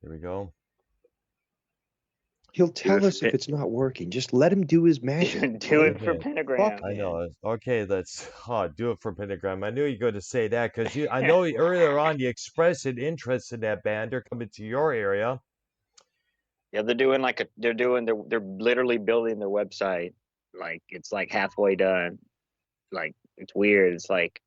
Here we go. He'll Do tell it for us if it's not working. Just let him do his magic. do it for Okay. Fuck pentagram, I man. know. Okay, let's do it for Pentagram. I knew you were going to say that because I know earlier on you expressed an interest in that band. They're coming to your area. Yeah, they're doing like a they're literally building their website. Like it's like halfway done. Like it's weird. It's like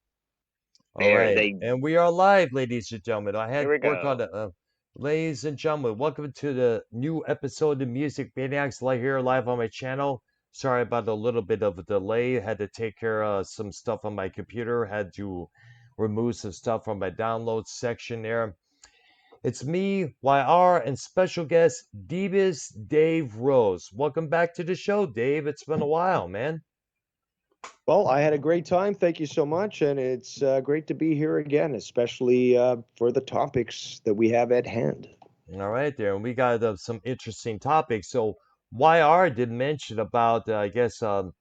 All right, they and we are live, ladies and gentlemen. I here had we work on go. it. Ladies and gentlemen, welcome to the new episode of Music Maniacs live here live on my channel. Sorry about a little bit of a delay. Had to take care of some stuff on my computer. Had to remove some stuff from my download section there. It's me, YR, and special guest Devious Dave Rose. Welcome back to the show, Dave. It's been a while, man. Well, I had a great time. Thank you so much. And it's great to be here again, especially for the topics that we have at hand. All right, there, and we got some interesting topics. So, YR did mention about, I guess, the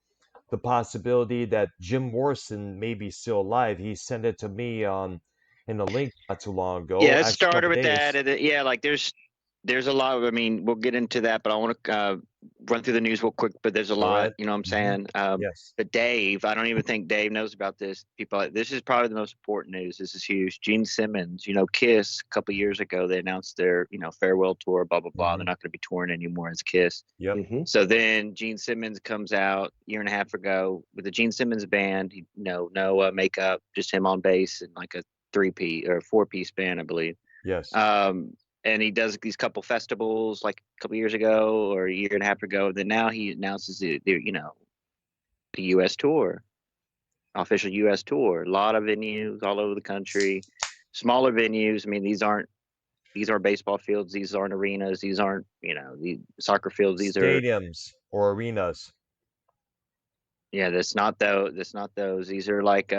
possibility that Jim Morrison may be still alive. He sent it to me in a link not too long ago, Yeah, it actually a started couple with that. days. And yeah, like there's a lot of, I mean, we'll get into that, but I want to run through the news real quick. But there's a Go lot, ahead. you know what I'm Hmm. saying? Yes. But Dave, I don't even think Dave knows about this. People, this is probably the most important news. This is huge. Gene Simmons, Kiss, a couple years ago, they announced their, farewell tour, blah, blah, blah. They're Hmm. not going to be touring anymore as Kiss. Yep. Hmm. So then Gene Simmons comes out a year and a half ago with the Gene Simmons band, no makeup, just him on bass and like a three-piece or four-piece band, I believe. Yes. Um, and he does these couple festivals like a couple years ago or a year and a half ago. Then now he announces the U.S. tour, official U.S. tour. A lot of venues all over the country, smaller venues. I mean, these aren't baseball fields. These aren't arenas. These aren't the soccer fields. These are Stadiums or arenas. yeah. That's not those. These are like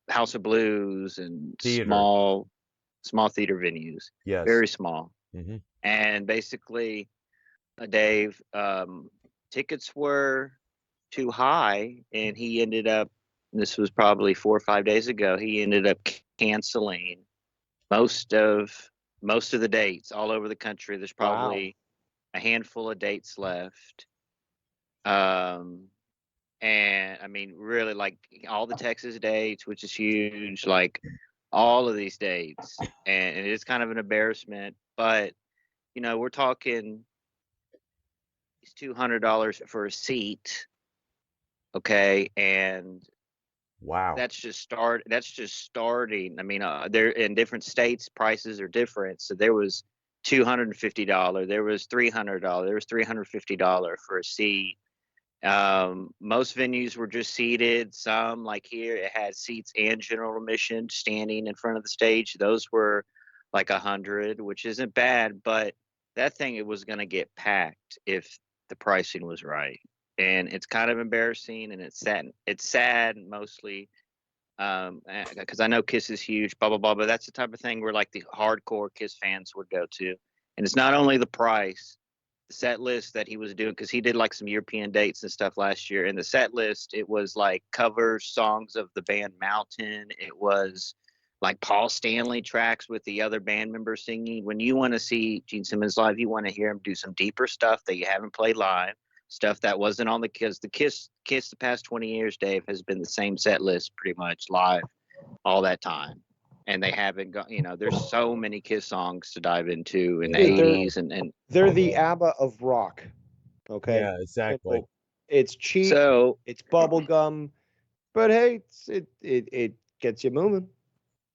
House of Blues and Theater. small theater venues, Yes. very small. Hmm. And basically, Dave, tickets were too high, and he ended up. This was probably 4 or 5 days ago. He ended up canceling most of most of the dates all over the country. There's Wow. probably a handful of dates left. Um, and I mean, really, like all the Texas dates, which is huge. Like all of these dates, and it is kind of an embarrassment. But we're talking $200 for a seat, okay, and Wow. that's just starting. I mean, there in different states prices are different, so there was $250, there was $300, there was $350 for a seat. Most venues were just seated. Some, like here, it had seats and general admission standing in front of the stage. Those were like 100, which isn't bad, but that thing, it was going to get packed if the pricing was right. And it's kind of embarrassing, and it's sad. It's sad mostly because I know Kiss is huge, blah blah blah. But that's the type of thing where like the hardcore Kiss fans would go to, and it's not only the price, the set list that he was doing, because he did like some European dates and stuff last year. And the set list, it was like cover songs of the band Mountain. It was like Paul Stanley tracks with the other band members singing. When you want to see Gene Simmons live, you want to hear him do some deeper stuff that you haven't played live, stuff that wasn't on the Kiss the past 20 years, Dave, has been the same set list pretty much live all that time. And they haven't got, there's so many Kiss songs to dive into in the Dude, they're 80s and they're the ABBA of rock. Okay, Yeah, exactly. simple. It's cheap. so It's bubblegum. But hey, it gets you moving.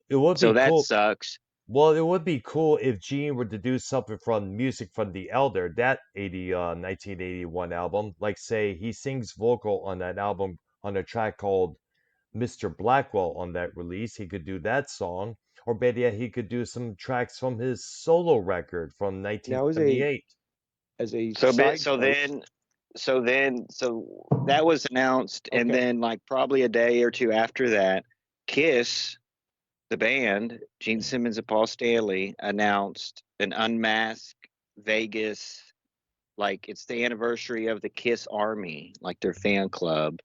It would so be that cool. sucks. Well, it would be cool if Gene were to do something from Music from the Elder, that 1981 album. Like, say, he sings vocal on that album on a track called Mr. Blackwell on that release. He could do that song. Or better yet, he could do some tracks from his solo record from Now, as 1978. a So bit side so note, then so that was announced, and okay, then like probably a day or two after that, Kiss, the band, Gene Simmons and Paul Stanley announced an unmasked Vegas, like it's the anniversary of the Kiss Army, like their fan club,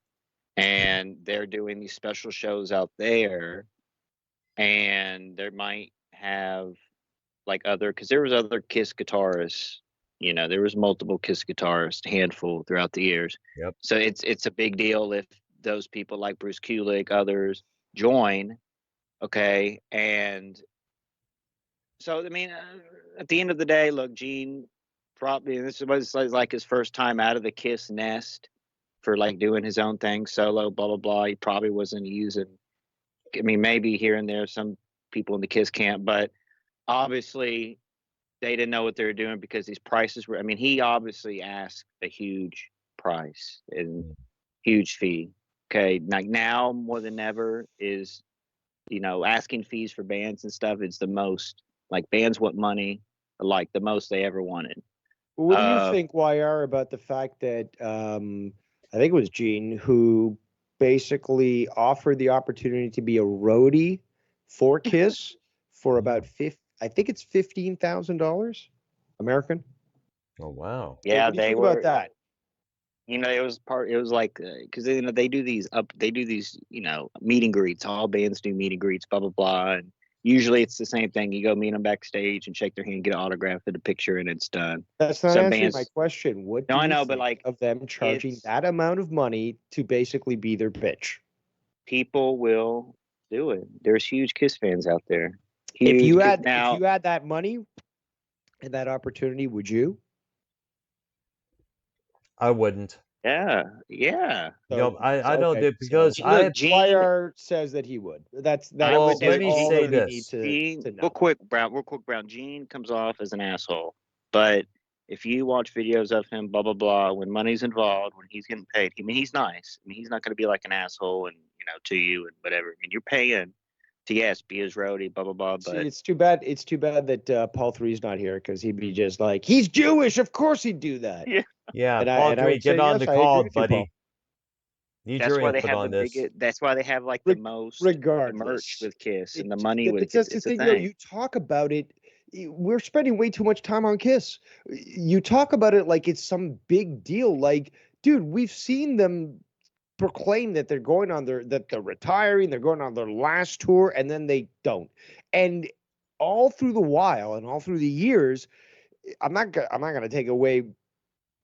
and they're doing these special shows out there, and there might have like other, because there was other Kiss guitarists. You know, there was multiple Kiss guitarists, handful throughout the years. Yep. So it's a big deal if those people like Bruce Kulick, others join. Okay, and so I mean, at the end of the day, look, Gene probably this was like his first time out of the Kiss nest for like doing his own thing solo, blah blah blah. He probably wasn't using. I mean, maybe here and there some people in the Kiss camp, but obviously they didn't know what they were doing because these prices were. I mean, he obviously asked a huge price and huge fee. Okay, like now more than ever is, you know, asking fees for bands and stuff. It's the most like bands want money like the most they ever wanted. What do you think, YR, about the fact that I think it was Gene who basically offered the opportunity to be a roadie for Kiss for about I think it's $15,000 American. Oh wow. Yeah, What do you they think were. about that? You know, it was part. It was like because you know they do these you know meet and greets. All bands do meet and greets, blah blah blah. And usually it's the same thing. You go meet them backstage and shake their hand, get an autograph, get a picture, and it's done. That's not Some answering my bands. question. What No, do I you know, but think like of them charging it's that amount of money to basically be their bitch? people will do it. There's huge Kiss fans out there. If Huge you Kiss had now. that money and that opportunity, would you? I wouldn't. Yeah, yeah. No, I don't Okay. do because Look, I Gene. YR says that he would. That's I well, would do let it. me all say that we need this. Gene, to know. real quick, Brown. Gene comes off as an asshole, but if you watch videos of him, blah blah blah, when money's involved, when he's getting paid, I mean, he's nice. I mean, he's not going to be like an asshole and you know to you and whatever. I mean, you're paying to yes, be his roadie, blah blah blah. See, But it's too bad. It's too bad that Paul III's not here because he'd be just like, he's Jewish. Of course he'd do that. yeah, Yeah, And Paul I Three, would say get on yes, the I agree call, with you, Paul. buddy. Need that's your why they input have on the this. biggest. That's why they have like the most the merch Regardless, with Kiss and the money with that's Kiss. It's the a thing. Though thing. you talk about it, we're spending way too much time on Kiss. You talk about it like it's some big deal. Like, dude, we've seen them proclaim that they're going on that they're retiring, they're going on their last tour, and then they don't. And all through the while and all through the years, I'm not gonna take away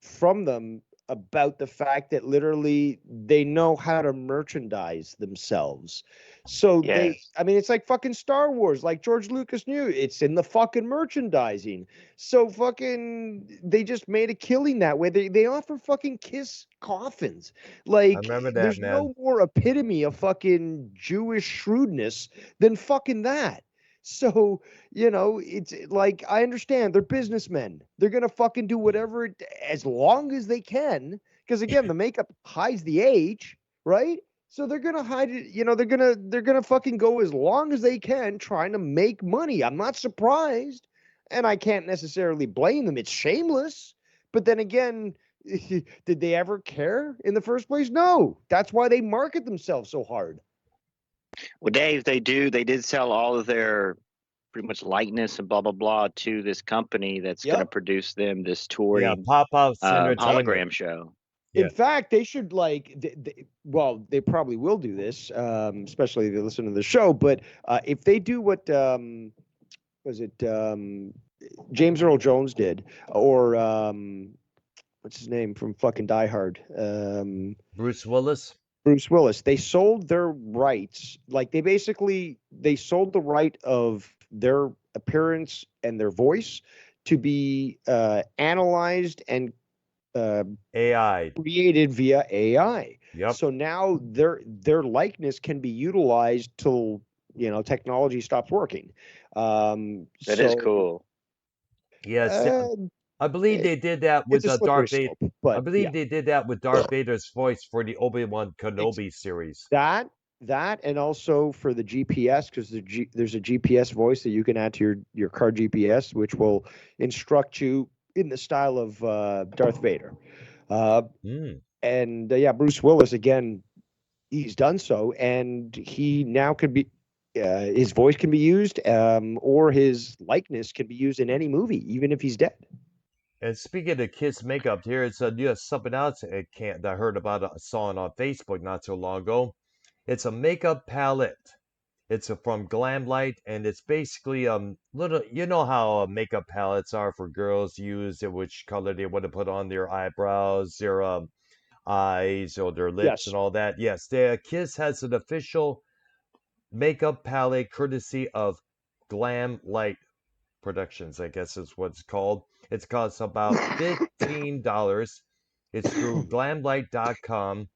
from them about the fact that literally they know how to merchandise themselves. So Yes. I mean, it's like fucking Star Wars, like George Lucas knew it's in the fucking merchandising. So fucking, they just made a killing that way. They offer fucking Kiss coffins. I Like, remember that, there's man. no more epitome of fucking Jewish shrewdness than fucking that. So, you know, it's like, I understand they're businessmen. They're gonna fucking do whatever as long as they can, because again, the makeup hides the age, right? So they're gonna hide it. You know, they're gonna fucking go as long as they can, trying to make money. I'm not surprised, and I can't necessarily blame them. It's shameless, but then again, did they ever care in the first place? No. That's why they market themselves so hard. Well, Dave, they do. They did sell all of their pretty much likeness and blah blah blah to this company that's going to Yep. produce them this Yeah, touring Pop-Ups Entertainment. hologram show. Yeah. In fact, they should like, well, they probably will do this, especially if they listen to the show. But if they do what was it James Earl Jones did, or what's his name from fucking Die Hard, Bruce Willis. Bruce Willis, they sold their rights. Like they sold the right of their appearance and their voice to be analyzed and AI. created via AI. Yep. So now their likeness can be utilized till, you know, technology stops working. That is cool. Yes, I believe they did that with It's a slippery Darth Vader. slope, I but believe yeah, they did that with Darth Vader's voice for the Obi-Wan Kenobi series. that and also for the GPS, because there's a GPS voice that you can add to your car GPS, which will instruct you in the style of Darth Vader. And yeah, Bruce Willis, again, he's done so, and he now can be his voice can be used, or his likeness can be used in any movie, even if he's dead. And speaking of Kiss makeup, here's something else that I heard about. I saw it on Facebook not so long ago. It's a makeup palette. It's from Glamlight, and it's basically little. You know how makeup palettes are for girls use, and which color they want to put on their eyebrows, their eyes, or their lips, and Yes. all that. Yes, the Kiss has an official makeup palette courtesy of Glamlight Productions, I guess is what it's called. It costs about $15. It's through glamlight.com.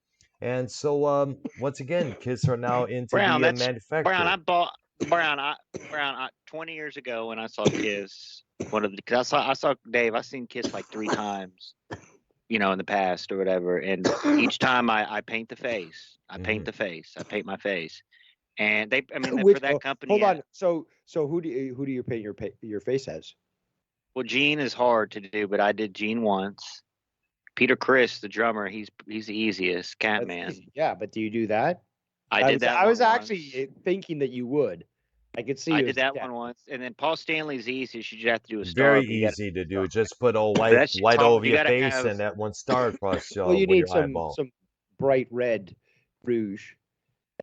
And so, once again, Kiss are now into Brown, the that's Brown. I manufacturing. bought Brown. I 20 years ago when I saw Kiss, one of the cause I saw Dave. I seen Kiss like 3 times, in the past or whatever. And each time I paint the face. I paint Mhm. the face. I paint my face. And I mean, for Which that company, hold on. So who do you paint your face as? well, Gene is hard to do, but I did Gene once. Peter Chris, the drummer, he's the easiest. That's Catman. easy. Yeah, but do you do that? I did that I one was once. actually thinking that you would. I could see I you did as that yeah. one once, and then Paul Stanley's the easiest. You just have to do a star, Very but you got to easy to star. do. Just put a But white that shit's white hard. over You your got to face have. and that one star across Well, you with need your eyeball. some bright red rouge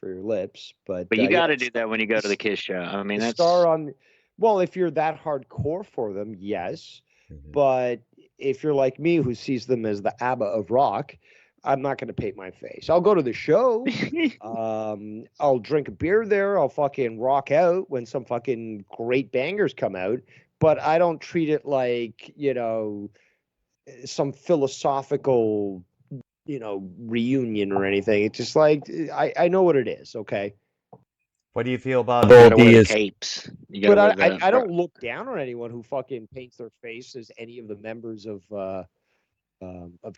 for your lips, but But you yeah, got to do that when you go to the Kiss show. I mean, the that's star on. Well, if you're that hardcore for them, yes. Mhm. But if you're like me, who sees them as the ABBA of rock, I'm not going to paint my face. I'll go to the show. I'll drink a beer there. I'll fucking rock out when some fucking great bangers come out. But I don't treat it like, some philosophical, reunion or anything. It's just like, I know what it is. Okay. What do you feel about you got all to wear the these? capes. You got to But wear I the. don't look down on anyone who fucking paints their face as any of the members of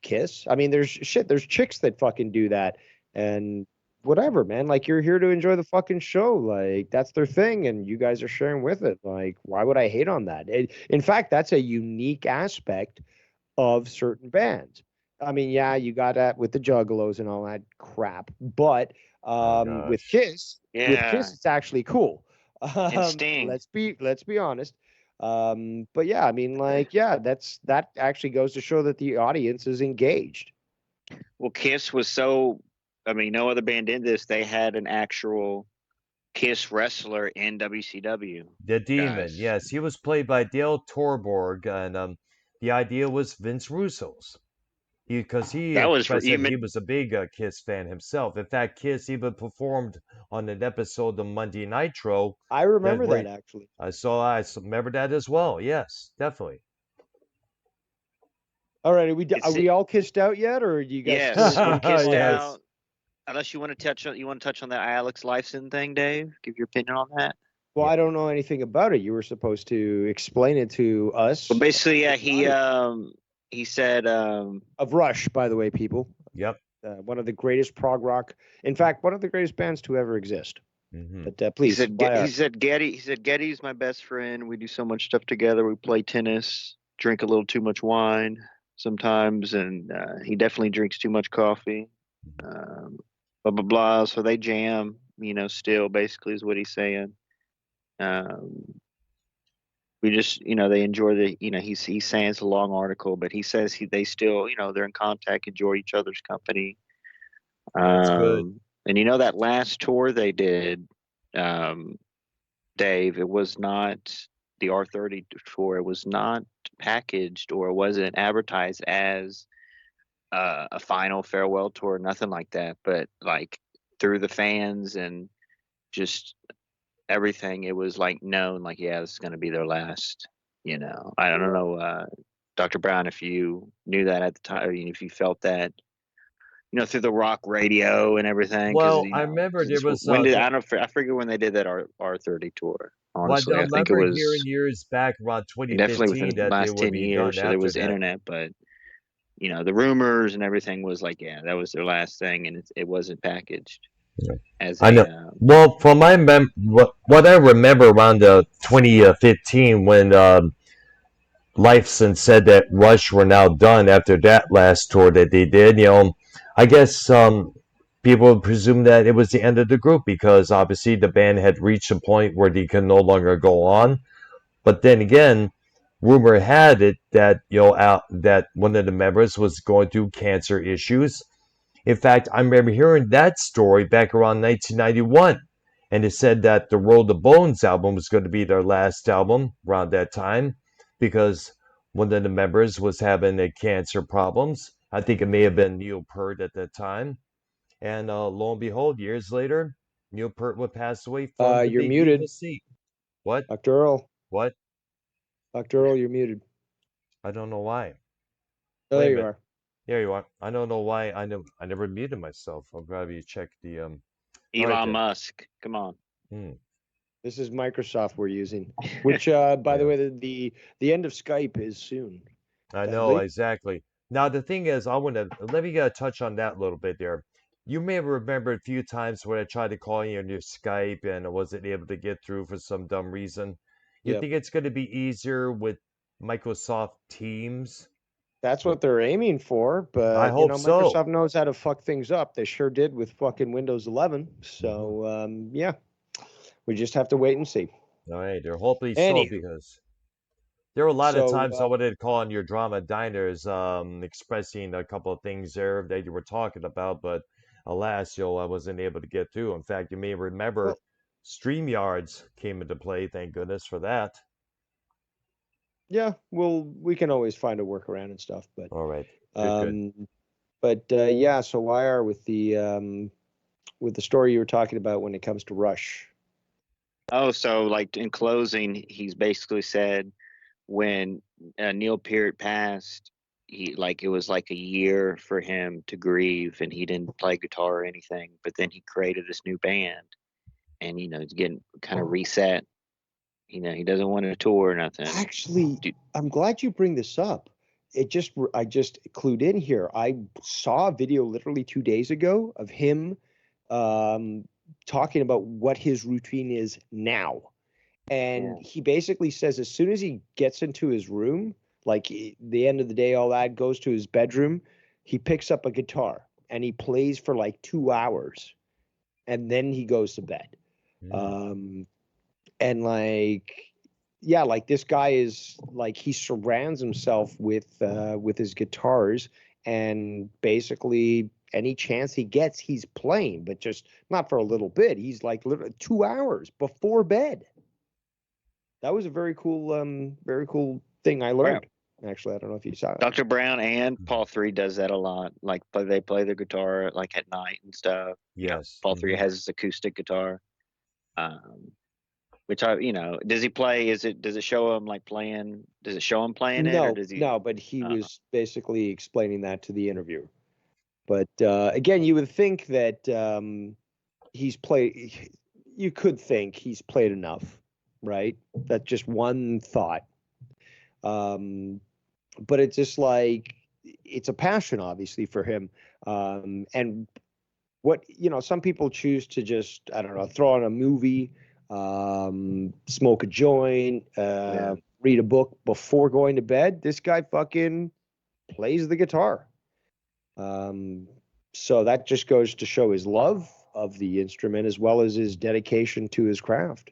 Kiss. I mean, there's chicks that fucking do that, and whatever, man. Like, you're here to enjoy the fucking show. Like, that's their thing, and you guys are sharing with it. Like, why would I hate on that? In fact, that's a unique aspect of certain bands. I mean, yeah, you got that with the Juggalos and all that crap, but Oh with gosh. Kiss, it's actually cool. And Sting. Let's be honest. But yeah, I mean, like, yeah, that actually goes to show that the audience is engaged. Well, Kiss was so. I mean, no other band did this. They had an actual Kiss wrestler in WCW. The Demon, Guys. yes, he was played by Dale Torborg, and the idea was Vince Russo's. Because he That was expressed you. that he was a big Kiss fan himself. In fact, Kiss even performed on an episode of Monday Nitro. I That remember where that actually. I remember that as well. Yes, definitely. All right, are we all kissed out yet, or do you guys? Yes, still- we're kissed Yes. out. Unless you want to touch on that Alex Lifeson thing, Dave. Give your opinion on that. Well, I don't know anything about it. You were supposed to explain it to us. Well, basically, yeah, he said Of Rush, by the way, people. Yep. One of the greatest prog rock, in fact, one of the greatest bands to ever exist. Hmm. But he please, said Getty's my best friend. We do so much stuff together. We play tennis, drink a little too much wine sometimes, and he definitely drinks too much coffee. Blah blah blah. So they jam, still basically is what he's saying. We just, they enjoy he's saying it's a long article, but he says they still, they're in contact, enjoy each other's company. That's good. And that last tour they did, Dave, it was not the R30 tour. It was not packaged or it wasn't advertised as a final farewell tour, nothing like that. But like through the fans and just everything, it was like known, like, yeah, this is going to be their last. I don't know, Dr. Brown, if you knew that at the time, or if you felt that, through the rock radio and everything. Well, I remember there was when did I forget when they did that R30 tour. Honestly, I I think it remember hearing was years back around definitely within 2015 the that they last would 10 be done years. So there after was that. internet, but the rumors and everything was like, yeah, that was their last thing, and it wasn't packaged as I know. Well, from what I remember around 2015 when Lifeson said that Rush were now done after that last tour that they did, I guess people would presume that it was the end of the group because obviously the band had reached a point where they could no longer go on. But then again, rumor had it that that one of the members was going through cancer issues. In fact, I remember hearing that story back around 1991. And it said that the Roll the Bones album was going to be their last album around that time because one of the members was having cancer problems. I think it may have been Neil Peart at that time. And lo and behold, years later, Neil Peart would pass away from the You're big evil muted, seat. What? Dr. Earl. What? Dr. Earl, you're muted. I don't know why. Oh, Wait there a you minute. are. There you are. I don't know why. I never muted myself. I'll grab you check the All right Elon then. Musk. Come on. This is Microsoft we're using, which, by Yeah. the way, the end of Skype is soon. I know Sadly. exactly. Now the thing is, I want to let me touch on that a little bit there. You may have remembered a few times when I tried to call you on your Skype and I wasn't able to get through for some dumb reason. You Yep. think it's going to be easier with Microsoft Teams? That's what they're aiming for, I but hope so. Microsoft knows how to fuck things up. They sure did with fucking Windows 11. Mhm. So yeah, we just have to wait and see. All right, or hopefully so, Anywho, because there were a lot of so times I wanted to call on your drama diners, expressing a couple of things there that you were talking about, but alas, I wasn't able to get through. In fact, you may remember well, StreamYards came into play. Thank goodness for that. yeah, we can always find a workaround and stuff, but All right, good. yeah. So why with the story you were talking about when it comes to Rush? Oh, so like in closing, he's basically said when Neil Peart passed, he like it was like a year for him to grieve, and he didn't play guitar or anything. But then he created this new band, and he's getting kind of reset. He doesn't want to tour or nothing. Actually, Do- I'm glad you bring this up. I just clued in here. I saw a video literally 2 days ago of him um, talking about what his routine is now. Yeah. And he basically says as soon as he gets into his room, like the end of the day, all that goes to his bedroom, he picks up a guitar and he plays for like 2 hours and then he goes to bed. Mm, Um, and like yeah, like this guy is like he surrounds himself with his guitars, and basically any chance he gets he's playing, but just not for a little bit. He's like literally 2 hours before bed. That was a very cool thing I Wow. learned. Actually, I don't know if you saw it. Dr. Brown and mhm. Paul Three does that a lot. Like they play their guitar like at night and stuff. Yes. Paul Three has his acoustic guitar. Um, which does he play? Does it show him like playing? Does it show him playing it, or No, does he? no, but he Uh, was basically explaining that to the interviewer. But again, you would think that he's played. You could think he's played enough, right? That's just one thought. Um, but it's just like it's a passion, obviously, for him. And what some people choose to just I don't know, throw on a movie, smoke a joint, yeah. read a book before going to bed. This guy fucking plays the guitar. Um, so that just goes to show his love of the instrument as well as his dedication to his craft.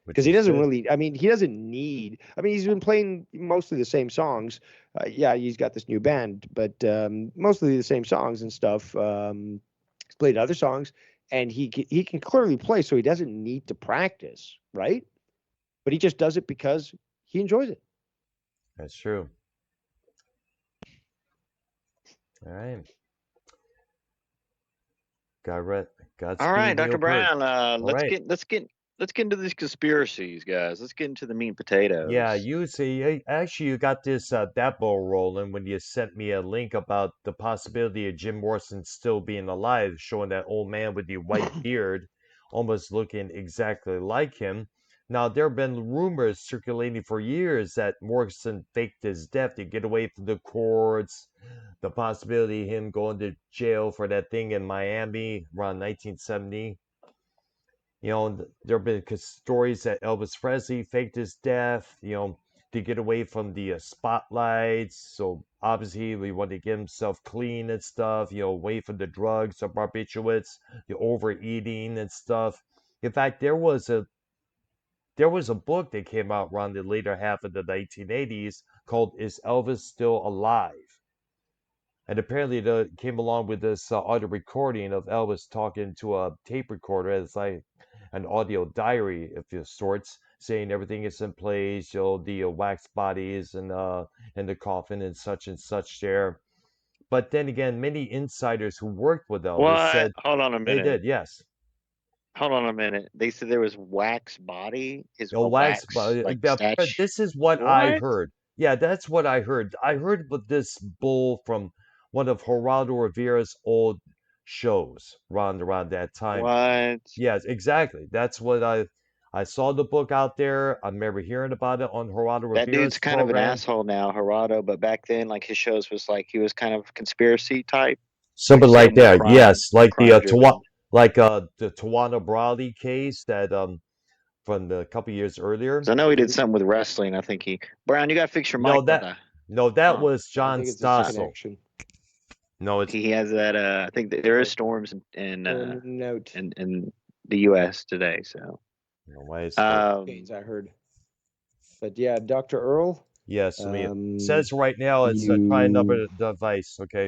Which Because he is doesn't good. really, I mean, he doesn't need, I mean, he's been playing mostly the same songs. Yeah, he's got this new band, but mostly the same songs and stuff. He's played other songs, and he can clearly play, so he doesn't need to practice, right? But he just does it because he enjoys it. That's true. All right. All right, Godspeed, Dr. Neil Peart. Brown. All right. Let's get into these conspiracies, guys. Let's get into the meat and Yeah, potatoes. you see, actually, you got this that ball rolling when you sent me a link about the possibility of Jim Morrison still being alive, showing that old man with the white beard, almost looking exactly like him. Now, there have been rumors circulating for years that Morrison faked his death to get away from the courts, the possibility of him going to jail for that thing in Miami around 1970. There have been stories that Elvis Presley faked his death, to get away from the spotlights. So obviously, he wanted to get himself clean and stuff, away from the drugs, the barbiturates, the overeating and stuff. In fact, there was a book that came out around the later half of the 1980s called "Is Elvis Still Alive?" And apparently, it came along with this audio recording of Elvis talking to a tape recorder. It's like an audio diary of your sorts, saying everything is in place, the wax bodies and the coffin and such there. But then again, many insiders who worked with Elvis What? said Hold on a they minute. did, yes. Hold on a minute. They said there was wax body, his A a wax wax body. like statue. This is what I What? heard. Yeah, that's what I heard. I heard with this bull from one of Geraldo Rivera's old shows around that time. What? Yes, exactly. That's what I saw the book out there. I remember hearing about it on Geraldo That dude's Rivera's kind of an program. asshole now, Gerardo, but back then, like his shows was like he was kind of conspiracy type, like Something so like more that. Yes, like crime driven. the Tawana Brawley case that from the couple years earlier. So I know he did something with wrestling. I think he Brown, you gotta fix your No, mic, that brother. no, that Oh, was I John think it's just a Stossel. connection. No, it's he has that. I think that there is storms Note. in the U.S. today. So, no, why is Gaines, I heard. But yeah, Dr. Earl, yes, I mean, it says right now it's try you another device. Okay.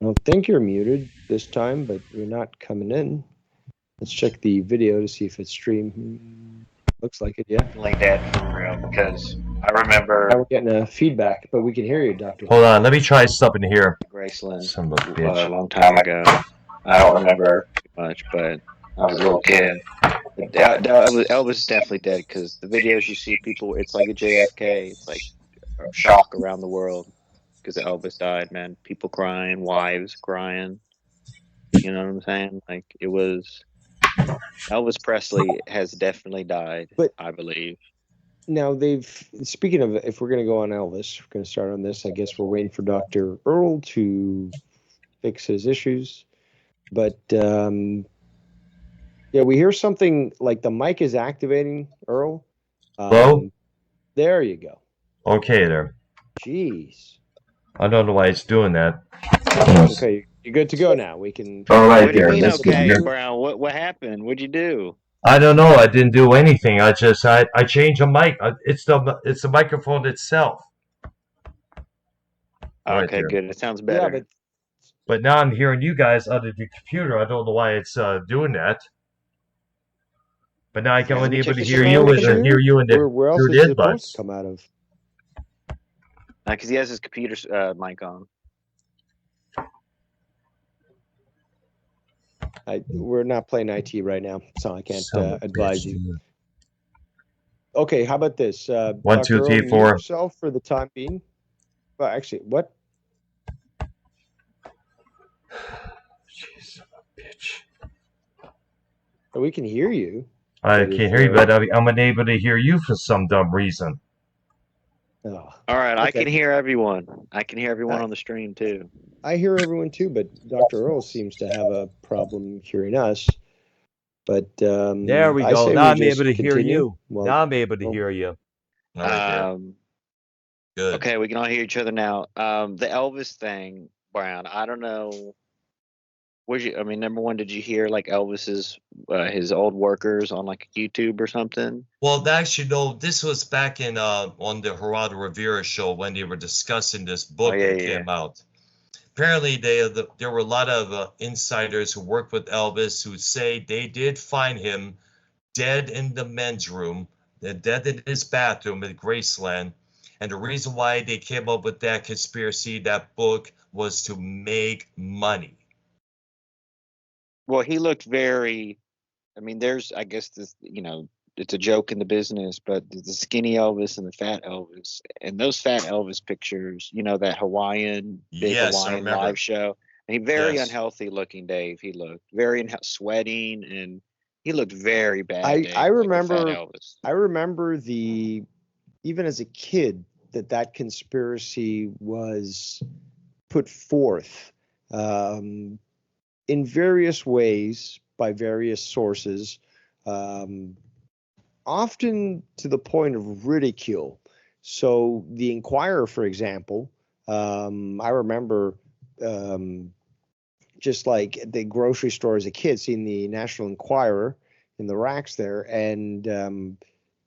I don't think you're muted this time, but you're not coming in. Let's check the video to see if it's streamed. Looks like it, yeah. definitely dead for real because I remember Now we're getting a feedback, but we can hear you, Dr. Hold on, let me try something here. Graceland Son of a bitch. a long time ago. I don't remember much, but I was a little kid. Elvis is definitely dead because the videos you see people, it's like a JFK. It's like a shock around the world because Elvis died, man. People crying, wives crying. You know what I'm saying? Like it was Elvis Presley has definitely died, But I believe. now speaking of, if we're going to go on Elvis, we're going to start on this. I guess we're waiting for Dr. Earl to fix his issues. But yeah, we hear something like the mic is activating, Earl. Hello? There you go. Okay there. Jeez. I don't know why it's doing that. Okay, you're good to go now. We can. All right What do you there. mean Let's get okay, here. Brown? What happened? What'd you do? I don't know. I didn't do anything. I changed the mic. It's the microphone itself. Right Okay, there. good. It sounds Yeah, better. But now I'm hearing you guys out of the computer. I don't know why it's doing that. But now I can let me able check to this hear out on you the and hear computer. you in Where else through is the it supposed to earbuds. come out of? Because he has his computer mic on. We're not playing IT right now, so I can't Son of a advise bitch, you. dude. Okay, how about this? 1, 2, Dr. Earl, 3, mute 4. yourself for the time being. Well, actually, what? Jeez, son of a bitch. We can hear you. I But can't if, hear you, but I'm unable to hear you for some dumb reason. oh, All right, I okay. can hear everyone. I can hear everyone on the stream too. I hear everyone too, but Dr. Earl seems to have a problem hearing us. But There we I go. say Now we I'm able just to hear continue. you. Well, Now I'm able to well, hear you. All right there. Good. Okay, we can all hear each other now. The Elvis thing, Brown. I don't know. I mean, number one, did you hear like Elvis's his old workers on like YouTube or something? Well, actually, no. This was back in on the Geraldo Rivera show when they were discussing this book Oh yeah, that yeah. came out. Apparently, there were a lot of insiders who worked with Elvis who say they did find him dead in the men's room, dead in his bathroom at Graceland. And the reason why they came up with that conspiracy, that book, was to make money. Well, he looked very. I mean, there's I guess this it's a joke in the business, but the skinny Elvis and the fat Elvis, and those fat Elvis pictures, that big Yes, I Hawaiian remember. live show. And he very Yes. unhealthy looking, Dave. He looked very sweating, and he looked very bad. Dave, I like the fat remember Elvis. I remember even as a kid that conspiracy was put forth in various ways by various sources, often to the point of ridicule. So the Inquirer, for example, I remember just like at the grocery store as a kid, seeing the National Enquirer in the racks there, and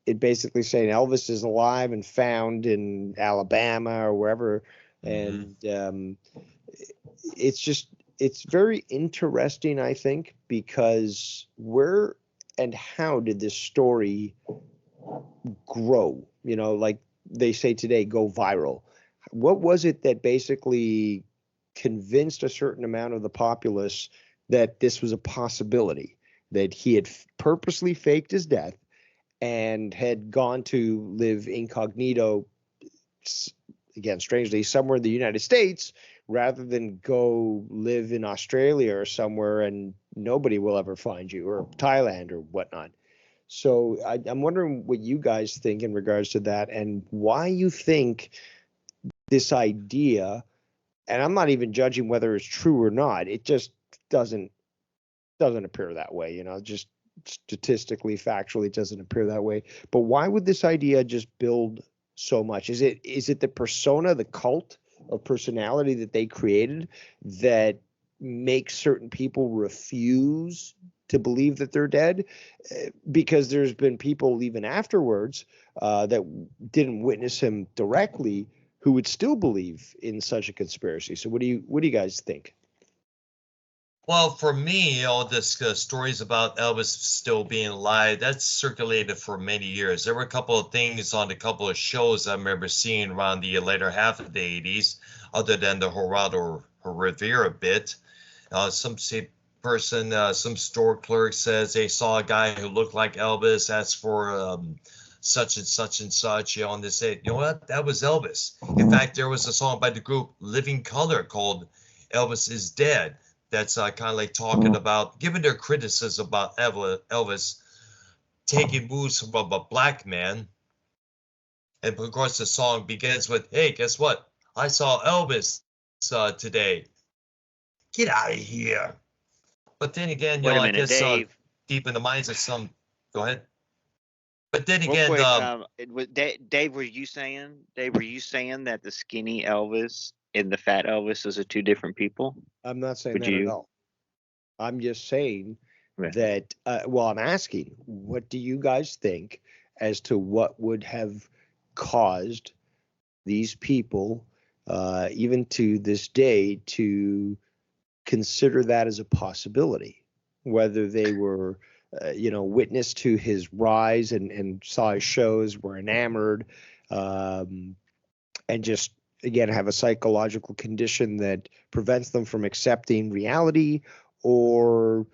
it basically saying Elvis is alive and found in Alabama or wherever, and it's very interesting, I think, because we're and how did this story grow? You know, like they say today, go viral. What was it that basically convinced a certain amount of the populace that this was a possibility, that he had purposely faked his death and had gone to live incognito, again, strangely, somewhere in the United States, rather than go live in Australia or somewhere and nobody will ever find you, or Thailand or whatnot? So I'm wondering what you guys think in regards to that, and why you think this idea, and I'm not even judging whether it's true or not, it just doesn't appear that way, you know, just statistically, factually, it doesn't appear that way. But why would this idea just build so much? Is it the persona, the cult of personality that they created that makes certain people refuse to believe that they're dead? Because there's been people even afterwards that didn't witness him directly who would still believe in such a conspiracy. So what do you guys think? Well, for me, all this stories about Elvis still being alive, that's circulated for many years. There were a couple of things on a couple of shows I remember seeing around the later half of the 80s, other than the Geraldo Rivera bit. Some some store clerk says they saw a guy who looked like Elvis, asked for such and such and such, you know, and they say, you know what, that was Elvis. In fact, there was a song by the group Living Color called Elvis is Dead. That's kind of like talking about, giving their criticism about Elvis taking moves from a black man. And of course, the song begins with, hey, guess what? I saw Elvis today. Get out of here. But then again, you Wait know, a I minute, guess Dave. deep in the minds of some, go ahead. But then Real again, quick, Dave, were you saying that the skinny Elvis and the fat Elvis is two different people? I'm not saying Would that at you? all. I'm just saying Right. that, well, I'm asking, what do you guys think as to what would have caused these people, even to this day, to consider that as a possibility? Whether they were, witness to his rise and saw his shows, were enamored, and just, again, have a psychological condition that prevents them from accepting reality, or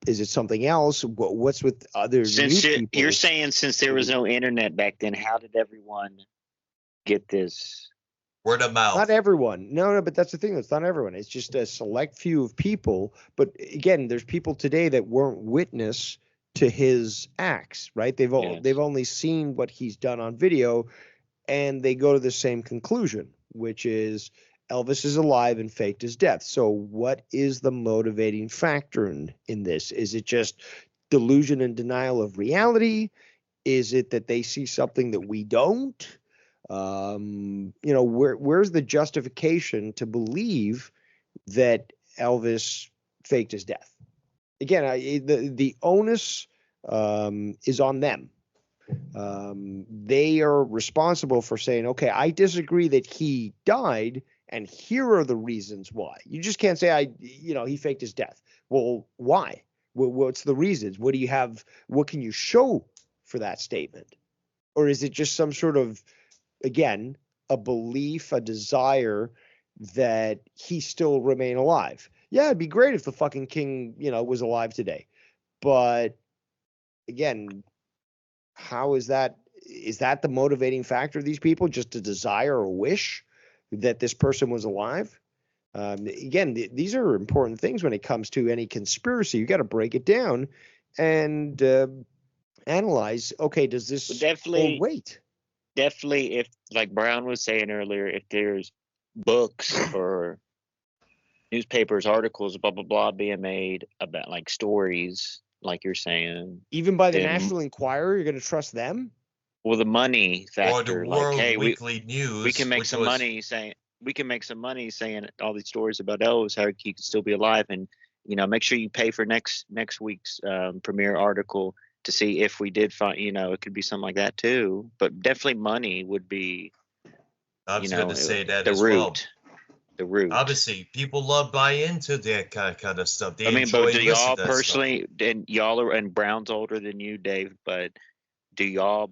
is it something else? What's with other new You're people? saying since there was no internet back then, how did everyone get this? word of mouth. Not everyone. No, but that's the thing. It's not everyone. It's just a select few of people. But again, there's people today that weren't witness to his acts, right? They've only seen what he's done on video, and they go to the same conclusion, which is Elvis is alive and faked his death. So what is the motivating factor in this? Is it just delusion and denial of reality? Is it that they see something that we don't? Where's the justification to believe that Elvis faked his death? Again, the onus is on them. They are responsible for saying, okay, I disagree that he died, and here are the reasons why. You just can't say he faked his death. Well, why? What's the reasons? What do you have? What can you show for that statement? Or is it just some sort of, again, a belief, a desire that he still remain alive? Yeah, it'd be great if the fucking king, was alive today. But again, how is that? Is that the motivating factor of these people? Just a desire or wish that this person was alive? Again, these are important things when it comes to any conspiracy. You got to break it down and analyze. Okay, does this hold weight? Definitely, if, like Brown was saying earlier, if there's books or newspapers, articles, blah blah blah, being made about like stories, like you're saying, even by the National Enquirer, you're going to trust them? Well, the money factor, Or the like, World hey, Weekly News, we can make some money saying all these stories about Elvis, how he could still be alive, and make sure you pay for next week's premiere article to see if we did find, it could be something like that too. But definitely money would be, I was going to say that the as root. well. the root. Obviously, people love buy into that kind of stuff. They I mean, but enjoy do listening y'all to that stuff. personally, and y'all are, and Brown's older than you, Dave, but do y'all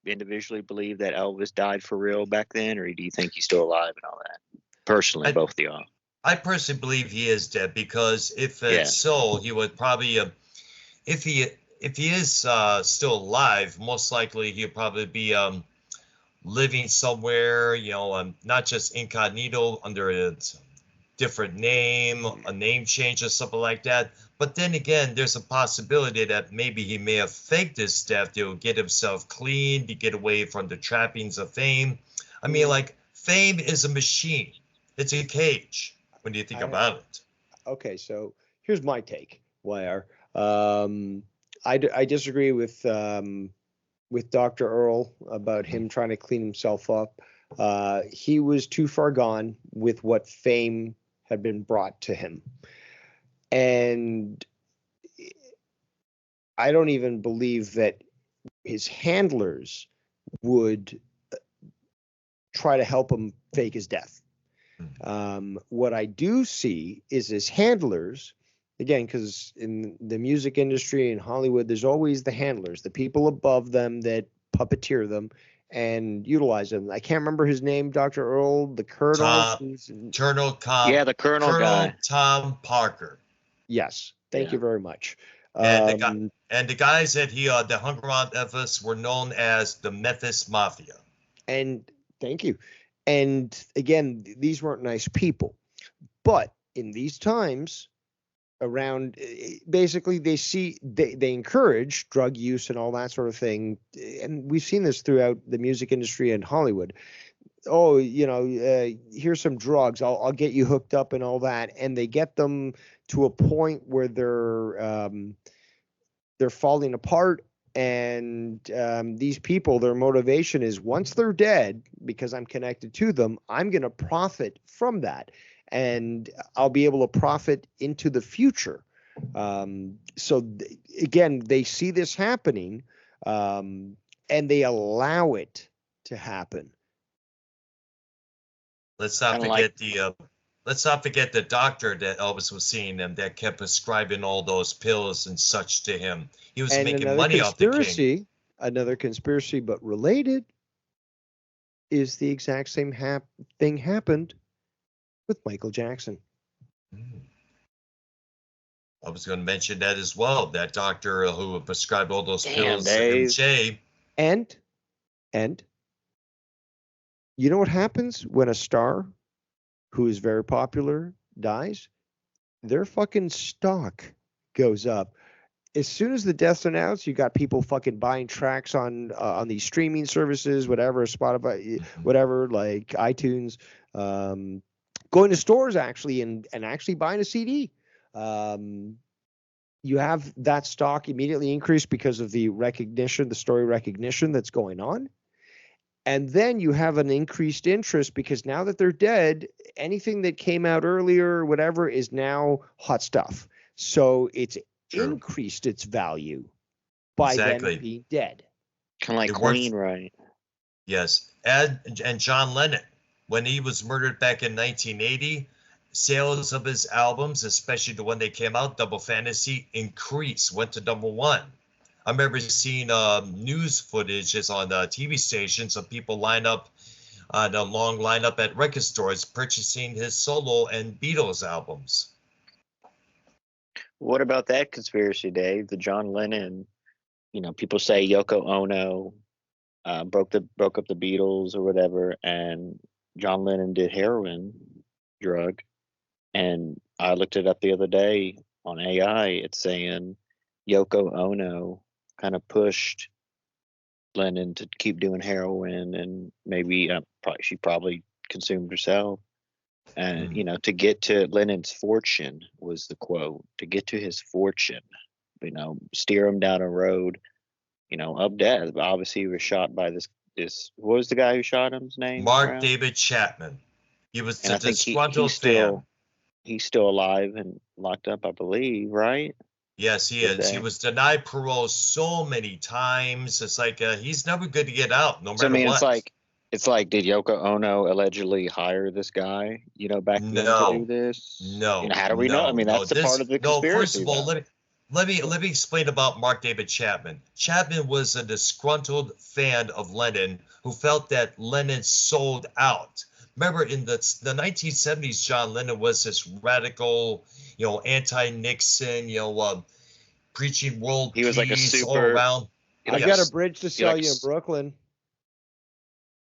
individually believe that Elvis died for real back then, or do you think he's still alive and all that? Personally, I both of y'all. I personally believe he is dead because if Yeah. it's so, he would probably if he if he is still alive, most likely he'll probably be living somewhere, not just incognito under a different name, a name change or something like that. But then again, there's a possibility that maybe he may have faked his death to get himself clean, to get away from the trappings of fame. I mean, like, fame is a machine. It's a cage when you think I about it. Okay, so here's my take, YR. I disagree with Dr. Earl about him trying to clean himself up. He was too far gone with what fame had been brought to him. And I don't even believe that his handlers would try to help him fake his death. What I do see is his handlers, again, because in the music industry in Hollywood, there's always the handlers, the people above them that puppeteer them and utilize them. I can't remember his name, Dr. Earl, the Colonel. Yeah, the Colonel Colonel guy. Tom Parker. Yes, thank you very much. And the guys that that hung around Memphis were known as the Memphis Mafia. And thank you. And again, these weren't nice people. But in these times, around basically they encourage drug use and all that sort of thing, and we've seen this throughout the music industry and Hollywood. Oh, here's some drugs, I'll get you hooked up and all that, and they get them to a point where they're falling apart. And these people, their motivation is, once they're dead, because I'm connected to them, I'm going to profit from that, and I'll be able to profit into the future. Again, they see this happening, and they allow it to happen. Let's not forget the doctor that Elvis was seeing them that kept prescribing all those pills and such to him. He was making money off the king. Another conspiracy, but related, is the exact same thing happened with Michael Jackson. I was going to mention that as well. That doctor who prescribed all those pills Dave. MJ. And you know what happens when a star who is very popular dies? Their fucking stock goes up. As soon as the death's announced, you got people fucking buying tracks on these streaming services, whatever, Spotify, whatever, like iTunes, going to stores actually and actually buying a CD. You have that stock immediately increase because of the recognition, the story recognition that's going on. And then you have an increased interest because now that they're dead, anything that came out earlier or whatever is now hot stuff. So it's increased its value by them being dead. Kind of like Queen, right? Yes. And John Lennon, when he was murdered back in 1980, sales of his albums, especially the one that came out, Double Fantasy, increased, went to #1. I remember seeing news footages on TV stations of people line up on a long lineup at record stores purchasing his solo and Beatles albums. What about that conspiracy, Dave? The John Lennon, people say Yoko Ono broke up the Beatles or whatever, and John Lennon did heroin drug. And I looked it up the other day on AI. It's saying Yoko Ono kind of pushed Lennon to keep doing heroin, and maybe she probably consumed herself. And to get to Lennon's fortune was the quote. To get to his fortune, steer him down a road, of death. Obviously, he was shot by this. What was the guy who shot him? His name? Mark David Chapman. He was a disgruntled fan. He's still alive and locked up, I believe, right? Yes, he is. He was denied parole so many times. It's like he's never good to get out, no matter what. It's like, did Yoko Ono allegedly hire this guy, back then to do No, this? no, How do we know? I no, mean, no. that's the part of the First conspiracy, of all, though. let me explain about Mark David Chapman. Chapman was a disgruntled fan of Lenin who felt that Lenin sold out. Remember, in the 1970s, John Lennon was this radical, anti-Nixon, preaching world He was like a peace all super, around. I like a, got a Yes. bridge to he sell like, you in Brooklyn.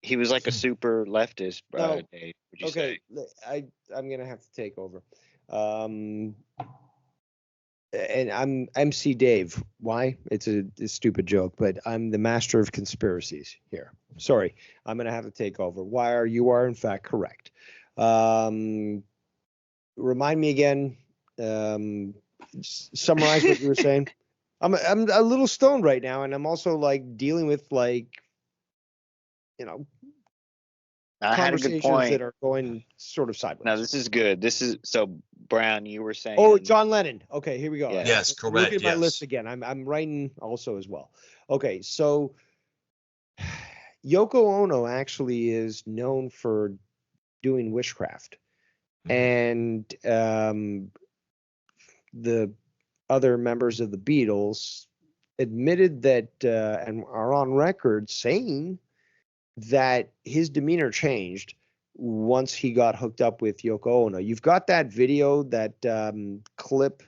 he was like a Hmm. super leftist, No. Dave, would you Okay, say? I'm gonna have to take over. And I'm MC Dave. Why? It's a stupid joke, but I'm the master of conspiracies here. Sorry, I'm gonna have to take over. Wire, you are in fact correct. Remind me again. Summarize what you were saying. I'm a little stoned right now, and I'm also like dealing with you know I had a good conversations that point. are going sort of sideways. Now, this is good. So, Brown, you were saying. Oh, John Lennon. Okay, here we go. Yeah. Yes, I'm looking correct. at my list Yes. again. I'm writing also as well. Okay, so Yoko Ono actually is known for doing witchcraft, and the other members of the Beatles admitted that and are on record saying that his demeanor changed once he got hooked up with Yoko Ono. You've got that video, that clip,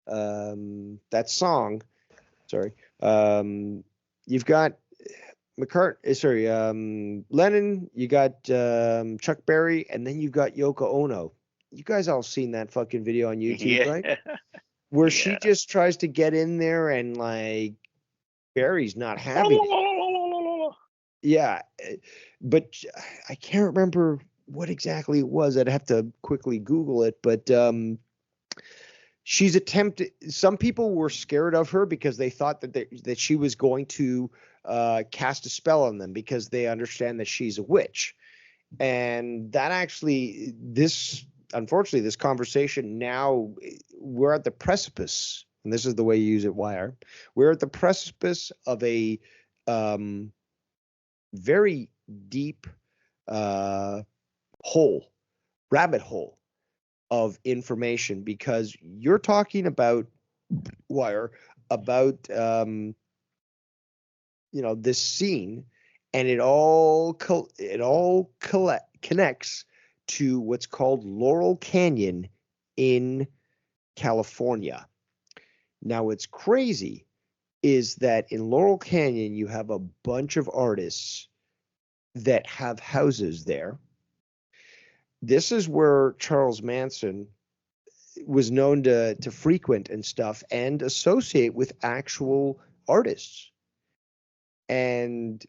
that song. Sorry, you've got Lennon. You got Chuck Berry, and then you've got Yoko Ono. You guys all seen that fucking video on YouTube, Yeah. right? Where she Yeah. just tries to get in there and like Barry's not having it. Yeah, but I can't remember what exactly it was. I'd have to quickly Google it, but she's attempted. Some people were scared of her because they thought that she was going to cast a spell on them because they understand that she's a witch, and that actually unfortunately this conversation now we're at the precipice, and this is the way you use it, Wire. We're at the precipice of a very deep rabbit hole of information, because you're talking about, Wire, about this scene, and it all connects to what's called Laurel Canyon in California. Now, what's crazy is that in Laurel Canyon you have a bunch of artists that have houses there. This is where Charles Manson was known to frequent and stuff and associate with actual artists. And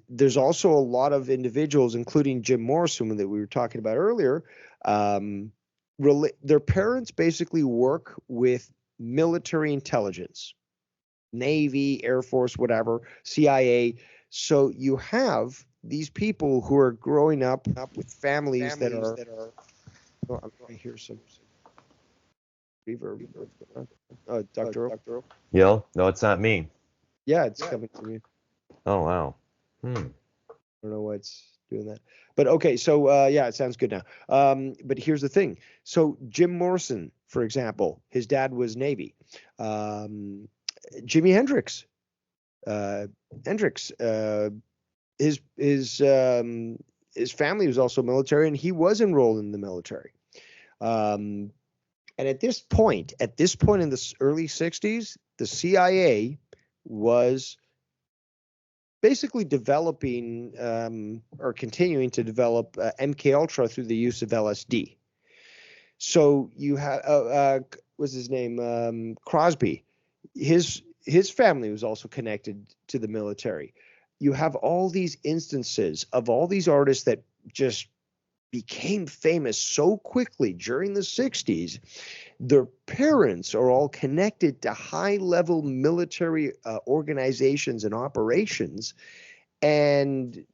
there's also a lot of individuals, including Jim Morrison that we were talking about earlier. Their parents basically work with military intelligence, Navy, Air Force, whatever, CIA. So you have these people who are growing up with families that are. Oh, I hear some reverb. Dr. O? Yo, no, it's not me. Yeah, it's coming to me. Oh wow. I don't know why it's doing that. But okay, so yeah, it sounds good now. But here's the thing. So Jim Morrison, for example, his dad was Navy. Jimi Hendrix. His family was also military, and he was enrolled in the military. And at this point in the early 60s, the CIA was basically developing or continuing to develop MK Ultra through the use of LSD. So you have what's his name, Crosby. His family was also connected to the military. You have all these instances of all these artists that just became famous so quickly during the 60s. Their parents are all connected to high-level military organizations and operations, and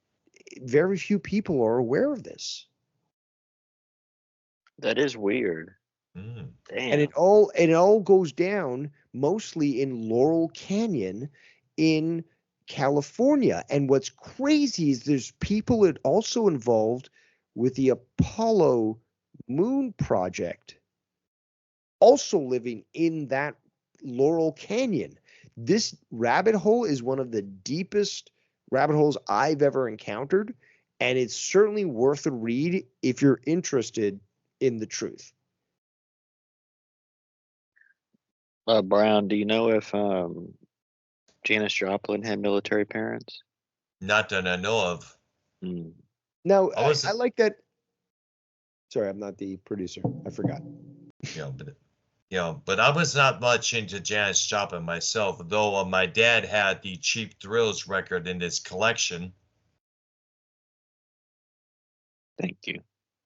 very few people are aware of this. That is weird. Mm. Damn. And it all goes down mostly in Laurel Canyon in California. And what's crazy is there's people that also involved with the Apollo moon project also living in that Laurel Canyon. This rabbit hole is one of the deepest rabbit holes I've ever encountered, and it's certainly worth a read if you're interested in the truth. Brown, do you know if Janis Joplin had military parents? Not that I know of. Mm. Now, I was, I like that. Sorry, I'm not the producer. I forgot. but I was not much into Janis Joplin myself, though my dad had the Cheap Thrills record in his collection. Thank you.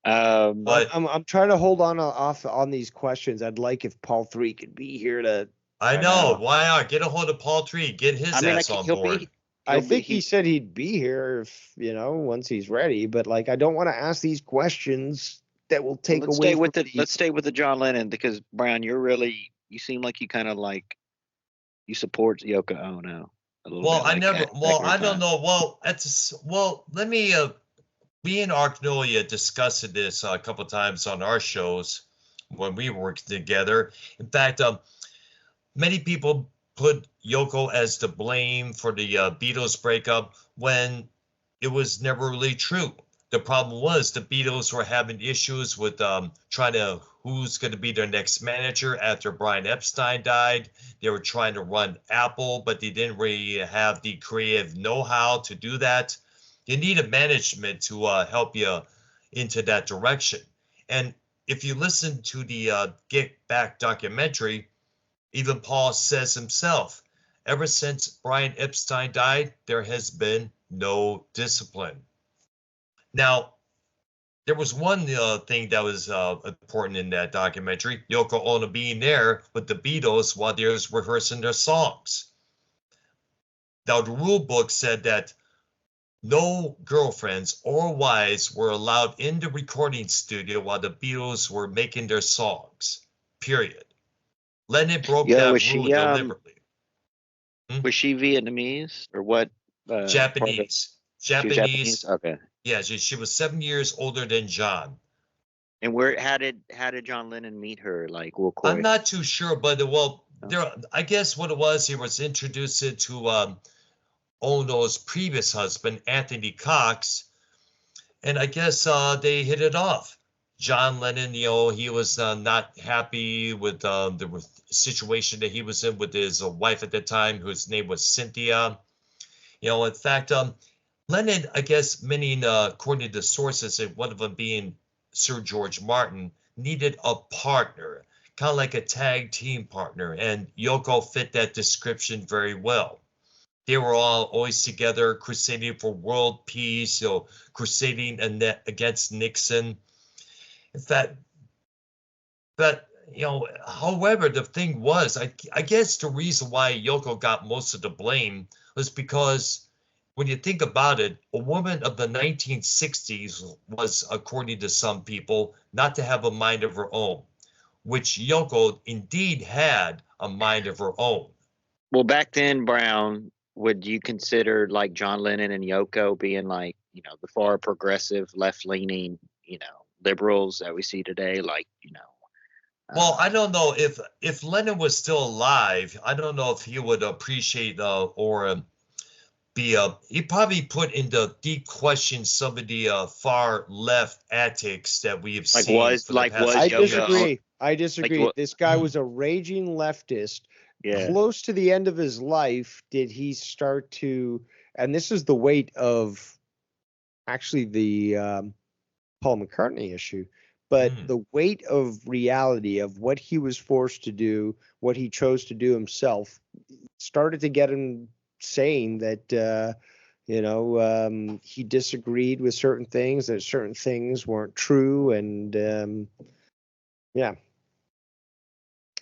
But I'm trying to hold off on these questions. I'd like if Paul 3 could be here to. I know. Why not? Get a hold of Paul 3. Get his ass on board. I think he said he'd be here if, once he's ready. But like, I don't want to ask these questions that will take away. Let's stay with the John Lennon, because Brown, you seem like you kind of like you support Yoko Ono a little bit. I don't know. Let me. Me and Arcnolia discussed this a couple times on our shows when we worked together. In fact, many people put Yoko as to blame for the Beatles breakup when it was never really true. The problem was the Beatles were having issues with trying to who's going to be their next manager after Brian Epstein died. They were trying to run Apple, but they didn't really have the creative know-how to do that. You need a management to help you into that direction. And if you listen to the Get Back documentary, even Paul says himself, ever since Brian Epstein died, there has been no discipline. Now, there was one thing that was important in that documentary, Yoko Ono being there with the Beatles while they was rehearsing their songs. Now, the rule book said that no girlfriends or wives were allowed in the recording studio while the Beatles were making their songs, period. Lennon broke that rule deliberately. Was she Vietnamese or what? Japanese. Japanese. Okay. Yeah, she was 7 years older than John. And how did John Lennon meet her? Like, I'm not too sure, but I guess what it was, he was introduced to Ono's previous husband, Anthony Cox, and I guess they hit it off. John Lennon, he was not happy with the situation that he was in with his wife at the time, whose name was Cynthia. In fact, Lennon, I guess, according to sources, one of them being Sir George Martin, needed a partner, kind of like a tag team partner, and Yoko fit that description very well. They were all always together, crusading for world peace, crusading against Nixon. In fact, but however, the thing was, I guess the reason why Yoko got most of the blame was because when you think about it, a woman of the 1960s was, according to some people, not to have a mind of her own, which Yoko indeed had a mind of her own. Well, back then, Brown, would you consider like John Lennon and Yoko being like, the far progressive, left-leaning, liberals that we see today? Like, Well, I don't know if Lennon was still alive. I don't know if he would appreciate or he probably put into deep question some of the far left antics that we have seen. I disagree. This guy was a raging leftist. Yeah. Close to the end of his life, did he start to, and this is the weight of actually the Paul McCartney issue, but the weight of reality of what he was forced to do, what he chose to do himself, started to get him saying that, he disagreed with certain things, that certain things weren't true. And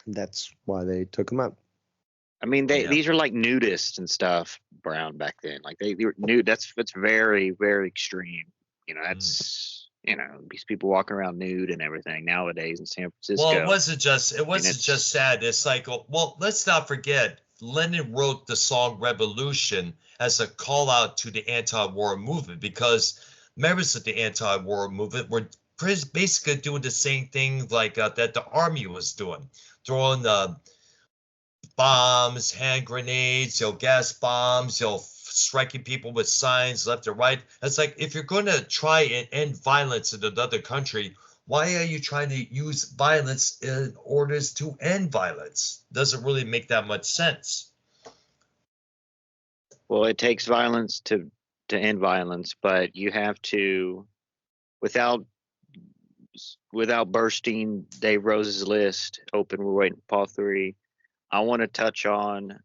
that's why they took him out. I mean, these are like nudists and stuff, Brown, back then. Like they were nude. That's very, very extreme. That's these people walking around nude and everything nowadays in San Francisco. Well, it wasn't just sad. It's like, well, let's not forget Lenin wrote the song Revolution as a call out to the anti-war movement, because members of the anti-war movement were basically doing the same thing like that the army was doing, throwing bombs, hand grenades, gas bombs, striking people with signs left or right. It's like, if you're going to try and end violence in another country, why are you trying to use violence in order to end violence? Doesn't really make that much sense. Well, it takes violence to end violence, but you have to, without bursting Dave Rose's list open. We're waiting for part 3. I want to touch on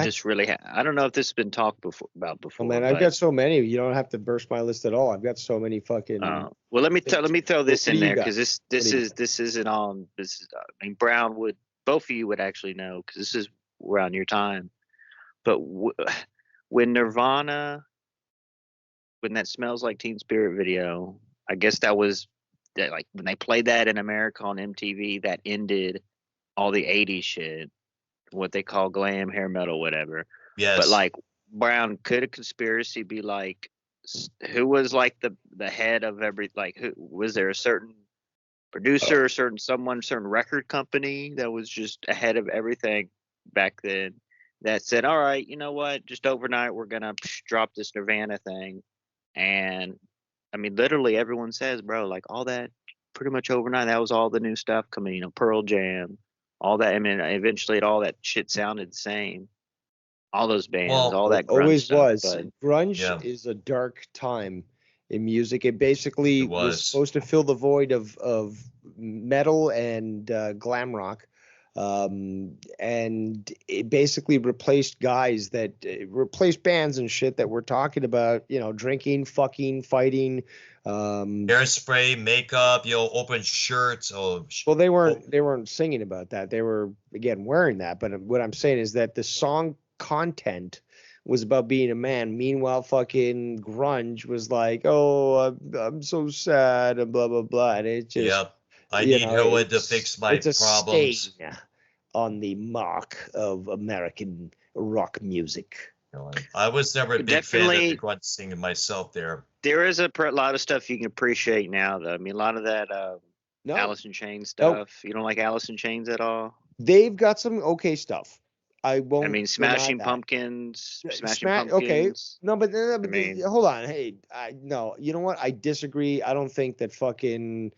just really. I don't know if this has been talked about before. Oh man, I've got so many. You don't have to burst my list at all. I've got so many fucking. Well, let me throw this in there, because this isn't on. This is. I mean, Brown would, both of you would actually know, because this is around your time. But when Nirvana, when that Smells Like Teen Spirit video, I guess that was like when they played that in America on MTV, that ended all the 80s shit, what they call glam, hair metal, whatever. Yes. But like, Brown, could a conspiracy be like, who was like the head of every, like, who was there, a certain producer, certain record company that was just ahead of everything back then, that said, all right, you know what, just overnight we're gonna drop this Nirvana thing? And I mean, literally everyone says, bro, like, all that pretty much overnight, that was all the new stuff coming, Pearl Jam, all that. I mean, eventually all that shit sounded the same. All those bands, all that grunge always stuff, was. but Grunge is a dark time in music. It basically was supposed to fill the void of metal and glam rock. And it basically replaced guys that replaced bands and shit that were talking about, drinking, fucking, fighting, hairspray, makeup, open shirts. Well, they weren't singing about that. They were, again, wearing that. But what I'm saying is that the song content was about being a man. Meanwhile, fucking grunge was like, oh, I'm so sad and blah blah blah. And it just, I need heroin to fix my it's a problems. Stain on the mark of American rock music. I was never a big fan of the grunge singing myself. There is a lot of stuff you can appreciate now, though. I mean, a lot of that Alice in Chains stuff. Nope. You don't like Alice in Chains at all? They've got some okay stuff. I won't. I mean, Smashing Pumpkins. Okay. No, but I mean, hold on. Hey, no. You know what? I disagree. I don't think that fucking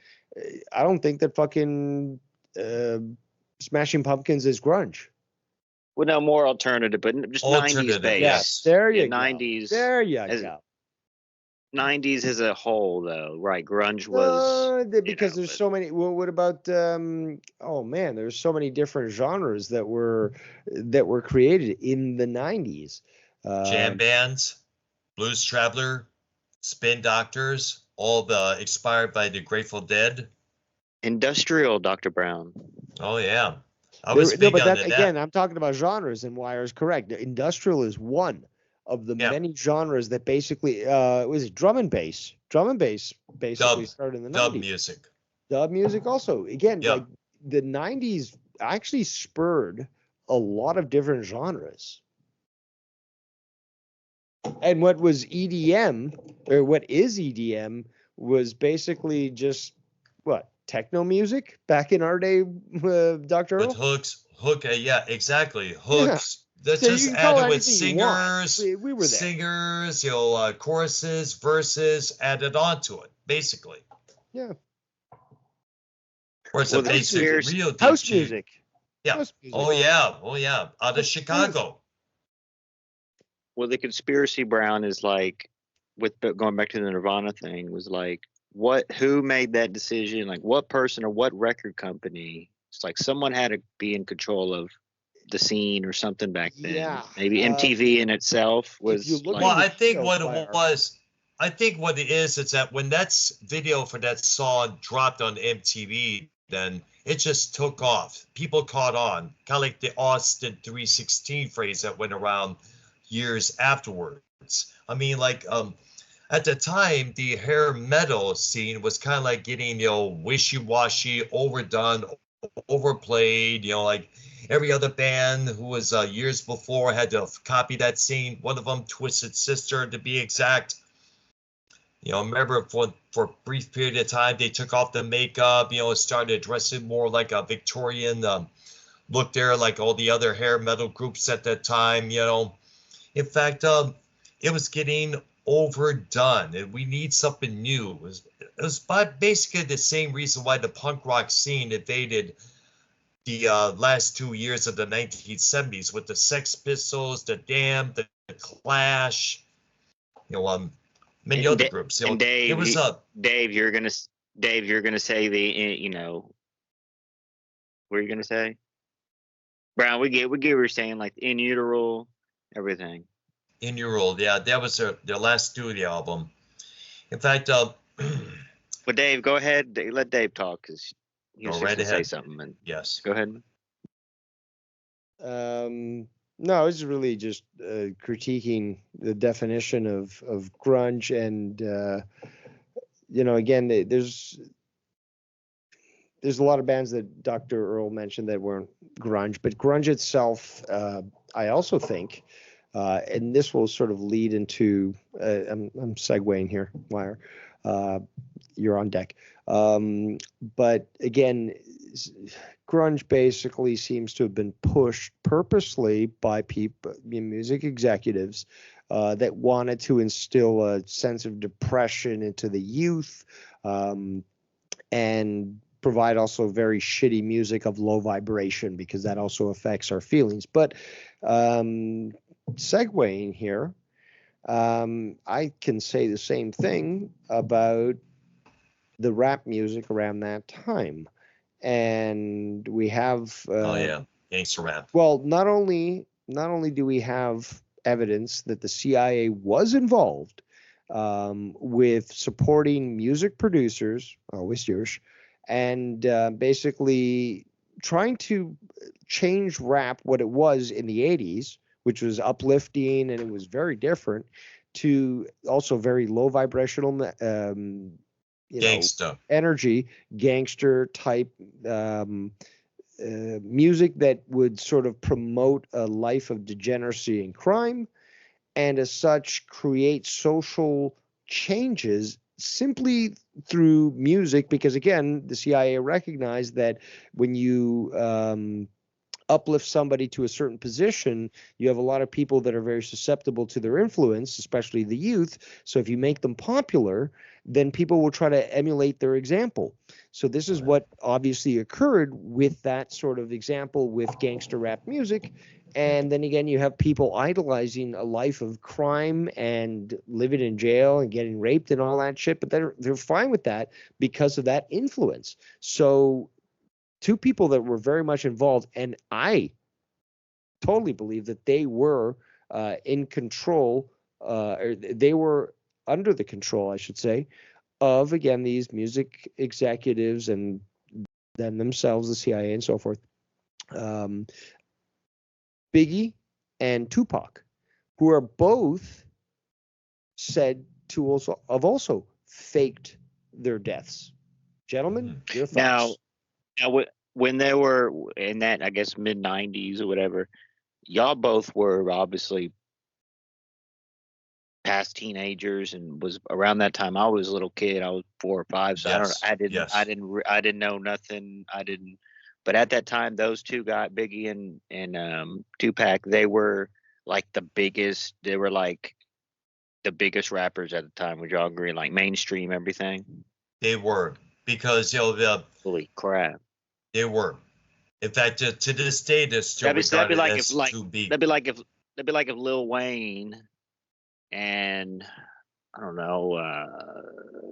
Smashing Pumpkins is grunge. Well, no, more alternative, but just 90s based. Yes, there you go. 90s. There you go. 90s as a whole, though, right? Grunge was because there's so many. Well, what about? Oh man, there's so many different genres that were created in the 90s. Jam bands, Blues Traveler, Spin Doctors, all inspired by the Grateful Dead. Industrial, Dr. Brown. Oh yeah, I was big on that. Again, I'm talking about genres, and Wire is correct. Industrial is one of the many genres that basically was drum and bass. Drum and bass basically started in the 90s. Dub music. Dub music also. Again, like the 90s actually spurred a lot of different genres. And what was EDM, or what is EDM, was basically just techno music back in our day, Dr. Earl? With hooks, exactly. Hooks. That's just added with singers, we were there. Singers, choruses, verses added onto it, basically. Yeah. Or it's a basic real house music. Yeah. House music. Oh yeah. Out of Chicago. Well, the conspiracy, Brown, is like, with going back to the Nirvana thing, was like, who made that decision? Like, what person or what record company? It's like someone had to be in control of the scene or something back then. Yeah. Maybe MTV in itself was like, well, I think what it is that when that video for that song dropped on MTV, then it just took off. People caught on, kind of like the Austin 316 phrase that went around years afterwards. I mean, like, at the time, the hair metal scene was kind of like getting, wishy-washy, overdone, overplayed. Like every other band who was years before had to copy that scene. One of them, Twisted Sister, to be exact. Remember for a brief period of time they took off the makeup. Started dressing more like a Victorian look there, like all the other hair metal groups at that time. In fact, it was getting overdone, and we need something new. It was basically the same reason why the punk rock scene invaded the last 2 years of the 1970s with the Sex Pistols, the Damned, the Clash, many And other Da- groups. and It Dave, was Dave, you're gonna say what are you gonna say? Brown, we get what you're saying, like in utero, everything. In Your World. Yeah, that was their last studio album. In fact, But Dave, go ahead. Let Dave talk because he go was right fixing to say ahead. something. And Yes. go ahead. No, it's really just critiquing the definition of grunge, and again, there's a lot of bands that Dr. Earl mentioned that weren't grunge, but grunge itself, I also think, and this will sort of lead into, I'm segueing here, Wire, you're on deck. But again, grunge basically seems to have been pushed purposely by people, music executives, that wanted to instill a sense of depression into the youth, and provide also very shitty music of low vibration, because that also affects our feelings. But segueing here, I can say the same thing about the rap music around that time. And we have Oh yeah, gangster rap. well, not only do we have evidence that the CIA was involved, with supporting music producers, always Jewish, and basically trying to change rap, what it was in the 80s, which was uplifting and it was very different, to also very low vibrational, Gangsta. energy, gangster type, music that would sort of promote a life of degeneracy and crime, and as such create social changes simply through music. Because again, the CIA recognized that when you uplift somebody to a certain position, you have a lot of people that are very susceptible to their influence, especially the youth. So if you make them popular, then people will try to emulate their example. So this is what obviously occurred with that sort of example with gangster rap music. And then again, you have people idolizing a life of crime and living in jail and getting raped and all that shit, but they're fine with that because of that influence. So two people that were very much involved, and I totally believe that they were in control, or they were under the control, I should say, of, again, these music executives and then themselves, the CIA and so forth. Biggie and Tupac, who are both said to also faked their deaths. Gentlemen, your thoughts? Now, when they were in that, I guess, mid '90s or whatever, y'all both were obviously past teenagers, and was around that time. I was a little kid. I was 4 or 5, so Yes. I didn't know nothing. I didn't. But at that time, those two guys, Biggie and Tupac, they were like the biggest. They were like the biggest rappers at the time. Would y'all agree? Like mainstream everything. They were, because Holy crap! they were. In fact, to this day, they're still That'd be regarded like if as like to be. that'd be like if Lil Wayne and I don't know,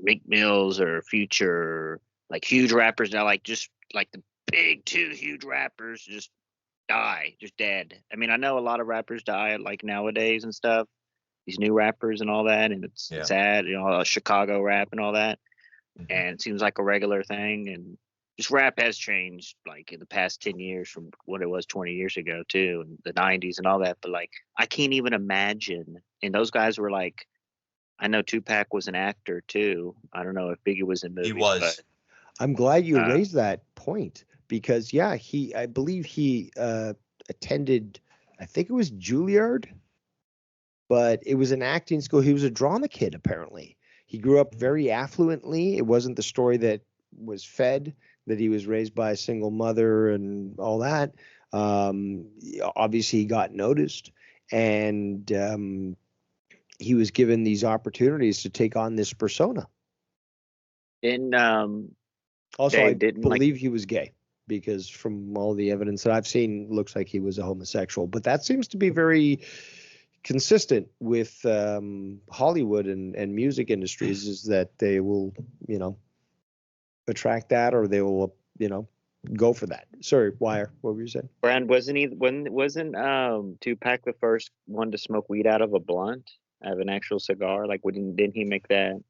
Meek Mills or Future, like huge rappers now, like just like the big two huge rappers just die, just dead. I mean, I know a lot of rappers die like nowadays and stuff, these new rappers and all that, and it's Yeah. sad, Chicago rap and all that, Mhm. and it seems like a regular thing, and just rap has changed like in the past 10 years from what it was 20 years ago too, and the 90s and all that, but like I can't even imagine. And those guys were like, I know Tupac was an actor too. I don't know if Biggie was in He movies, but was. I'm glad you uh, raised that point, because I believe he attended, I think it was Juilliard, but it was an acting school. He was a drama kid, apparently. He grew up very affluently. It wasn't the story that was fed, that he was raised by a single mother and all that. Obviously, he got noticed, and he was given these opportunities to take on this persona. And Also, Dave I didn't believe he was gay, because from all the evidence that I've seen, looks like he was a homosexual. But that seems to be very consistent with Hollywood and music industries, is that they will, attract that, or they will, go for that. Sorry, Wire, what were you saying? Brand wasn't Tupac the first one to smoke weed out of a blunt, out of an actual cigar? Like, didn't he make that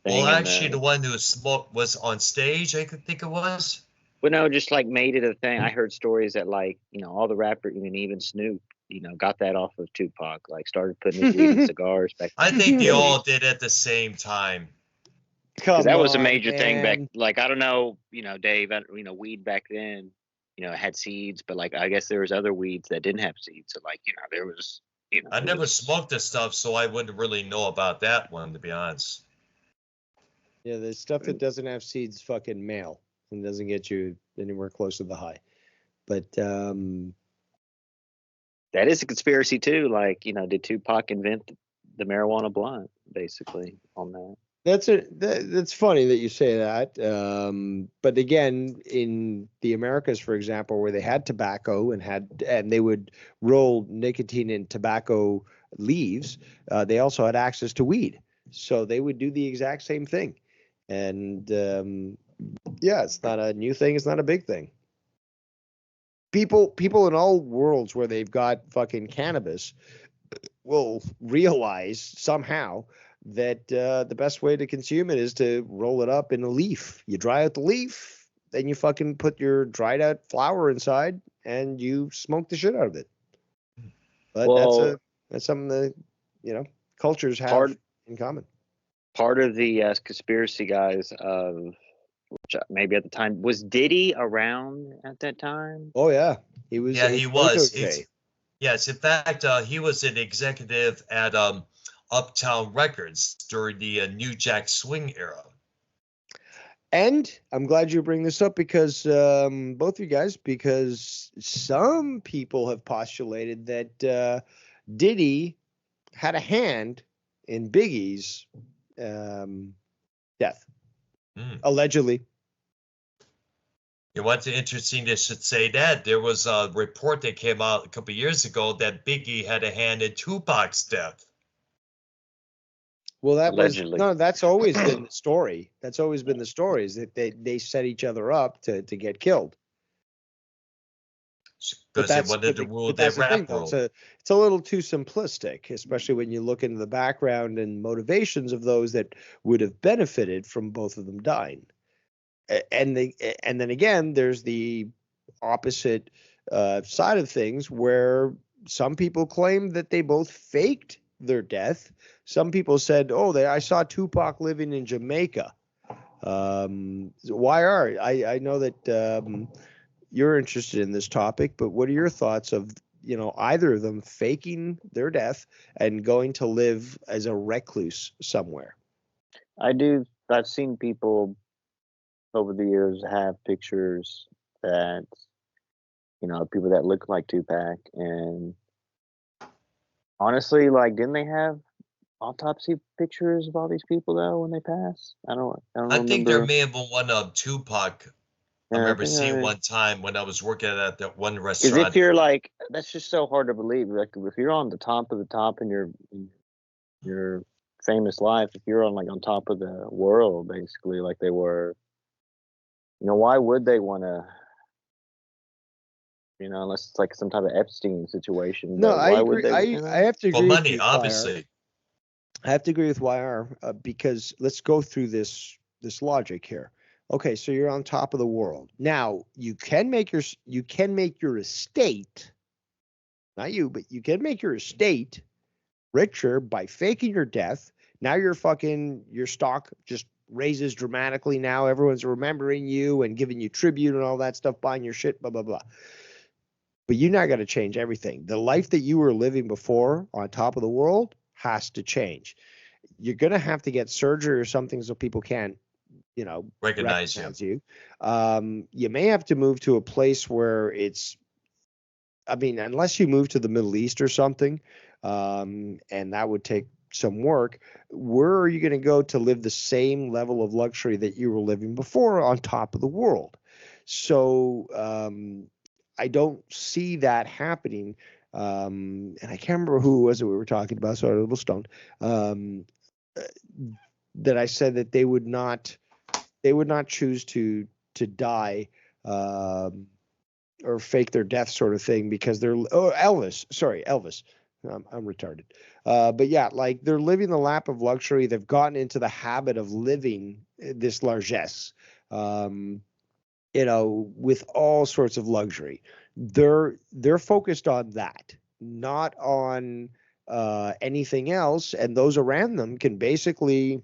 thing? Well, actually, the one who smoked was on stage, I could think it was. Well, no, just like made it a thing. I heard stories that like, all the rappers, even Snoop, got that off of Tupac, like started putting his weed in cigars back I then. think they all did at the same time. Because that was a on, major thing back, man. like, I don't know, Dave, weed back then, it had seeds, but like, I guess there was other weeds that didn't have seeds. So like, there was, I never smoked this stuff, so I wouldn't really know about that one, to be honest. Yeah, the stuff that doesn't have seeds, fucking male, and doesn't get you anywhere close to the high. But that is a conspiracy too. Like, did Tupac invent the marijuana blunt, basically, on that? that's funny that you say that. But again, in the Americas, for example, where they had tobacco and they would roll nicotine in tobacco leaves, they also had access to weed, so they would do the exact same thing. And it's not a new thing. It's not a big thing. People in all worlds where they've got fucking cannabis will realize somehow that the best way to consume it is to roll it up in a leaf. You dry out the leaf, then you fucking put your dried out flower inside, and you smoke the shit out of it. But that's something that cultures have in common. Part of the conspiracy guys of, which maybe at the time, was Diddy around at that time? Oh yeah, he was. Yeah, he was. Yes, in fact, he was an executive at Uptown Records during the New Jack Swing era. And I'm glad you bring this up, because both of you guys, because some people have postulated that Diddy had a hand in Biggie's death, allegedly. What's interesting, they should say that there was a report that came out a couple of years ago that Biggie had a hand in Tupac's death. Well, allegedly. That's always been the story. That's always been the story, is that they set each other up to get killed. Because they wanted to rule their rap world. It's a little too simplistic, especially when you look into the background and motivations of those that would have benefited from both of them dying. And then again, there's the opposite side of things, where some people claim that they both faked their death. Some people said, I saw Tupac living in Jamaica. YR, I know that you're interested in this topic, but what are your thoughts of either of them faking their death and going to live as a recluse somewhere? I've seen people over the years have pictures that, people that look like Tupac, and honestly, like, didn't they have autopsy pictures of all these people though when they pass? I think there may have been one of Tupac. I remember seeing one time when I was working at that one restaurant. Because if you're like, that's just so hard to believe. Like, if you're on the top of the top in your famous life, if you're on top of the world, basically, like they were, why would they want to? Unless it's like some type of Epstein situation. No, I agree. Would they, I have to agree. For money, with obviously. I have to agree with YR, because let's go through this logic here. Okay, so you're on top of the world. Now, you can make your estate, not you, but you can make your estate richer by faking your death. Now your stock just raises dramatically now. Everyone's remembering you and giving you tribute and all that stuff, buying your shit, blah, blah, blah. But you're not going to change everything. The life that you were living before on top of the world has to change. You're going to have to get surgery or something so people can't, Recognize you. You may have to move to a place where it's, unless you move to the Middle East or something, and that would take some work. Where are you going to go to live the same level of luxury that you were living before on top of the world? So I don't see that happening. And I can't remember who it was that we were talking about, so I'm a little stoned. That I said that they would not choose to die or fake their death, sort of thing, because they're Elvis. I'm retarded. But yeah, like, they're living the lap of luxury. They've gotten into the habit of living this largesse, with all sorts of luxury. They're focused on that, not on anything else. And those around them can basically,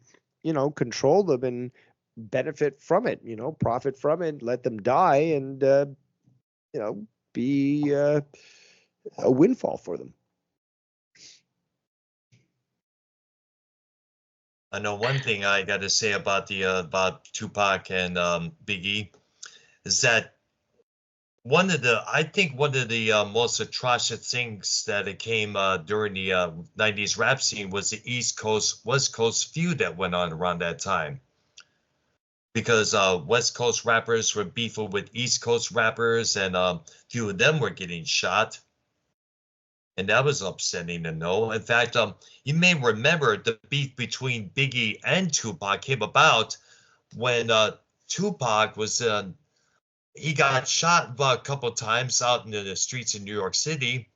control them and benefit from it, profit from it, let them die, and, be a windfall for them. I know one thing I got to say about about Tupac and Biggie is that I think one of the most atrocious things that it came during the 90s rap scene was the East Coast West Coast feud that went on around that time. Because West Coast rappers were beefing with East Coast rappers, and few of them were getting shot. And that was upsetting to know. In fact, you may remember the beef between Biggie and Tupac came about when Tupac was he got shot a couple times out in the streets in New York City.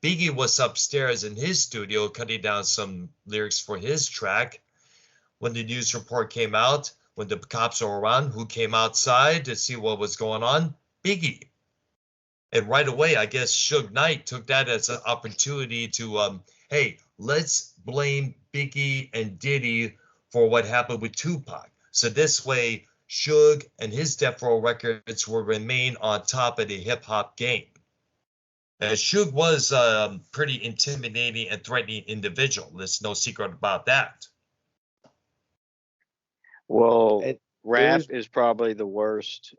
Biggie was upstairs in his studio cutting down some lyrics for his track. When the news report came out, when the cops were around, who came outside to see what was going on? Biggie. And right away, I guess Suge Knight took that as an opportunity to, hey, let's blame Biggie and Diddy for what happened with Tupac. So this way, Suge and his Death Row Records will remain on top of the hip hop game. And Suge was a pretty intimidating and threatening individual. There's no secret about that. Well, rap is probably the worst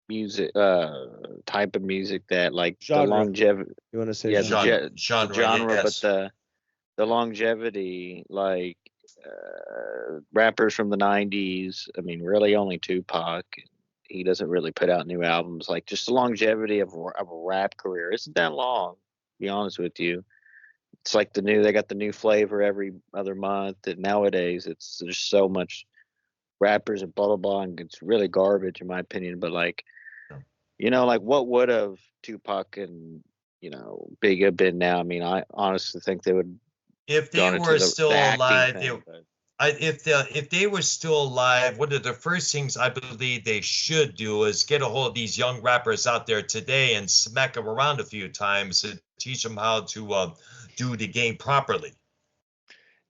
music type of music that, like, genre. The longevity. You want to say genre, yes. But the longevity, like, rappers from the 90s, really only Tupac. He doesn't really put out new albums. Like, just the longevity of a rap career isn't that long, to be honest with you. It's like they got the new flavor every other month, and nowadays there's so much rappers and blah blah blah, and it's really garbage in my opinion. But like, like, what would have Tupac and Big have been now? I honestly think they would, if they were still alive. If they were still alive, one of the first things I believe they should do is get a hold of these young rappers out there today and smack them around a few times and teach them how to do the game properly.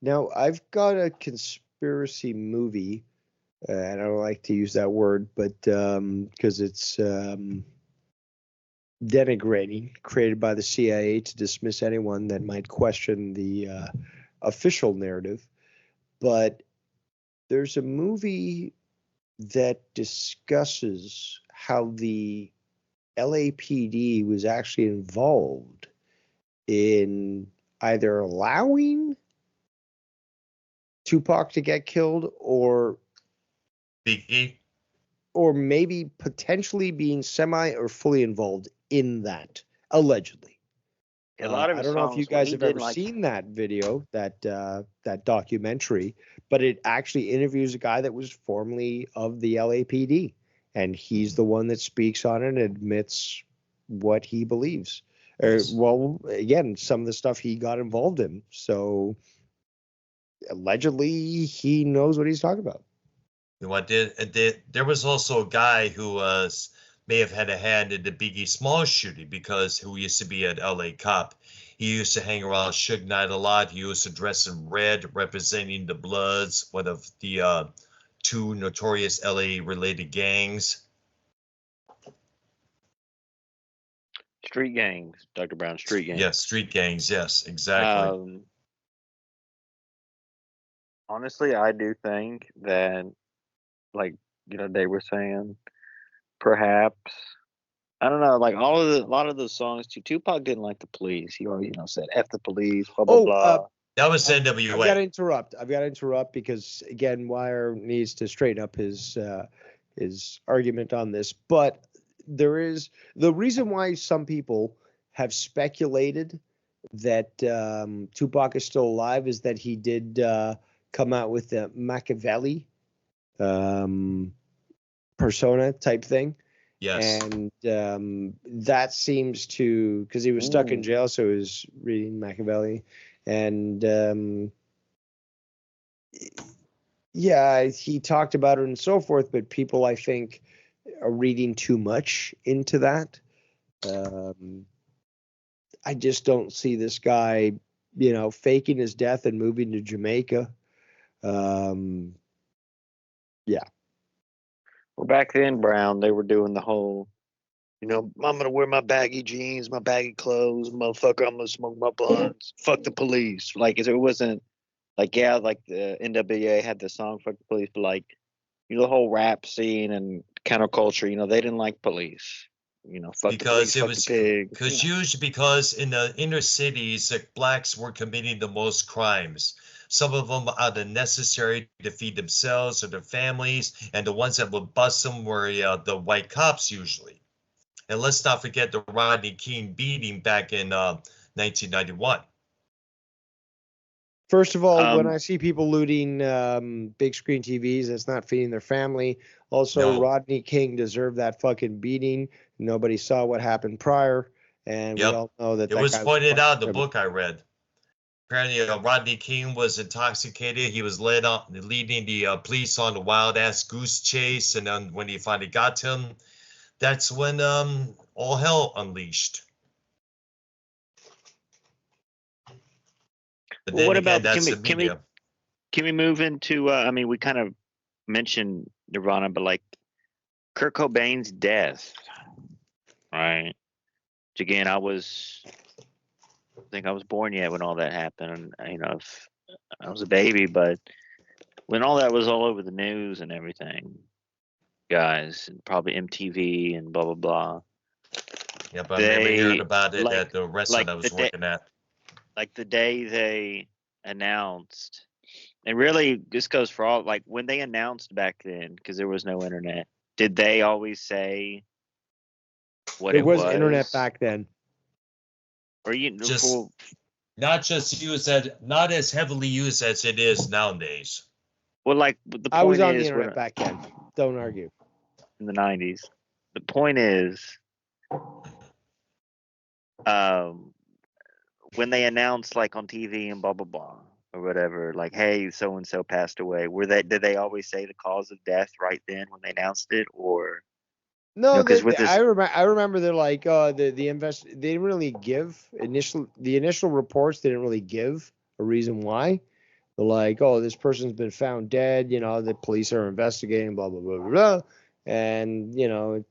Now, I've got a conspiracy movie, and I don't like to use that word, but because it's denigrating, created by the CIA to dismiss anyone that might question the official narrative. But there's a movie that discusses how the LAPD was actually involved in either allowing Tupac to get killed or Biggie, or maybe potentially being semi or fully involved in that, allegedly. A lot of I don't know if you guys have ever seen that video, that documentary, but it actually interviews a guy that was formerly of the LAPD, and he's the one that speaks on it and admits what he believes. Yes. Well, again, some of the stuff he got involved in. So allegedly, he knows what he's talking about. There was also a guy who may have had a hand in the Biggie Smalls shooting, because who used to be an LA cop. He used to hang around Suge Knight a lot. He used to dress in red, representing the Bloods, one of the two notorious LA related gangs. Street gangs, Dr. Brown, street gangs. Yes, street gangs. Yes, exactly. Honestly, I do think that, like, they were saying, perhaps, I don't know, like a lot of those songs too. Tupac didn't like the police. He always, said "F the police," blah blah Oh, blah. That was I've got NWA. to interrupt. I've got to interrupt because again, Wire needs to straighten up his argument on this. But there is the reason why some people have speculated that Tupac is still alive is that he did come out with the Machiavelli persona type thing. Yes. And that seems to, because he was stuck in jail, so he was reading Machiavelli. And yeah, he talked about it and so forth, but people, I think, are reading too much into that. I just don't see this guy, faking his death and moving to Jamaica. Yeah. Well, back then, Brown, they were doing the whole, I'm gonna wear my baggy jeans, my baggy clothes, motherfucker. I'm gonna smoke my blunts. Fuck the police. Like it wasn't like, yeah, like the NWA had the song "Fuck the Police," but like, the whole rap scene and counterculture, they didn't like police. Fuck the police, Because it fuck the was pig. because in the inner cities, blacks were committing the most crimes. Some of them out of necessary to feed themselves or their families, and the ones that would bust them were the white cops usually. And let's not forget the Rodney King beating back in 1991. First of all, when Um, I see people looting big screen TVs, that's not feeding their family. Also, No, Rodney King deserved that fucking beating. Nobody saw what happened prior, and we yep, all know that it that was guy was a pointed fucking out in the criminal. book I read. Apparently, Rodney King was intoxicated. He was leading the police on the wild ass goose chase, and then when he finally got to him, that's when all hell unleashed. But well, then what again, about that's the media. can we move into? I mean, we kind of mentioned Nirvana, but like Kurt Cobain's death, right? Which again, I think I was born yet when all that happened, and if I was a baby, but when all that was all over the news and everything, guys, and probably MTV and blah blah blah, Yep, I remember hearing they about it at the restaurant like I was working at. the day they announced, and really this goes for all, like when they announced back then, because there was no internet. Did they always say what There it was internet was, back then. or Just not just used not as heavily used as it is nowadays. well, like the I was point on the is, internet back then. Don't argue. in the 90s, the point is, um, when they announced like on TV and blah blah blah or whatever, like, hey, so and so passed away. Did they always say the cause of death right then when they announced it, or No, because with this, I remember they're like they didn't really give the initial reports. They didn't really give a reason why. They're like, oh, this person's been found dead. The police are investigating. Blah blah blah blah blah. And that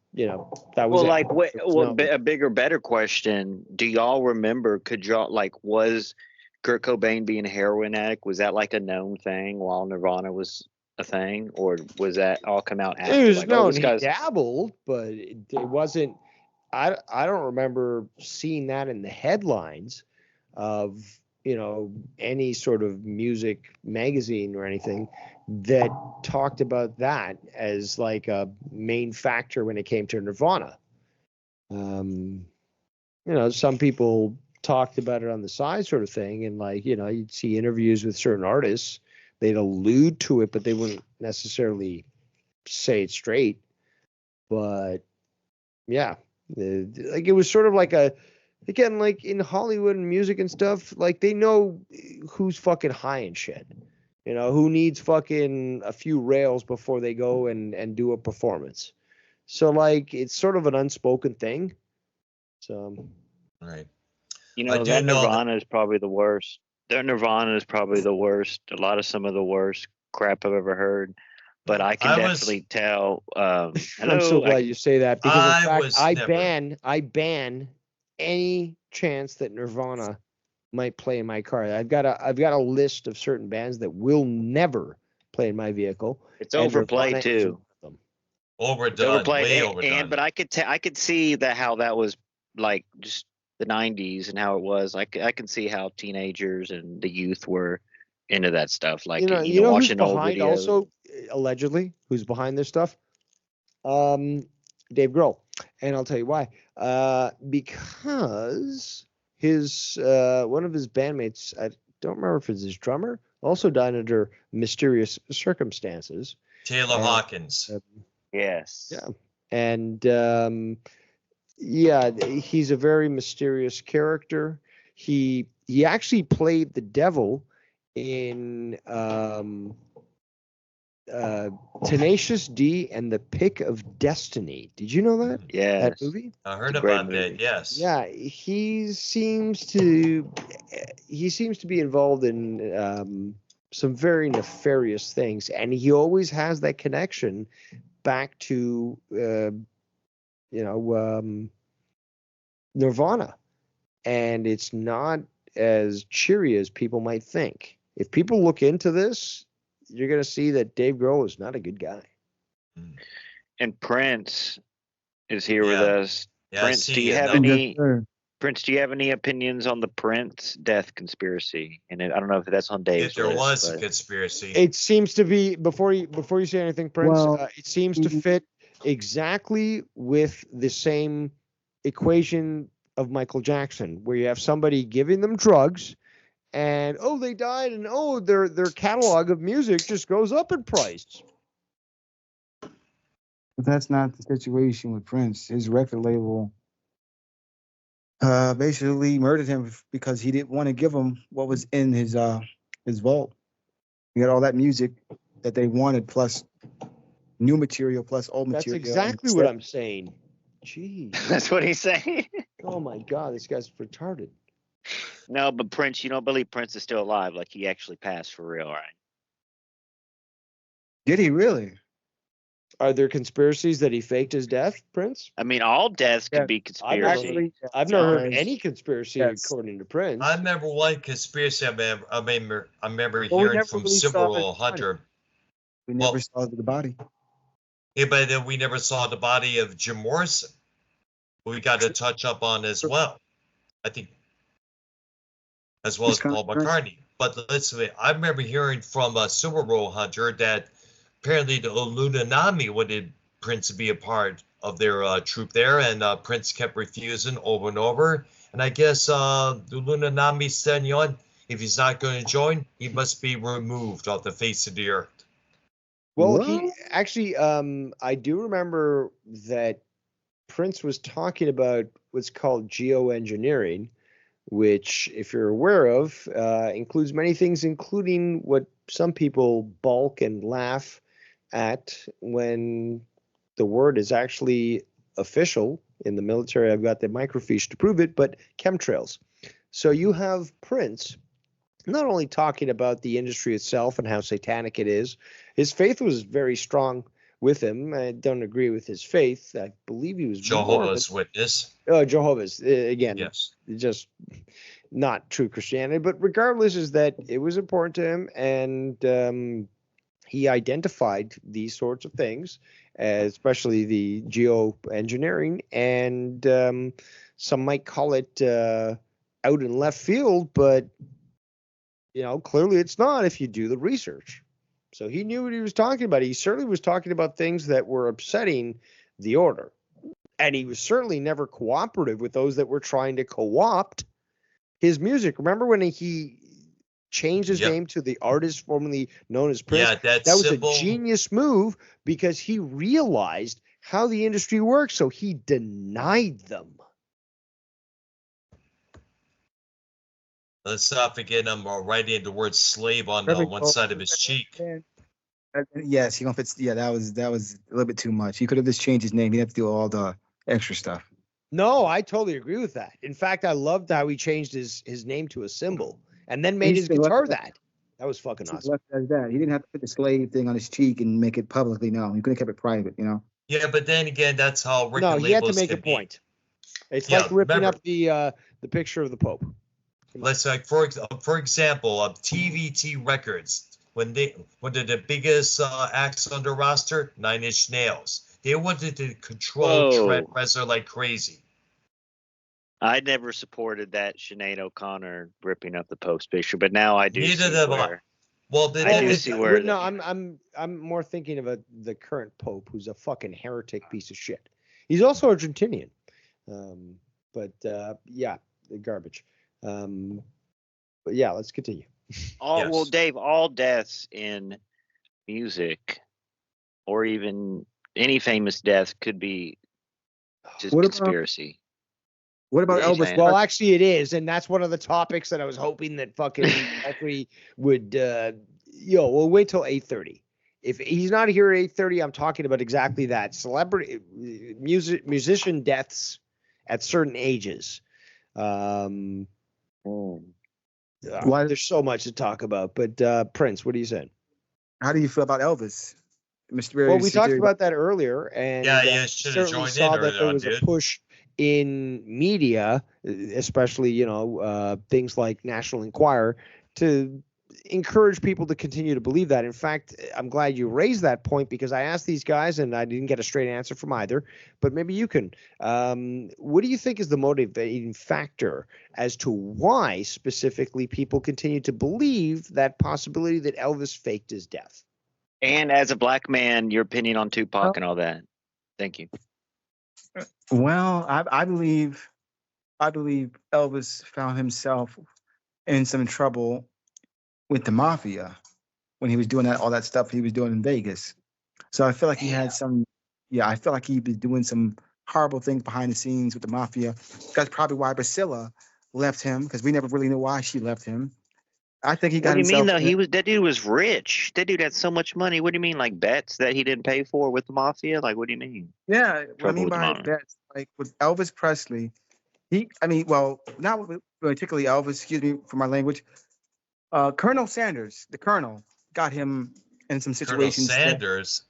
was well, it. like what, There was no. a bigger, better question. Do y'all remember? Could y'all, like, was Kurt Cobain being a heroin addict? Was that like a known thing while Nirvana was a thing, or was that all come out It after? was Like, oh, known this he guy's. dabbled, but it wasn't. I don't remember seeing that in the headlines of any sort of music magazine or anything that talked about that as like a main factor when it came to Nirvana. Some people talked about it on the side sort of thing, and like you'd see interviews with certain artists, they'd allude to it, but they wouldn't necessarily say it straight. But yeah, like it was sort of like again, like in Hollywood and music and stuff, like they know who's fucking high and shit. Who needs fucking a few rails before they go and do a performance. So like it's sort of an unspoken thing. So Right. You I know, do that know that. Nirvana is probably the worst. Their Nirvana is probably the worst. A lot of some of the worst crap I've ever heard. But I can I was definitely tell. I'm Hello, so glad you say that because in I fact was I never. ban any chance that Nirvana might play in my car. I've got a list of certain bands that will never play in my vehicle, it's and overplayed Nirvana is one too. of them. It's Overdone, overplayed, way and overdone. but I could see that how that was like just the '90s and how it was. I can see how teenagers and the youth were into that stuff. Like You know who's watching old behind videos. also allegedly who's behind this stuff? Dave Grohl, and I'll tell you why. Because his one of his bandmates, I don't remember if it's his drummer, also died under mysterious circumstances. Taylor And, Hawkins. Yes. Yeah, and yeah, he's a very mysterious character. He actually played the devil in Tenacious D and the Pick of Destiny. Did you know that? Yes. That movie? I heard It's a great about that. movie. Yes. Yeah, he seems to be involved in some very nefarious things, and he always has that connection back to Nirvana, and it's not as cheery as people might think. If people look into this, you're going to see that Dave Grohl is not a good guy. Mm. And Prince is here with Yeah. us. Yeah, Prince, see, do you have no- any? Prince, do you have any opinions on the Prince death conspiracy? And I don't know if that's on Dave's If there list, was a but conspiracy, It seems to be before you say anything, Prince. Well, It seems to fit exactly with the same equation of Michael Jackson, where you have somebody giving them drugs, and oh, they died, and oh, their catalog of music just goes up in price. but that's not the situation with Prince. His record label basically murdered him because he didn't want to give him what was in his vault. He had all that music that they wanted, plus new material, plus old That's material. exactly what I'm saying. Jeez. that's what he's saying. Oh my God, this guy's retarded. No, but Prince, you don't believe Prince is still alive? Like he actually passed for real, right? Did he really? Are there conspiracies that he faked his death, Prince? I mean, all deaths Yeah, could be I've conspiracy. never, Actually, I've never heard because- any conspiracy yes. according to Prince. I remember one conspiracy. I remember Well, we hearing never from really Super saw Bowl his body. Hunter. We never Well- saw the body. Yeah, but then we never saw the body of Jim Morrison. We got to touch up on as well. I think, as well as Paul McCartney. But listen, I remember hearing from Super Bowl Hunter that apparently the Illuminati wanted Prince to be a part of their troop there, and Prince kept refusing over and over. And I guess the Illuminati said, you know what, if he's not going to join, he must be removed off the face of the earth. Well, What? he actually, I do remember that Prince was talking about what's called geoengineering, which, if you're aware of, includes many things, including what some people balk and laugh at when the word is actually official in the military. I've got the microfiche to prove it, but chemtrails. So you have Prince not only talking about the industry itself and how satanic it is. His faith was very strong with him. I don't agree with his faith. I believe he was Jehovah's Witness. Jehovah's again. Yes. Just not true Christianity. But regardless, is that it was important to him, and he identified these sorts of things, especially the geoengineering, and some might call it out in left field, but clearly it's not if you do the research. So he knew what he was talking about. He certainly was talking about things that were upsetting the order. And he was certainly never cooperative with those that were trying to co-opt his music. Remember when he changed his name to the artist formerly known as Prince? Yeah, that was a genius move because he realized how the industry works, so he denied them. Let's not forget him writing the word slave on one side of his cheek. Yes, he gonna fit. Yeah, that was a little bit too much. He could have just changed his name. He had to do all the extra stuff. No, I totally agree with that. In fact, I loved how he changed his name to a symbol and then made He his should have guitar left, that. That was fucking should have awesome. left it as that. He didn't have to put the slave thing on his cheek and make it publicly known. He could have kept it private, you know. Yeah, but then again, that's how No, record he had to labels make a can be. point. It's Yeah, like ripping remember, up the picture of the Pope. Come on. let's like for example, TVT Records, when they're the biggest acts on the roster, Nine Inch Nails. They wanted to control Trent Whoa. Reznor like crazy. I never supported that Sinead O'Connor ripping up the Pope's picture, but now I do Neither see did I. where. Well, the, I do the, see where. No, I'm more thinking of the current Pope, who's a fucking heretic piece of shit. He's also Argentinian, but yeah, garbage. But yeah, let's continue. Well, Yes. Dave, all deaths in music, or even any famous death, could be just What about- conspiracy. What about What are you Elvis? saying? Well, actually, it is, and that's one of the topics that I was hoping that fucking Jeffrey would. We'll wait till 8:30. If he's not here at 8:30, I'm talking about exactly that: celebrity, musician deaths at certain ages. Why- There's so much to talk about, but Prince, what are you saying? How do you feel about Elvis? Mysterious. Well, we talked about that earlier, and Yeah, you should have certainly joined saw in that early there on, was a dude. push in media, especially things like National Enquirer, to encourage people to continue to believe that. In fact, I'm glad you raised that point because I asked these guys and I didn't get a straight answer from either. But maybe you can. What do you think is the motivating factor as to why specifically people continue to believe that possibility that Elvis faked his death? And as a black man, your opinion on Tupac and all that. Thank you. Well, I believe Elvis found himself in some trouble with the mafia when he was doing all that stuff he was doing in Vegas. So I feel like he had some. Yeah, I feel like he was doing some horrible things behind the scenes with the mafia. That's probably why Priscilla left him, because we never really knew why she left him. I think he got What do you mean himself. though? That dude was rich. That dude had so much money. What do you mean, like bets that he didn't pay for with the mafia? Like, what do you mean? Yeah, what I Trouble mean with the by mafia. that, like with Elvis Presley, not particularly Elvis, excuse me for my language. Colonel Sanders, the Colonel, got him in some Colonel situations. Sanders.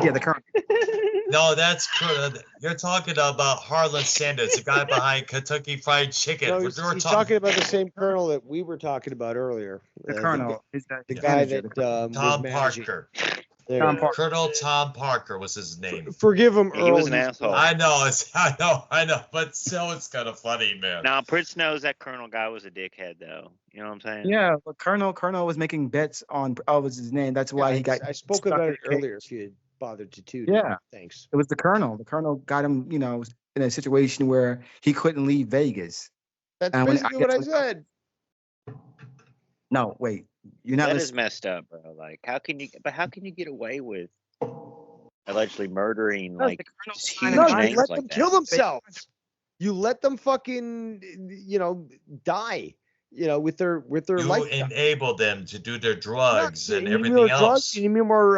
Yeah, the Colonel. No, that's you're talking about Harlan Sanders, the guy behind Kentucky Fried Chicken. No, We're he's talking about the same Colonel that we were talking about earlier. The Colonel. The Yeah. guy manager, that the Colonel. was Tom managing. Parker. There Tom you go. Parker. Colonel Tom Parker was his name. Forgive him, He Earl. was an he's asshole. black. I know, but still, it's kind of funny, man. Now Prince knows that Colonel guy was a dickhead, though. You know what I'm saying? Yeah, but Colonel was making bets on Elvis's name. That's why he got. I spoke stuck about in it the cage. earlier. If you had bothered to tune. Yeah. Thanks. It was the Colonel. The Colonel got him, in a situation where he couldn't leave Vegas. That's And when- basically I what I guess said. No, wait. You're not That is listening. messed up, bro. Like, how can you get away with allegedly murdering No, like the Colonel just signed huge an No, you names let like them that? kill themselves. You let them fucking, die. With their You life. enable them to do their drugs and You need everything more drugs? else. You need more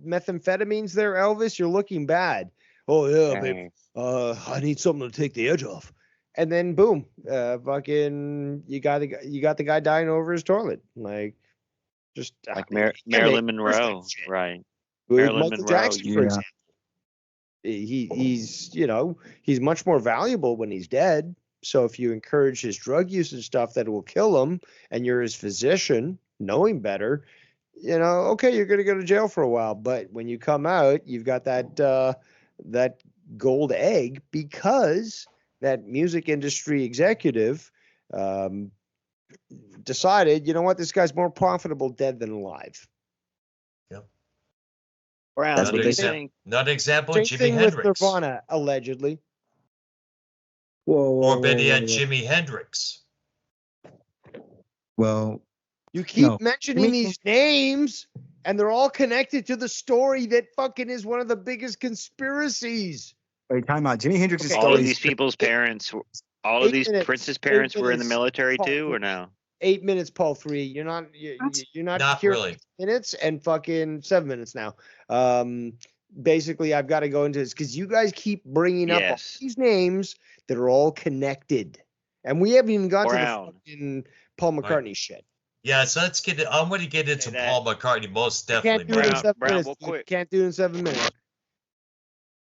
methamphetamines there, Elvis? You're looking bad. Oh, yeah, babe. I need something to take the edge off. And then, boom, fucking, you got the guy dying over his toilet. Like, just. Like yeah, Marilyn man, first Monroe, that shit. right? With Marilyn Michael Monroe, Jackson, for yeah. example. He's much more valuable when he's dead. So if you encourage his drug use and stuff that will kill him, and you're his physician, knowing better, okay, you're going to go to jail for a while. But when you come out, you've got that gold egg because that music industry executive decided, you know what, this guy's more profitable dead than alive. Brown, That's do what you they said. think? Another example, Same Jimi thing Hendrix. with Nirvana, allegedly. Whoa. Or better yet, Jimi Hendrix. Well, You keep No. mentioning Jimi- these names, and they're all connected to the story that fucking is one of the biggest conspiracies. wait, time out. Jimi Hendrix's Okay, All story of is these people's parents, all of 8 these minutes, Prince's 8 parents were in the minutes, military Paul, too, or please. no? 8 minutes, Paul. 3. You're not Not here really. 8 minutes and fucking 7 minutes now. Basically, I've got to go into this because you guys keep bringing up all Yes. these names that are all connected. And we haven't even got to Brown. the fucking Paul McCartney shit. Yeah, so let's get it. I'm going to get into that. Paul McCartney most Can't definitely, do it in man. 7 Brown, minutes. real dude. quick. Can't do it in 7 minutes.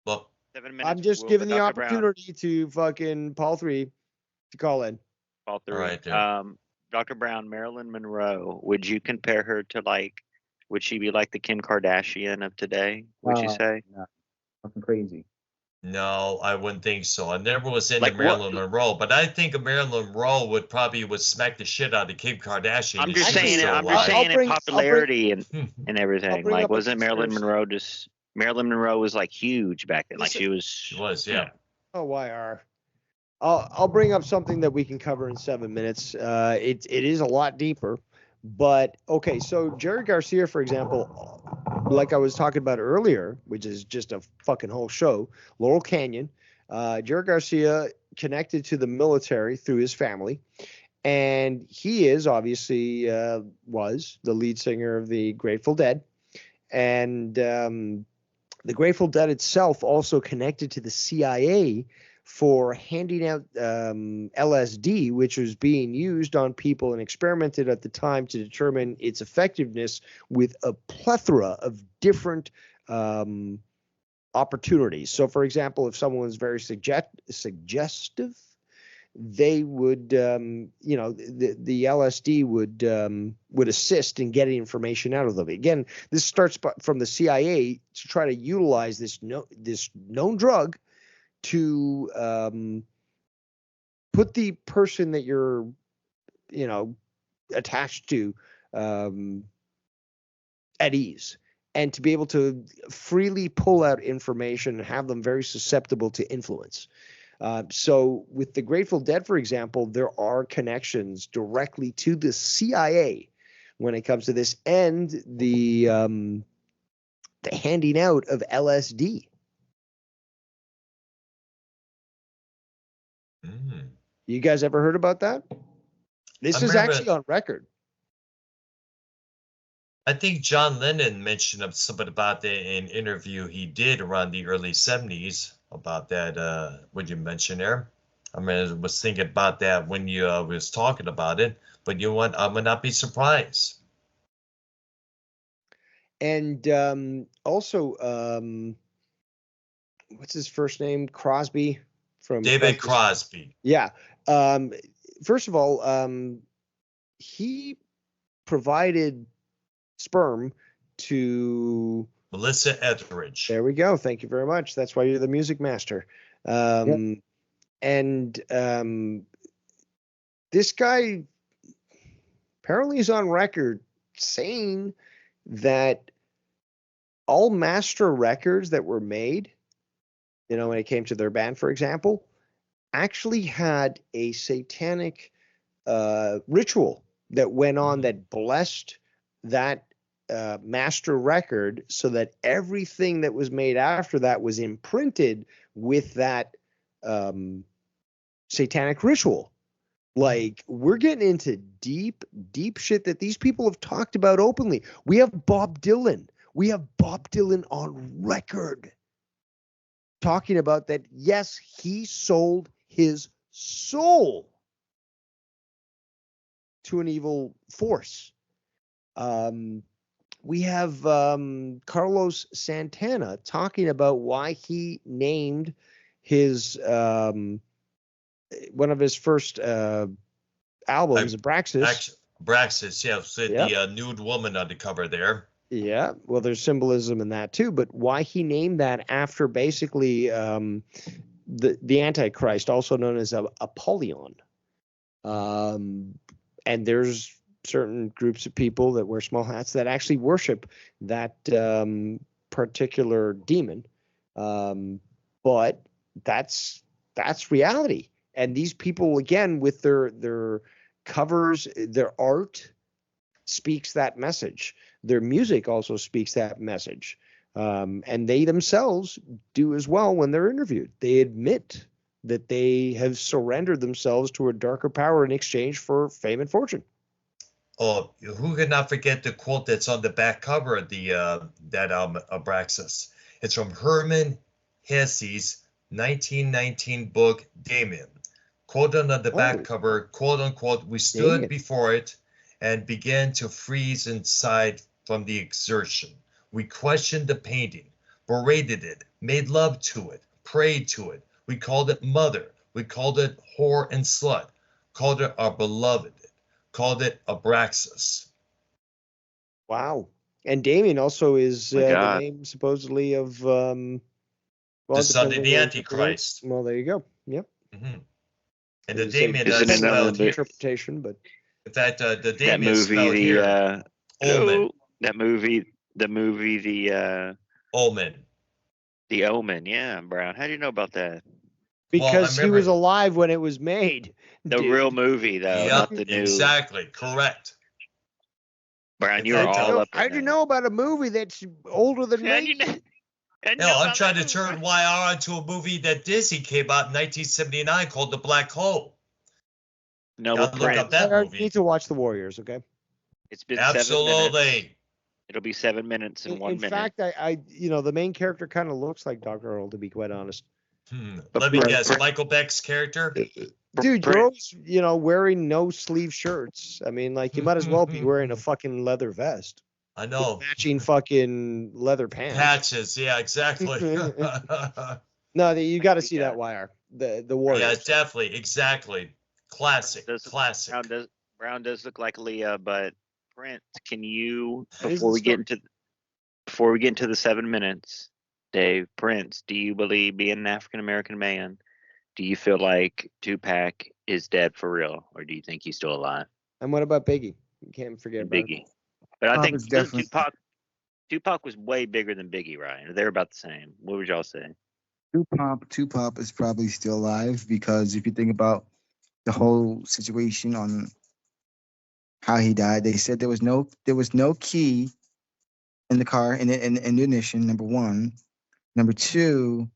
Well, 7 minutes. I'm just we'll giving put the Dr. Brown, opportunity to fucking Paul 3 to call in. all all three. right, there. Dr. Brown, Marilyn Monroe. Would you compare her to like? Would she be like the Kim Kardashian of today? Would you say? No, fucking crazy. No, I wouldn't think so. I never was into Like what? Marilyn Monroe, but I think Marilyn Monroe would smack the shit out of Kim Kardashian I'm if just she was saying. still I'm just alive. saying in popularity and I'll everything. bring Like, up a wasn't Marilyn conspiracy. Monroe just? Marilyn Monroe was like huge back then. Like Listen- she was. She was, yeah. Oh, YR. I'll bring up something that we can cover in 7 minutes. It is a lot deeper, but okay. So Jerry Garcia, for example, like I was talking about earlier, which is just a fucking whole show. Laurel Canyon. Jerry Garcia connected to the military through his family, and he is obviously was the lead singer of the Grateful Dead, and the Grateful Dead itself also connected to the CIA for handing out LSD, which was being used on people and experimented at the time to determine its effectiveness with a plethora of different opportunities. So, for example, if someone was very suggestive, they would, the LSD would assist in getting information out of them. Again, this starts from the CIA to try to utilize this known drug to put the person that you're, attached to at ease, and to be able to freely pull out information and have them very susceptible to influence. So with the Grateful Dead, for example, there are connections directly to the CIA when it comes to this, and the handing out of LSD. Mm. You guys ever heard about that? This I is remember- actually on record. I think John Lennon mentioned something about that in an interview he did around the early 70s about that. Would you mention there? I mean, I was thinking about that when you was talking about it, but you know what? I would not be surprised. And also, what's his first name? Crosby from David Crosby. Yeah. First of all, he provided sperm to Melissa Etheridge. There we go. Thank you very much. That's why you're the music master. And this guy apparently is on record saying that all master records that were made, when it came to their band, for example, actually had a satanic ritual that went on that blessed that master record, so that everything that was made after that was imprinted with that satanic ritual. Like, we're getting into deep shit that these people have talked about openly. We have Bob Dylan on record talking about that. Yes, he sold his soul to an evil force. We have Carlos Santana talking about why he named his one of his first albums, Braxis. Braxis, yeah. So the nude woman on the cover there. Yeah, well, there's symbolism in that too, but why he named that after basically the Antichrist, also known as Apollyon. And there's certain groups of people that wear small hats that actually worship that particular demon. But that's reality. And these people, again, with their covers, their art speaks that message. Their music also speaks that message. And they themselves do as well when they're interviewed. They admit that they have surrendered themselves to a darker power in exchange for fame and fortune. Oh, who could not forget the quote that's on the back cover of that album, Abraxas? It's from Herman Hesse's 1919 book, Damien. Quoted on the back Oh. cover, quote unquote, we stood Damien. before it and began to freeze inside from the exertion. We questioned the painting, berated it, made love to it, prayed to it. We called it mother. We called it whore and slut. Called it our beloved. Called it Abraxas. Wow. And Damien also is My the God. name supposedly of The well, son of depending the on Antichrist. well, there you go. Yep. Mm-hmm. And the As I say, Damien Isn't is it another spelled here. interpretation, but In fact, the that Damien is movie, spelled here. Omen. that movie, the Omen. Omen. Yeah, Brown. How do you know about that? because he was remember- alive when it was made. The dude. real movie, though, Yep, not the new. exactly. Correct. Brown, In you're fact, all up. How'd you know about a movie that's older than How'd me? you know? No, I'm trying to turn YR into a movie that Disney came out in 1979 called The Black Hole. No, Gotta but look Prince, up that I movie. need to watch The Warriors. Okay. it's been 7 minutes. Absolutely. It'll be 7 minutes and 1 In minute. fact, I the main character kind of looks like Dr. Earl, to be quite honest. But Let me Prince- guess. Michael Beck's character? Dude, Prince- you're always, wearing no sleeve shirts. I mean, like you might as well be wearing a fucking leather vest. I know. Matching fucking leather pants. Patches. Yeah, exactly. No, you got to see that wire. The Warriors. Yeah, definitely. Exactly. Classic. Classic. Brown does look like Leah, but Prince, can you That is before the we get into the 7 minutes, Dave, Prince, do you believe being an African American man, do you feel like Tupac is dead for real, or do you think he's still alive? And what about Biggie? You can't forget about Biggie. But I Tupac think is definitely- Tupac was way bigger than Biggie, right? They're about the same. What would y'all say? Tupac is probably still alive because if you think about the whole situation on how he died, they said there was no key in the car in the ignition. Number one, number two,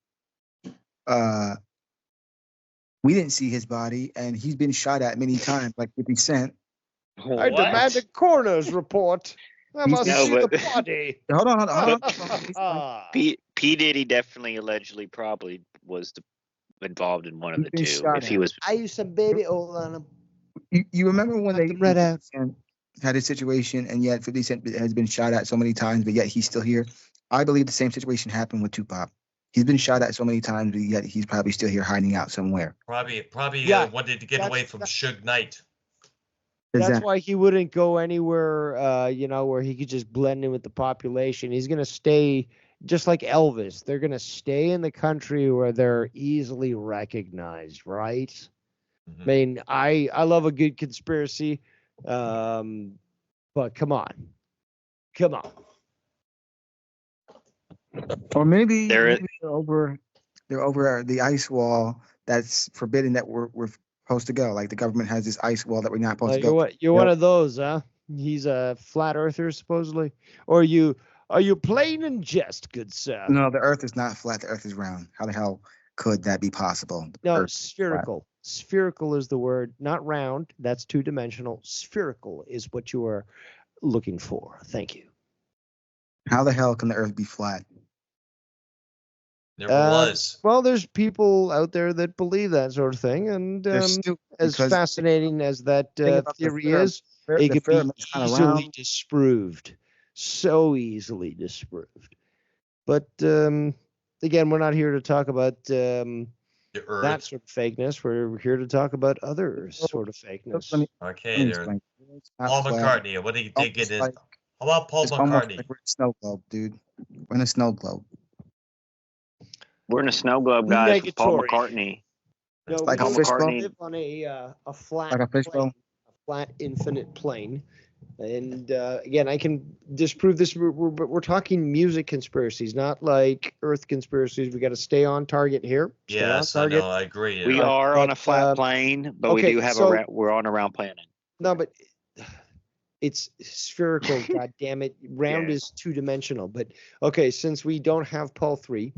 we didn't see his body, and he's been shot at many times, like 50 Cent. I demand a coroner's report. I must No, see but- the body. Hold on. P Diddy definitely allegedly probably was involved in one of He's the been two. shot If he at. was I used some baby oil on him. You remember when they Red out. had a situation, and yet 50 Cent has been shot at so many times, but yet he's still here? I believe the same situation happened with Tupac. He's been shot at so many times, but yet he's probably still here hiding out somewhere. Probably Yeah, wanted to get away from Suge Knight. That's Exactly. why he wouldn't go anywhere, where he could just blend in with the population. He's going to stay just like Elvis. They're going to stay in the country where they're easily recognized, right? Mhm. I mean, I love a good conspiracy, but come on. Or maybe There- they're over the ice wall that's forbidden that we're supposed to go. Like the government has this ice wall that we're not supposed to go. You're one of those, huh? He's a flat earther, supposedly, or are you playing in jest, good sir? No, the Earth is not flat. The Earth is round. How the hell could that be possible? The No, Earth- spherical. Spherical is the word, not round. That's two-dimensional. Spherical is what you are looking for. Thank you. How the hell can the Earth be flat? Never was. Well, there's people out there that believe that sort of thing, and They're stupid as because fascinating as that think about the theory is, it the could be pyramids kinda easily round. disproved. So easily disproved. But again, we're not here to talk about The Earth. that sort of fakeness. We're here to talk about other sort of fakeness. Let me Okay, there. explain. It's not Paul flat. McCartney. What do you Almost think it is? like- How about Paul It's almost McCartney? like we're in a snow globe, dude. We're in a snow globe. we're in a snow globe, guys, with Paul Negatory. McCartney. No, like we a don't fishbowl? live on a flat Like a fishbowl? plane, a flat infinite plane. And again, I can disprove this. We're talking music conspiracies, not like Earth conspiracies. We got to stay on target here. Stay on Yes, I target. know. I agree. We yeah. are on but, a flat plane, but okay, we do have so- we're on a round planet. No, but it's spherical. God damn it! Round Yeah. is two-dimensional. But okay, since we don't have Paul 3,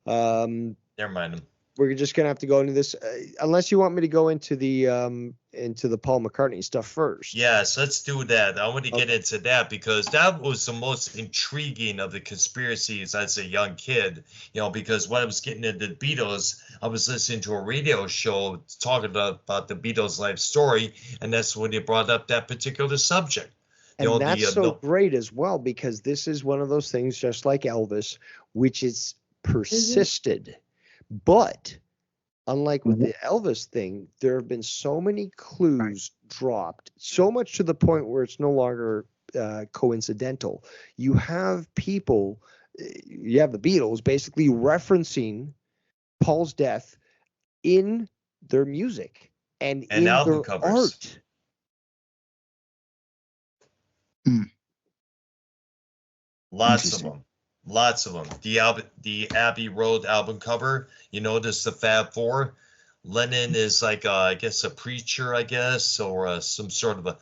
Never mind him. we're just gonna have to go into this. Unless you want me to go into the into the Paul McCartney stuff first. Yes, let's do that. I want to get Okay. into that because that was the most intriguing of the conspiracies as a young kid. Because when I was getting into the Beatles, I was listening to a radio show talking about the Beatles' life story, and that's when they brought up that particular subject. And that's so no, great as well, because this is one of those things, just like Elvis, which is persisted. But unlike with the Elvis thing, there have been so many clues dropped, so much to the point where it's no longer coincidental. You have people, you have the Beatles basically referencing Paul's death in their music and in album their covers. art. Lots of them. Lots of them. The Abbey Road album cover, you notice the Fab Four. Lennon is like, I guess, a preacher, I guess, or some sort of a.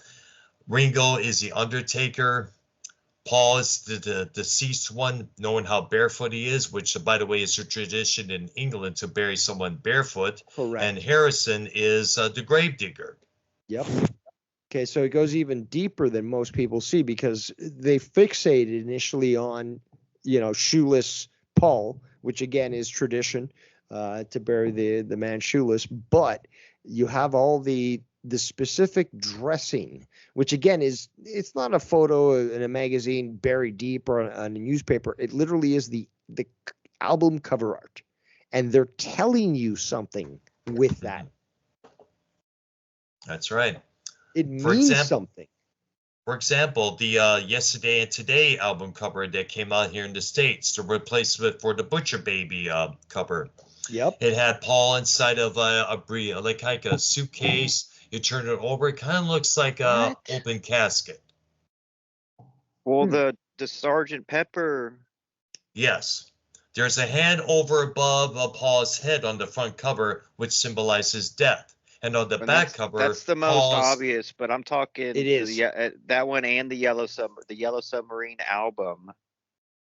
Ringo is the Undertaker. Paul is the deceased one, knowing how barefoot he is, which, by the way, is a tradition in England to bury someone barefoot. Correct. And Harrison is the gravedigger. Yep. Okay, so it goes even deeper than most people see, because they fixated initially on, shoeless Paul, which again is tradition, to bury the man shoeless. But you have all the specific dressing, which again it's not a photo in a magazine buried deep or on a newspaper. It literally is the album cover art, and they're telling you something with that. That's right. It means something. For example, the Yesterday and Today album cover that came out here in the States, the replacement for the Butcher Baby cover. Yep. It had Paul inside of a suitcase. You turn it over, it kind of looks like a open casket. Well, the Sergeant Pepper. Yes. There's a hand over above Paul's head on the front cover, which symbolizes death. And on the back cover, that's the most obvious. But I'm talking. It is that one and the Yellow Submarine album.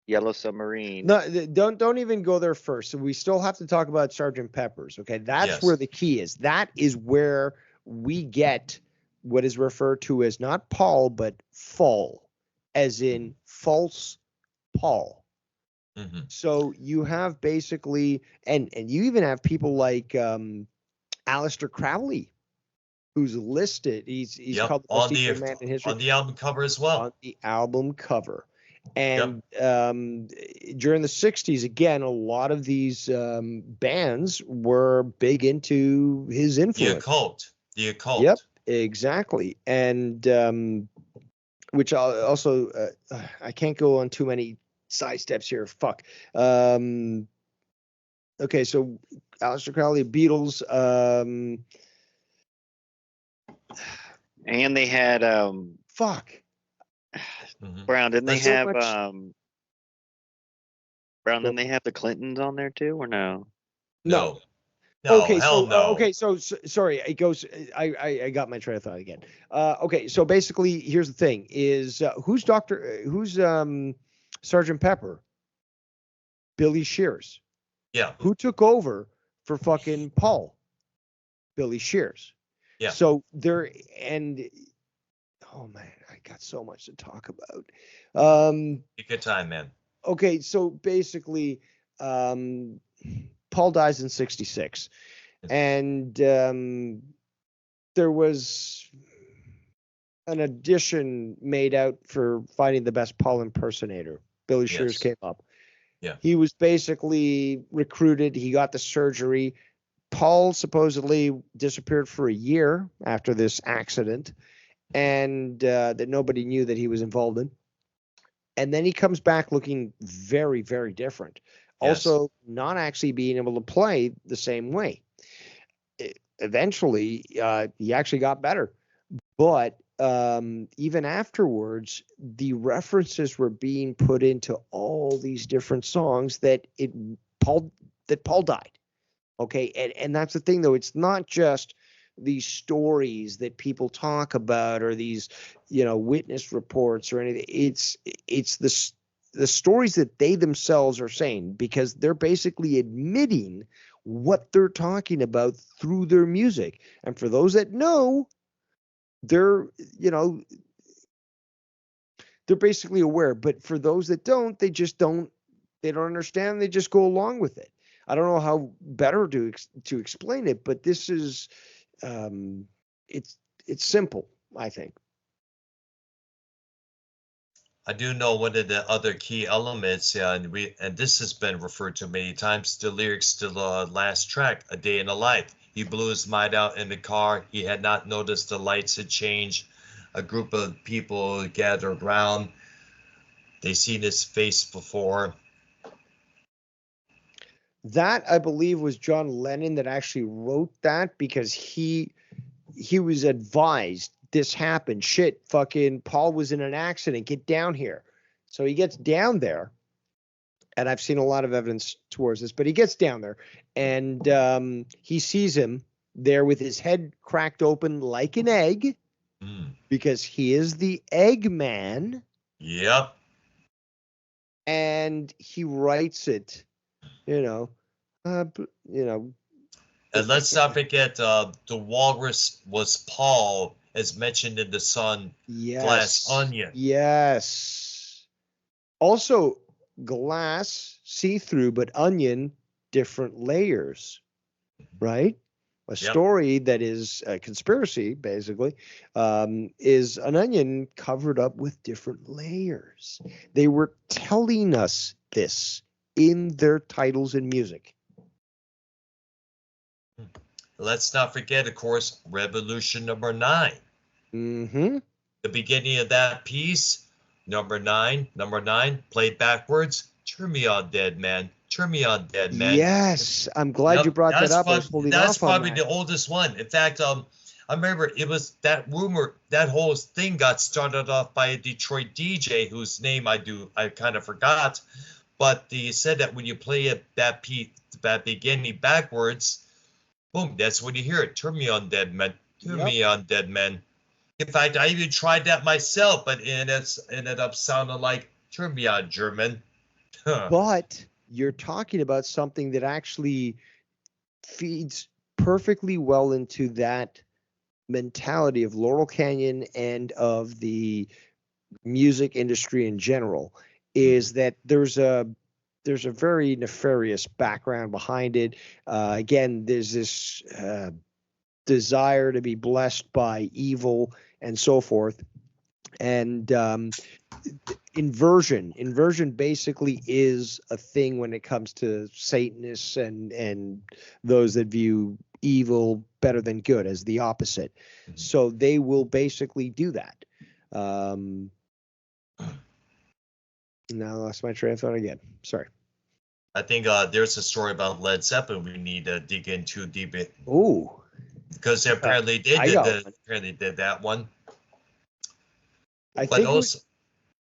Yellow Submarine. No, don't even go there first. So we still have to talk about Sergeant Pepper's. Okay, that's where the key is. That is where we get what is referred to as not Paul but fall, as in false Paul. Mm-hmm. So you have basically, and you even have people like Aleister Crowley, who's listed. He's called the most evil man in history on the album cover as well. On the album cover. And during the 60s, again, a lot of these bands were big into his influence. The occult. Yep, exactly. And which also, I can't go on too many side steps here. Fuck. Okay, so Aleister Crowley, Beatles. And they had fuck. Brown, didn't they have Brown? Didn't Well, they have the Clintons on there too, or no? No. Okay, hell so no. Okay, so sorry, it goes. I got my train of thought again. Okay, so basically, here's the thing: is who's Sergeant Pepper? Billy Shears. Yeah. Who took over for fucking Paul? Billy Shears. Yeah. So there, and oh man, I got so much to talk about. Take your time, man. Okay, so basically, Paul dies in 1966, and there was an audition made out for finding the best Paul impersonator. Billy Shears came up. Yeah. He was basically recruited. He got the surgery. Paul supposedly disappeared for a year after this accident, and that nobody knew that he was involved in. And then he comes back looking very, very different. Also, not actually being able to play the same way. Eventually, he actually got better. But even afterwards, the references were being put into all these different songs that Paul died. Okay, and that's the thing, though. It's not just these stories that people talk about or these, witness reports or anything. It's the stories that they themselves are saying, because they're basically admitting what they're talking about through their music. And for those that know, they're, you know, they're basically aware. But for those that don't, they just don't, they don't understand. They just go along with it. I don't know how better to explain it, but this is, um, it's simple, I think. I do know one of the other key elements, and this has been referred to many times, the lyrics to the last track, "A Day in the Life." He blew his mind out in the car. He had not noticed the lights had changed. A group of people gathered around. They seen his face before. That, I believe, was John Lennon that actually wrote that, because he was advised this happened. Shit, fucking Paul was in an accident. Get down here. So he gets down there, and I've seen a lot of evidence towards this, but he gets down there, and he sees him there with his head cracked open like an egg, because he is the Eggman. Yep. And he writes it, you know, And let's not forget, the walrus was Paul, as mentioned in the Sun. Yes. Glass Onion. Yes. Also, glass, see-through, but onion, different layers, right? A story that is a conspiracy, basically, is an onion covered up with different layers. They were telling us this in their titles and music. Let's not forget, of course, Revolution number 9. Mm-hmm. The beginning of that piece, number nine, played backwards. Turn me on, dead man. Turn me on, dead man. Yes, I'm glad you brought that up. That's probably the oldest one. In fact, I remember it was that rumor, that whole thing got started off by a Detroit DJ whose name I kind of forgot, but he said that when you play it, that beginning backwards, boom, that's when you hear it. Turn me on, dead man. Turn me on, dead man. In fact, I even tried that myself, but it ended up sounding like "Turn me on, German." But you're talking about something that actually feeds perfectly well into that mentality of Laurel Canyon and of the music industry in general, is that there's a very nefarious background behind it. Again, there's this desire to be blessed by evil and so forth. And inversion basically is a thing when it comes to Satanists and those that view evil better than good as the opposite. So they will basically do that. Now I lost my train of thought again. Sorry. I think there's a story about Led Zeppelin we need to dig into deep. Ooh. Because apparently they did that one. I think also, it was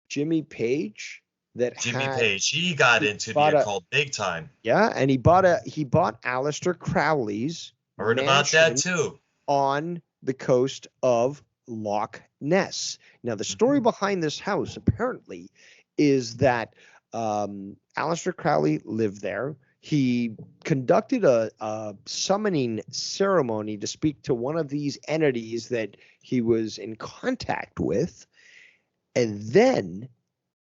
Jimmy Page Page, he got into the occult big time. Yeah, and he bought Aleister Crowley's heard about that too on the coast of Loch Ness. Now the story behind this house apparently is that Aleister Crowley lived there. He conducted a summoning ceremony to speak to one of these entities that he was in contact with. And then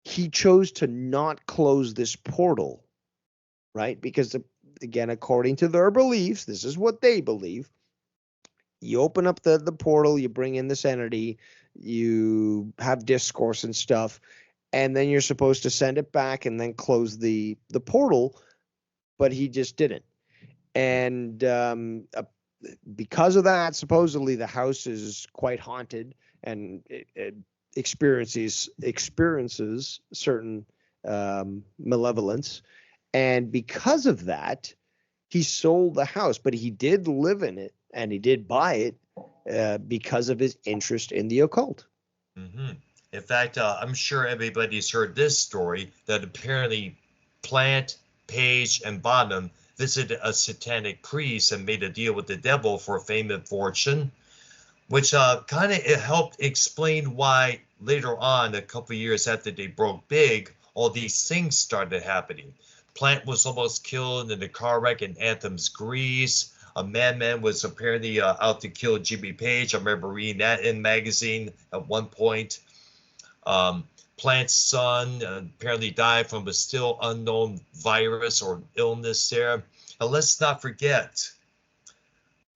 he chose to not close this portal, right? Because, again, according to their beliefs, this is what they believe. You open up the portal, you bring in this entity, you have discourse and stuff, and then you're supposed to send it back and then close the portal. But he just didn't. And because of that, supposedly the house is quite haunted, and it experiences certain malevolence. And because of that, he sold the house, but he did live in it and he did buy it because of his interest in the occult. Mm-hmm. In fact, I'm sure everybody's heard this story that apparently Plant, Page, and Bonham visited a satanic priest and made a deal with the devil for fame and fortune, which kind of helped explain why later on, a couple of years after they broke big, all these things started happening. Plant was almost killed in the car wreck in Anthem's Grease. A madman was apparently out to kill Jimmy Page. I remember reading that in magazine at one point. Plant's son apparently died from a still unknown virus or illness there. And let's not forget,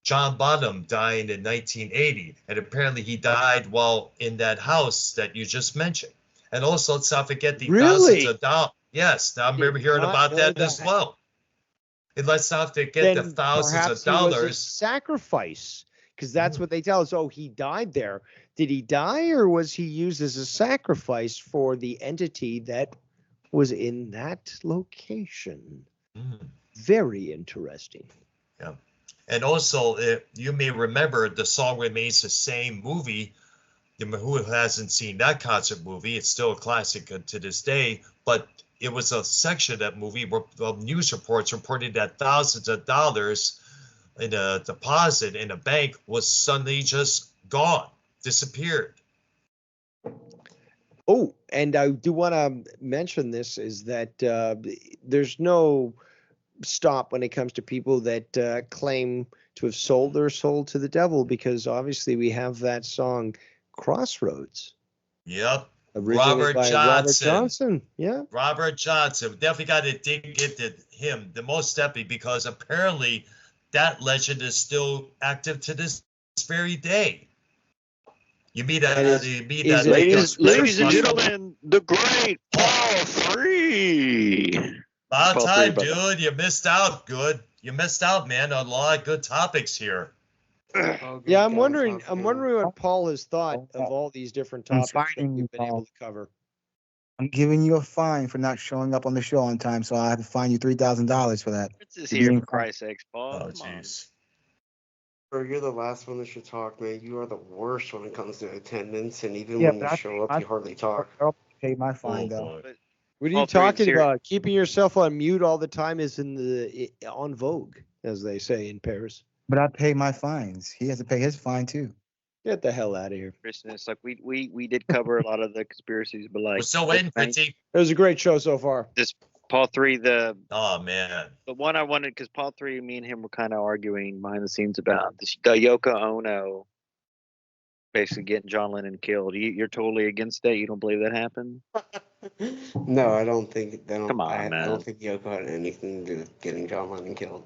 John Bonham died in 1980, and apparently he died while in that house that you just mentioned. And also, let's not forget the thousands Really? of dollars. Yes, I remember hearing not about know that as that. well. And let's not forget the Then thousands perhaps of he was a dollars. sacrifice, because that's what they tell us. Oh, he died there. Did he die, or was he used as a sacrifice for the entity that was in that location? Mm, Very interesting. yeah. And also, you may remember the song remains the same movie. Who hasn't seen that concert movie? It's still a classic to this day, but it was a section of that movie where news reports reported that thousands of dollars in a deposit in a bank was suddenly just gone, disappeared. Oh, and I do want to mention this is that there's no stop when it comes to people that claim to have sold their soul to the devil, because obviously we have that song Crossroads, Yep. originally Robert by Robert Johnson. Johnson. Yeah. Robert Johnson. Definitely got to dig into him the most definitely, because apparently that legend is still active to this very day. You meet And that. is- You meet is that. it- Ladies and gentlemen, the great Paul 3. About Paul time, three, brother. dude. You missed out. Good. You missed out, man. On a lot of good topics here. Yeah, I'm wondering what Paul has thought of all these different I'm topics that fighting you, we've been able Paul. to cover. I'm giving you a fine for not showing up on the show on time, so I have to fine you $3,000 for that. It's just You're here being for Christ's sakes, Paul. Oh, Come on. jeez. Bro, you're the last one that should talk, man. You are the worst when it comes to attendance, and even Yeah, when you but show up, I you hardly talk. I'll pay my fine Oh, though. boy. But What are Paul you 3 is talking here. about? Keeping yourself on mute all the time is on vogue, as they say in Paris. But I pay my fines. He has to pay his fine too. Get the hell out of here. Christmas, like we did cover a lot of the conspiracies, but like We're still the waiting, main- Fritzy. It was a great show so far. this Paul 3, the Man. one I wanted, because Paul 3, me and him were kind of arguing behind the scenes about the Yoko Ono basically getting John Lennon killed. You're totally against that? You don't believe that happened? No, I don't think. Come on, I man. don't think Yoko had anything to do with getting John Lennon killed.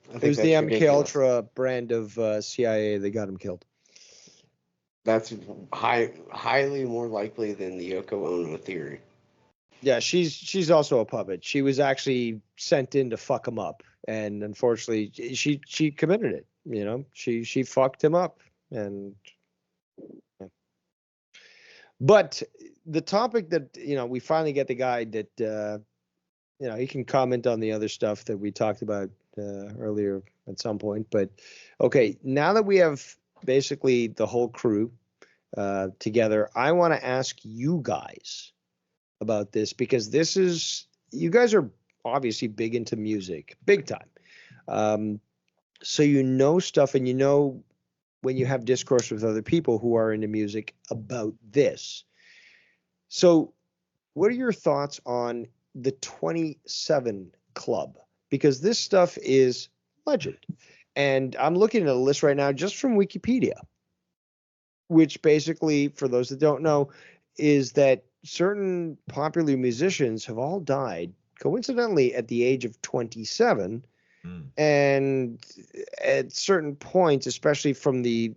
I It think was the that's MK ridiculous. Ultra brand of CIA that got him killed. That's highly more likely than the Yoko Ono theory. Yeah, she's also a puppet. She was actually sent in to fuck him up, and unfortunately, she committed it. You know, she fucked him up, and. Yeah. But the topic that we finally get the guy that he can comment on the other stuff that we talked about earlier at some point. But okay, now that we have basically the whole crew together, I want to ask you guys about this, because you guys are obviously big into music, big time. So stuff, and when you have discourse with other people who are into music about this. So what are your thoughts on the 27 Club? Because this stuff is legend. And I'm looking at a list right now just from Wikipedia, which basically, for those that don't know, is that certain popular musicians have all died coincidentally at the age of 27. And at certain points, especially from those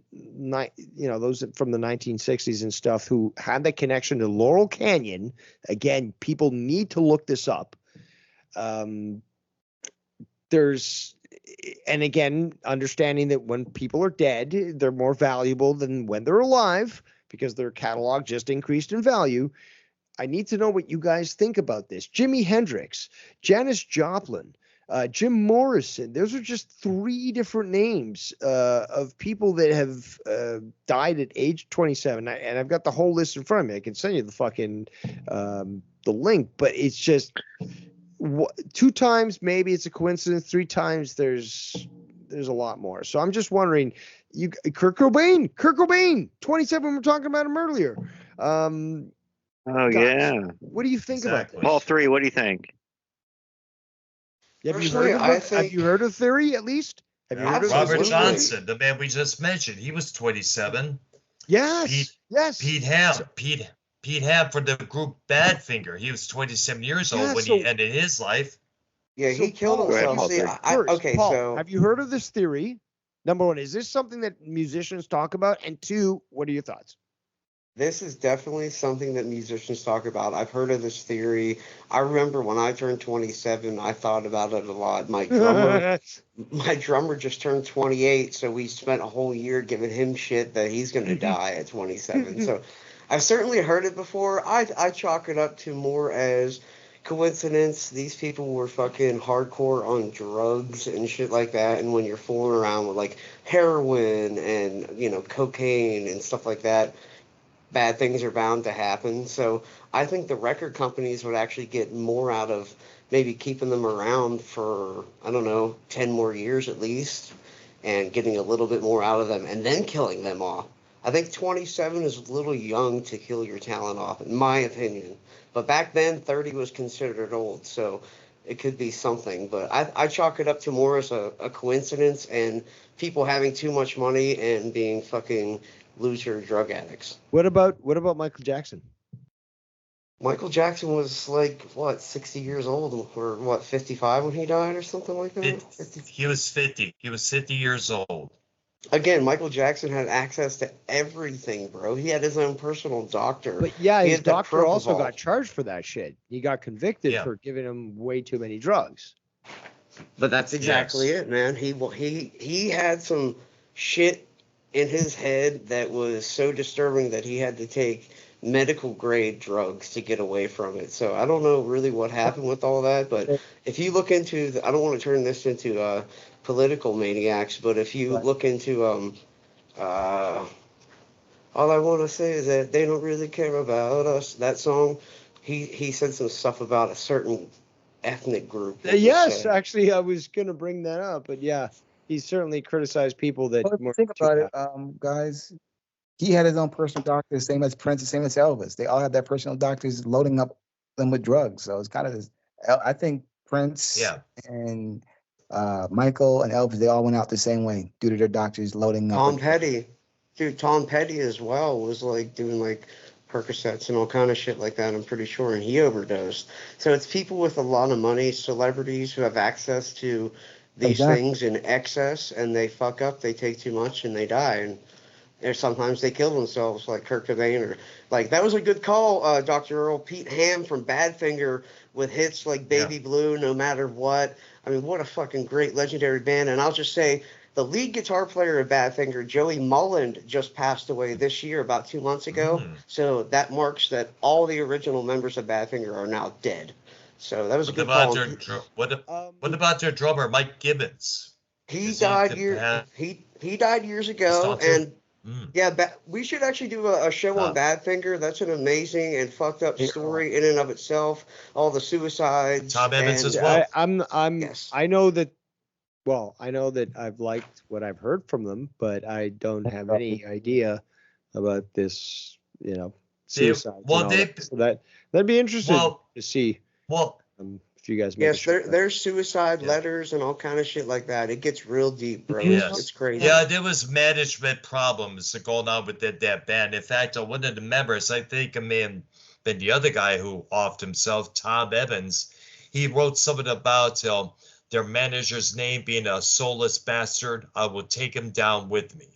from the 1960s and stuff, who had the connection to Laurel Canyon. Again, people need to look this up. And again, understanding that when people are dead, they're more valuable than when they're alive, because their catalog just increased in value. I need to know what you guys think about this. Jimi Hendrix, Janis Joplin, Jim Morrison. Those are just 3 different names of people that have died at age 27. And I've got the whole list in front of me. I can send you the fucking the link, but it's just 2 times maybe it's a coincidence. 3 times there's a lot more. So I'm just wondering, Kurt Cobain, 27. We were talking about him earlier. Oh Guys, yeah. what do you think about Exactly. this? Paul 3, what do you think? Have you Personally, heard of I Have think you heard of theory at least? Have you Yeah. heard of Robert his theory? Johnson, the man we just mentioned, he was 27. Yes. Pete- yes. Pete Ham, Pete Ham for the group Badfinger. He was 27 years old Yeah, when he ended his life. Yeah, So, he killed Paul, Go ahead, himself. Paul, See, three. First, okay, Paul, so have you heard of this theory? Number one, is this something that musicians talk about? And two, what are your thoughts? this is definitely something that musicians talk about. I've heard of this theory. I remember when I turned 27, I thought about it a lot. My drummer just turned 28, so we spent a whole year giving him shit that he's going to die at 27. So I've certainly heard it before. I chalk it up to more as coincidence. These people were fucking hardcore on drugs and shit like that, and when you're fooling around with like heroin and cocaine and stuff like that, bad things are bound to happen. So I think the record companies would actually get more out of maybe keeping them around for, I don't know, 10 more years at least, and getting a little bit more out of them and then killing them off. I think 27 is a little young to kill your talent off, in my opinion. But back then, 30 was considered old, so it could be something. But I chalk it up to more as a coincidence and people having too much money and being fucking loser drug addicts. What about Michael Jackson? Michael Jackson was like, what, 60 years old or what, 55 when he died or something like that? 50. He was 50. He was 50 years old. Again, Michael Jackson had access to everything, bro. He had his own personal doctor. But yeah, He his had that doctor also propofol. got charged for that shit. He got convicted Yeah. for giving him way too many drugs. But that's exactly Yes. it, man. He had some shit in his head that was so disturbing that he had to take medical grade drugs to get away from it. So I don't know really what happened with all that, but if you look into I don't want to turn this into political maniacs, but if you Right. look into uh all I want to say is that they don't really care about us. That song, he said some stuff about a certain ethnic group. we'll just Yes, say. actually, I was gonna bring that up, but yeah, he certainly criticized people that Well, if you weren't think too about it, happy. guys, he had his own personal doctor, same as Prince, same as Elvis. They all had their personal doctors loading up them with drugs. So it's kind of this. I think Prince Yeah. and Michael and Elvis, they all went out the same way due to their doctors loading up. Tom with- Petty, dude, Tom Petty as well was like doing like Percocets and all kind of shit like that. I'm pretty sure, and he overdosed. So it's people with a lot of money, celebrities who have access to these Exactly. things in excess, and they fuck up, they take too much, and they die. And sometimes they kill themselves, like Kurt Cobain, or like that was a good call, Dr. Earl. Pete Ham from Badfinger with hits like Baby Blue, No Matter What. I mean, what a fucking great legendary band. And I'll just say, the lead guitar player of Badfinger, Joey Mullen, just passed away this year, about 2 months ago. So that marks that all the original members of Badfinger are now dead. So that was a What good about call. what about their drummer Mike Gibbons? He Is died he had- he died years ago, Passed on too? and yeah, we should actually do a show on Badfinger. That's an amazing and fucked up story in and of itself. All the suicides. Tom Evans and, as well. Yes. I know that. Well, I know that I've liked what I've heard from them, but I don't have any idea about this. Suicides. well, and all that. So that'd be interesting to see. Well, if you guys make Yes, there's suicide letters and all kind of shit like that. It gets real deep, bro. yes. It's crazy. Yeah, there was management problems going on with that band. In fact, one of the members, I think it may have been the other guy who offed himself, Tom Evans, he wrote something about their manager's name being a soulless bastard. I will take him down with me.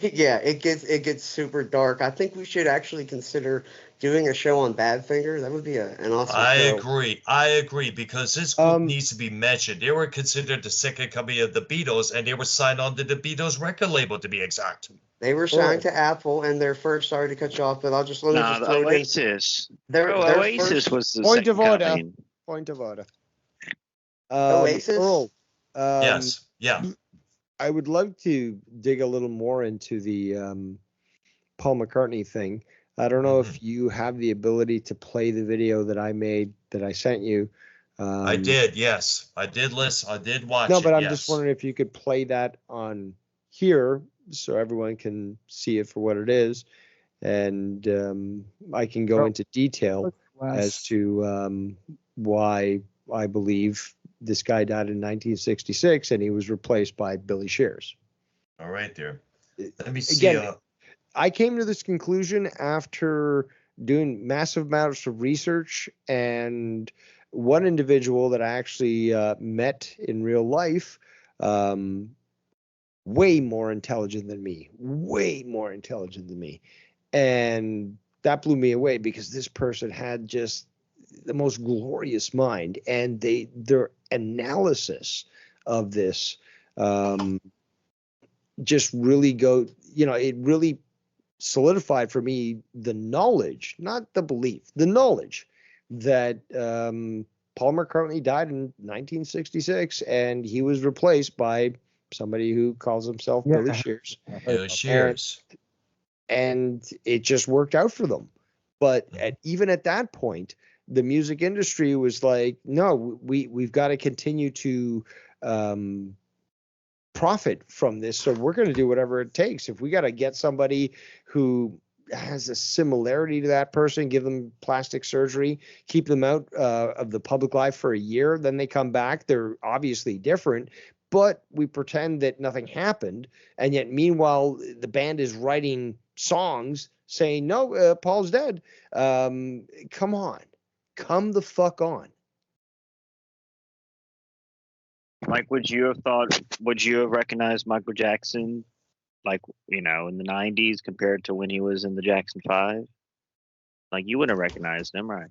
Yeah, it gets super dark. I think we should actually consider doing a show on Badfinger. That would be an awesome show. I agree, because this group needs to be mentioned. They were considered the second coming of the Beatles, and they were signed on to the Beatles record label, to be exact. They were signed to Apple, and their first. Sorry to cut you off, but let me just throw Oasis. Their Oasis first, was the Point of second order. coming. Point of order. Oasis? Earl, Yes, yeah. I would love to dig a little more into the Paul McCartney thing. I don't know if you have the ability to play the video that I made that I sent you. I did, yes. I did listen. I did watch it. No, but I'm just wondering if you could play that on here so everyone can see it for what it is. and I can go into detail as to why I believe this guy died in 1966 and he was replaced by Billy Shears. All right, there. Let me see. Again, I came to this conclusion after doing massive amounts of research, and one individual that I actually met in real life, way more intelligent than me, and that blew me away because this person had just the most glorious mind, and their analysis of this just really it really solidified for me the knowledge, not the belief, the knowledge that Paul McCartney died in 1966 and he was replaced by somebody who calls himself Billy Shears. Shears. And it just worked out for them. But even at that point, the music industry was like, no, we've got to continue to profit from this, so we're going to do whatever it takes. If we got to get somebody who has a similarity to that person, give them plastic surgery, keep them out of the public life for a year, then they come back, they're obviously different, but we pretend that nothing happened, and yet meanwhile the band is writing songs saying no, Paul's dead. Come on, come the fuck on. Like, would you have recognized Michael Jackson, like, in the 90s compared to when he was in the Jackson 5? Like, you wouldn't have recognized him, right?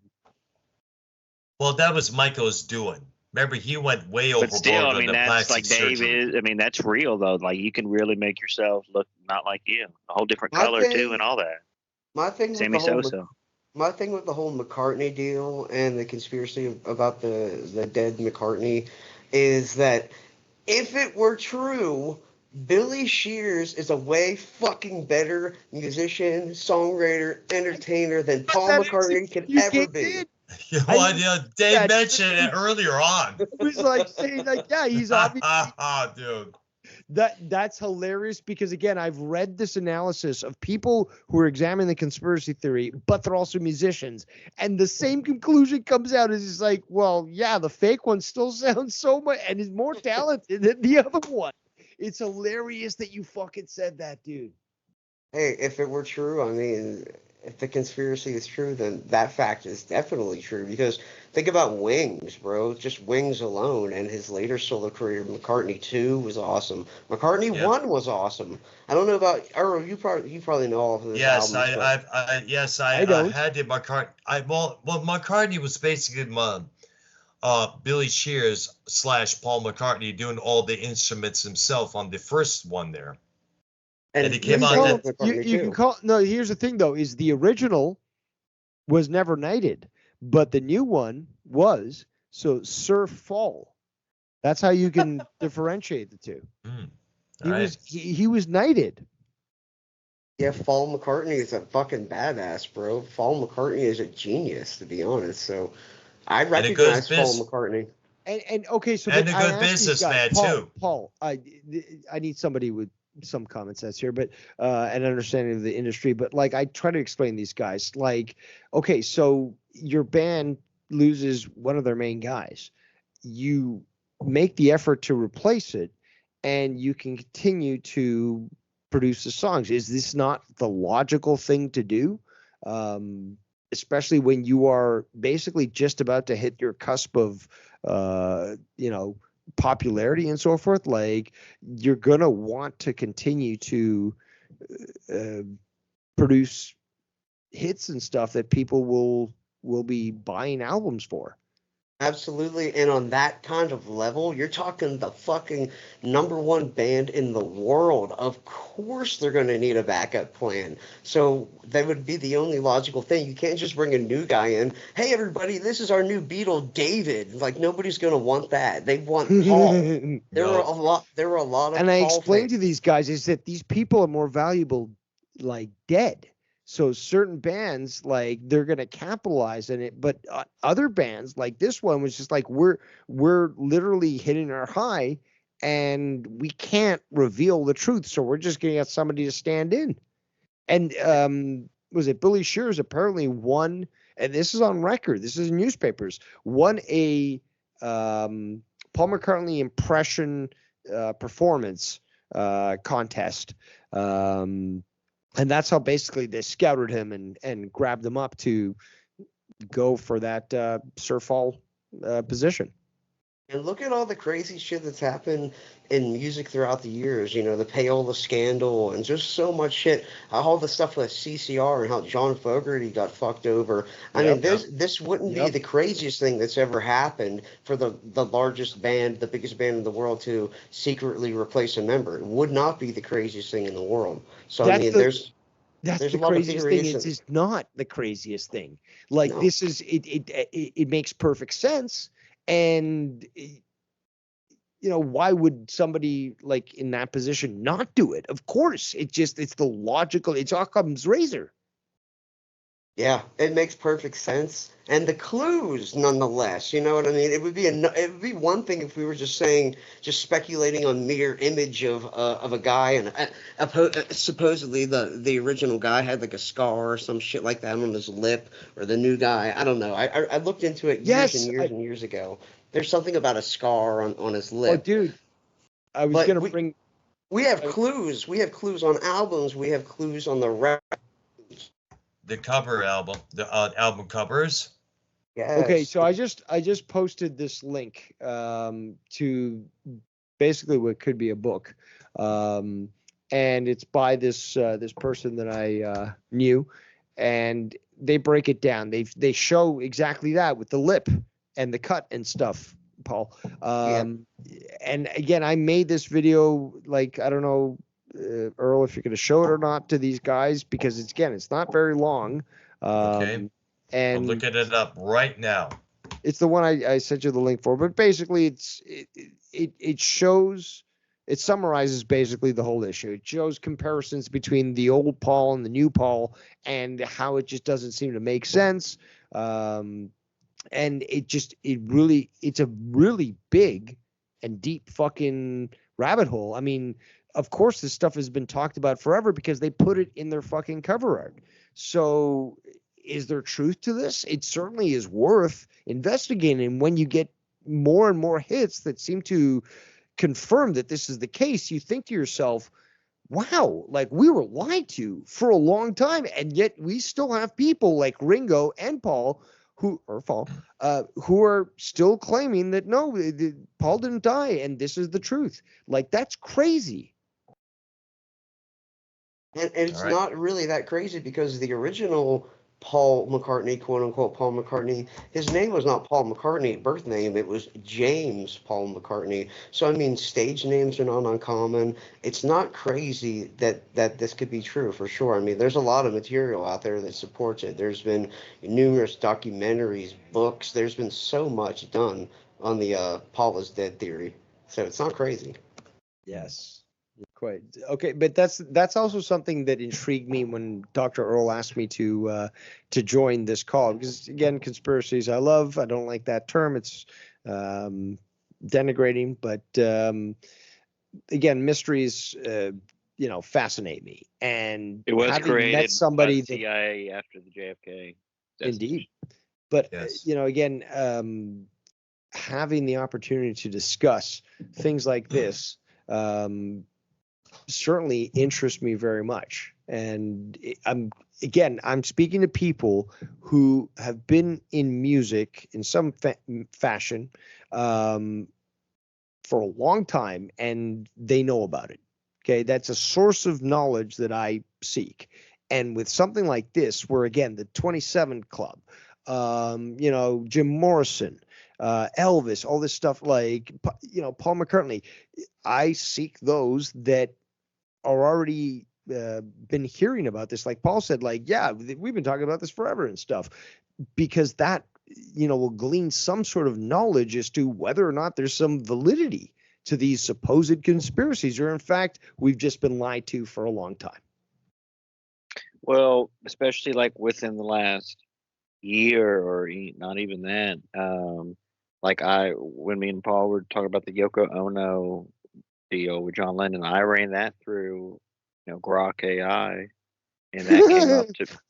Well, that was Michael's doing. Remember, he went way overboard But still, on the that's plastic like Dave surgery. is. That's real, though. Like, you can really make yourself look not like you. A whole different color, too, and all that. My thing with Sammy Sosa. My thing with the whole McCartney deal and the conspiracy about the dead McCartney is that if it were true, Billy Shears is a way fucking better musician, songwriter, entertainer than Paul McCartney could ever be. Dave mentioned it earlier on. It was like saying, like, yeah, he's obviously. Dude. That's hilarious because, again, I've read this analysis of people who are examining the conspiracy theory, but they're also musicians, and the same conclusion comes out as it's like, well, yeah, the fake one still sounds so much and is more talented than the other one. It's hilarious that you fucking said that, dude. Hey, if it were true, I mean, if the conspiracy is true, then that fact is definitely true. Because think about Wings, bro. Just Wings alone, and his later solo career. McCartney 2 was awesome. McCartney 1 was awesome. I don't know about Earl. You probably know all of his albums. I had the McCartney. McCartney was basically Billy Shears / Paul McCartney doing all the instruments himself on the first one there. And he came out. You can call. No, here's the thing though: is the original was never knighted, but the new one was. So Sir Fall. That's how you can differentiate the two. He was knighted. Yeah, Paul McCartney is a fucking badass, bro. Paul McCartney is a genius, to be honest. So I recognize Paul McCartney. And okay, so and a good businessman too. Paul, I need somebody with some common sense here, but an understanding of the industry. But like, I try to explain these guys. Like, okay, so your band loses one of their main guys. You make the effort to replace it, and you can continue to produce the songs. Is this not the logical thing to do? Especially when you are basically just about to hit your cusp of, popularity and so forth. Like, you're gonna want to continue to produce hits and stuff that people will be buying albums for. Absolutely, and on that kind of level, you're talking the fucking #1 band in the world. Of course they're going to need a backup plan. So that would be the only logical thing. You can't just bring a new guy in. Hey, everybody, this is our new Beatle, David. Like, nobody's going to want that. They want Paul. There were a lot of And Paul I explained fans. to these guys is that these people are more valuable, like, dead. So certain bands, like, they're going to capitalize in it, but other bands like this one was just like, we're literally hitting our high and we can't reveal the truth. So we're just going to get somebody to stand in. And was it Billy Shears apparently won, and this is on record, this is in newspapers, won a Paul McCartney impression performance contest. And that's how basically they scouted him and grabbed him up to go for that Sir Paul position. And look at all the crazy shit that's happened in music throughout the years. You know, the payola scandal and just so much shit. All the stuff with CCR and how John Fogerty got fucked over. I mean, this wouldn't be the craziest thing that's ever happened for the largest band, the biggest band in the world, to secretly replace a member. It would not be the craziest thing in the world. So I mean, there's the a lot of craziest thing. theories. It's not the craziest thing. Like No. this is it makes perfect sense. And why would somebody like in that position not do it? Of course, it's the logical. It's Occam's razor. Yeah, it makes perfect sense, and the clues, nonetheless. You know what I mean? It would be one thing if we were just speculating on mere image of a guy, and supposedly the original guy had like a scar or some shit like that on his lip, or the new guy. I don't know. I looked into it years and years ago. There's something about a scar on his lip. Oh, dude, I was gonna bring. We have clues. We have clues on albums. We have clues on the record. The cover album, the album covers. Yes. Okay, so I just posted this link to basically what could be a book, and it's by this person that I knew, and they break it down. They show exactly that with the lip and the cut and stuff, Paul. And again, I made this video, like, I don't know, Earl, if you're going to show it or not to these guys, because it's not very long. Okay. And I'm looking it up right now. It's the one I sent you the link for, but basically it shows, it summarizes basically the whole issue. It shows comparisons between the old Paul and the new Paul and how it just doesn't seem to make sense. And it's a really big and deep fucking rabbit hole. I mean, of course this stuff has been talked about forever because they put it in their fucking cover art. So is there truth to this? It certainly is worth investigating. And when you get more and more hits that seem to confirm that this is the case, you think to yourself, wow, like we were lied to for a long time. And yet we still have people like Ringo and Paul who are still claiming that no, Paul didn't die and this is the truth. Like, that's crazy. And it's not really that crazy because the original Paul McCartney, quote unquote Paul McCartney, his name was not Paul McCartney, birth name, it was James Paul McCartney. So I mean, stage names are not uncommon. It's not crazy that this could be true for sure. I mean, there's a lot of material out there that supports it. There's been numerous documentaries, books. There's been so much done on the Paul is dead theory. So it's not crazy. Yes. Quite okay, but that's also something that intrigued me when Dr. Earl asked me to join this call, because again, conspiracies I love. I don't like that term. It's denigrating, but again, mysteries fascinate me. And it was having created met somebody by the CIA after the JFK. Indeed, but again, having the opportunity to discuss things like this certainly interests me very much. And I'm speaking to people who have been in music in some fashion for a long time, and they know about it. Okay, that's a source of knowledge that I seek. And with something like this, where again, the 27 Club, Jim Morrison, Elvis, all this stuff, like, Paul McCartney, I seek those that are already been hearing about this. Like Paul said, like, yeah, we've been talking about this forever and stuff, because that, will glean some sort of knowledge as to whether or not there's some validity to these supposed conspiracies, or in fact, we've just been lied to for a long time. Well, especially like within the last year, or not even that. When me and Paul were talking about the Yoko Ono deal with John Lennon, I ran that through, Grok AI, and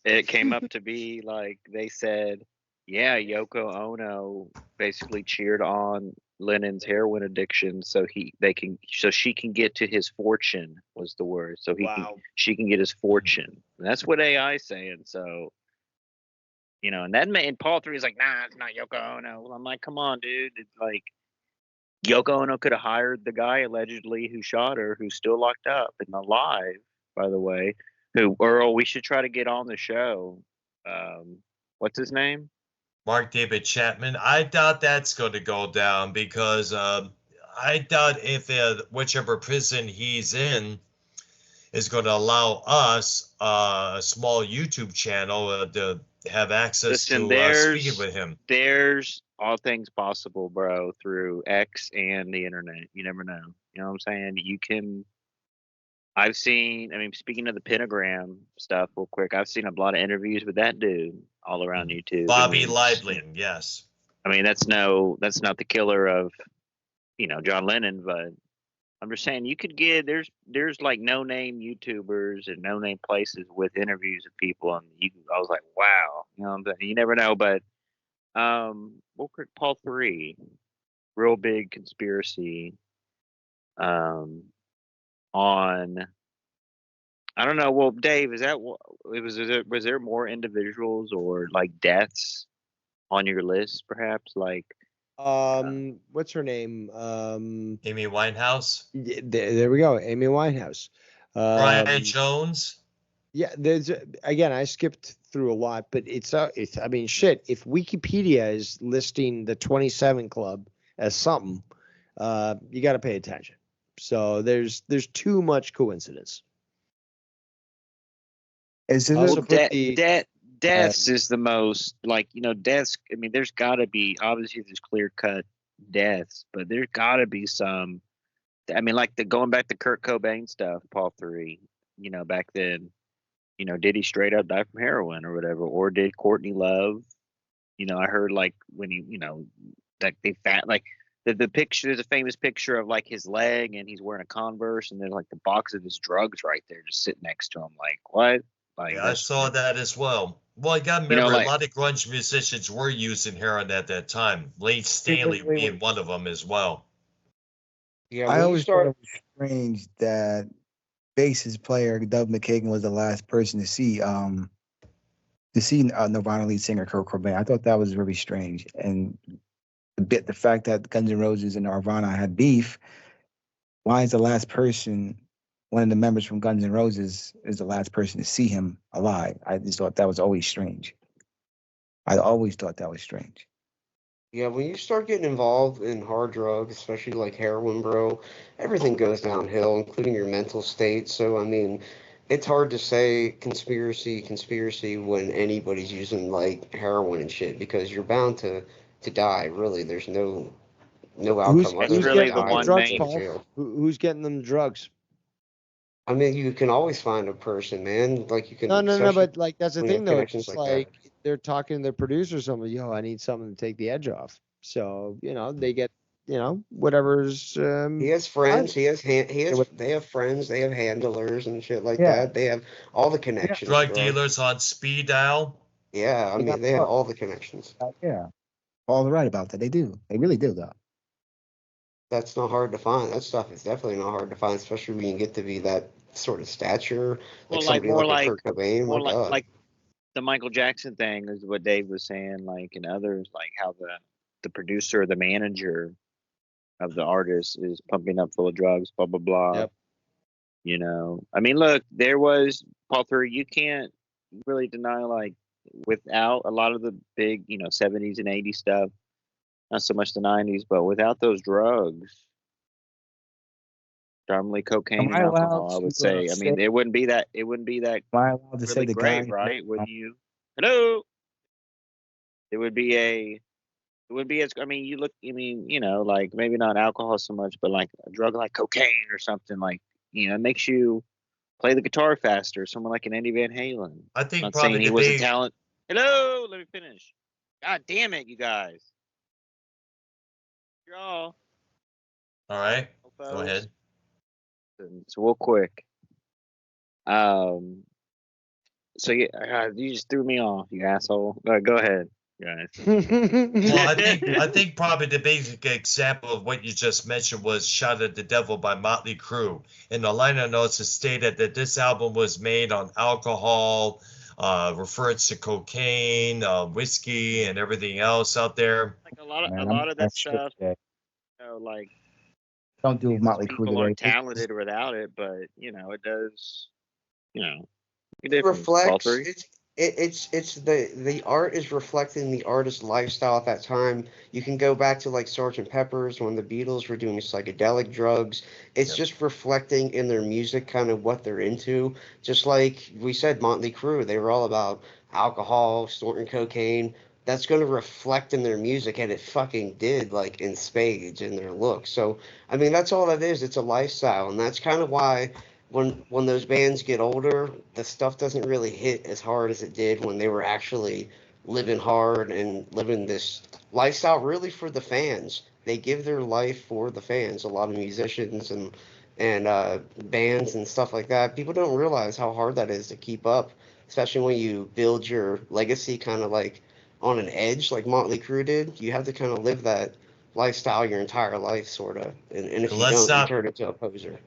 that came up to be like they said, yeah, Yoko Ono basically cheered on Lennon's heroin addiction so she can get to his fortune was the word. So Wow. she can get his fortune. And that's what AI is saying. So, and that and Paul 3 is like, nah, it's not Yoko Ono. Well, I'm like, come on, dude. It's like Yoko Ono could have hired the guy allegedly who shot her, who's still locked up and alive, by the way. Who Earl, we should try to get on the show. What's his name? Mark David Chapman. I doubt that's going to go down because I doubt if whichever prison he's in is going to allow us, a small YouTube channel, to have access Listen, to speaking with him. there's all things possible, bro, through X and the internet. You never know. You know what I'm saying? I've seen, speaking of the pentagram stuff real quick, I've seen a lot of interviews with that dude all around YouTube. Bobby Lively, yes. That's not the killer of, John Lennon, but I'm just saying you could get there's like no name YouTubers and no name places with interviews of people, and I was like, wow, you never know. But Paul 3, real big conspiracy on, I don't know. Well, Dave, was there more individuals or like deaths on your list, perhaps? Like, What's her name? Amy Winehouse, There we go. Amy Winehouse. Brian Jones. Yeah, there's again, I skipped through a lot, but it's I mean, shit, if Wikipedia is listing the 27 Club as something, you got to pay attention. So there's too much coincidence. Is it Also a, put the deaths is the most, like, deaths. There's got to be, obviously there's clear cut deaths, but there's got to be some. Like going back to Kurt Cobain stuff, Paul 3. Back then, did he straight up die from heroin or whatever, or did Courtney Love? I heard like when like they fat like the picture. There's a famous picture of like his leg, and he's wearing a Converse, and there's like the box of his drugs right there, just sitting next to him. Like, what? Like, Yeah, I saw that as well. Well, you got to You know, remember, like- a lot of grunge musicians were using heroin at that time. Lane Stanley being one of them as well. Yeah, I when you always thought start, it was strange that bassist player Doug McKagan was the last person to see Nirvana lead singer Kurt Cobain. I thought that was very strange, and the fact that Guns N' Roses and Nirvana had beef. Why is the last person, one of the members from Guns N' Roses, is the last person to see him alive? I just thought that was always strange. I always thought that was strange. yeah, when you start getting involved in hard drugs, especially like heroin, bro, everything goes downhill, including your mental state. So, it's hard to say conspiracy when anybody's using like heroin and shit because you're bound to die. Really, there's no outcome other That's than really getting the dying the one and drugs, going main. to Paul? jail. Who's getting them drugs? You can always find a person, man. Like you can, No, especially but like that's the when you thing have though. It's connections just like that. like they're talking to their producer or something. Yo, I need something to take the edge off. So they get whatever's. He has friends. He has Yeah, They have friends. They have handlers and shit like Yeah, that. They have all the yeah, connections, Drug bro. dealers on speed dial. Yeah, they got they have fucked. all the connections. Yeah. Paul's right about that. They do. They really do, though. That's not hard to find. That stuff is definitely not hard to find, especially when you get to be that sort of stature, like Well, like somebody like a Kurt Cobain. more My God. like the Michael Jackson thing is what Dave was saying, like, and others, like how the producer, the manager of the artist is pumping up full of drugs, blah blah blah. Yep. Look, there was Paul 3. You can't really deny, like, without a lot of the big, 70s and 80s stuff, not so much the 90s, but without those drugs, predominantly cocaine Am and I allowed alcohol, I would to say. say? It wouldn't be that. It wouldn't be that Am I allowed to say really the great, guy? right? Wouldn't you? Hello. It would be a. It would be as. You look. Like maybe not alcohol so much, but like a drug like cocaine or something, like, it makes you play the guitar faster. Someone like an Eddie Van Halen. I think Not probably saying he the wasn't big. talent. Hello. Let me finish. God damn it, you guys. Y'all. All right, go Folks. ahead. So real quick. So yeah, you just threw me off, you asshole. Go ahead, guys. Well, I think probably the basic example of what you just mentioned was "Shot at the Devil" by Motley Crue. In the liner notes, it stated that this album was made on alcohol, refers to cocaine, whiskey, and everything else out there. Like a Man, I'm lot of that that shit stuff, today. like Don't do these Motley Crue people aren't today. talented without it, but it does, make a It difference. All reflects three. it's the art is reflecting the artist's lifestyle at that time. You can go back to like Sgt. Pepper's when the Beatles were doing psychedelic drugs. It's Yep. just reflecting in their music kind of what they're into. Just like we said, Motley Crue, they were all about alcohol, snorting cocaine. That's going to reflect in their music, and it fucking did, like in spades in their look. So, I mean, that's all that is. It's a lifestyle, and that's kind of why when those bands get older, the stuff doesn't really hit as hard as it did when they were actually living hard and living this lifestyle really for the fans. They give their life for the fans. A lot of musicians and bands and stuff like that. People don't realize how hard that is to keep up, especially when you build your legacy kind of like on an edge, like Motley Crue did. You have to kind of live that lifestyle your entire life, sort of. And if And you let's don't, you not turn into a poser.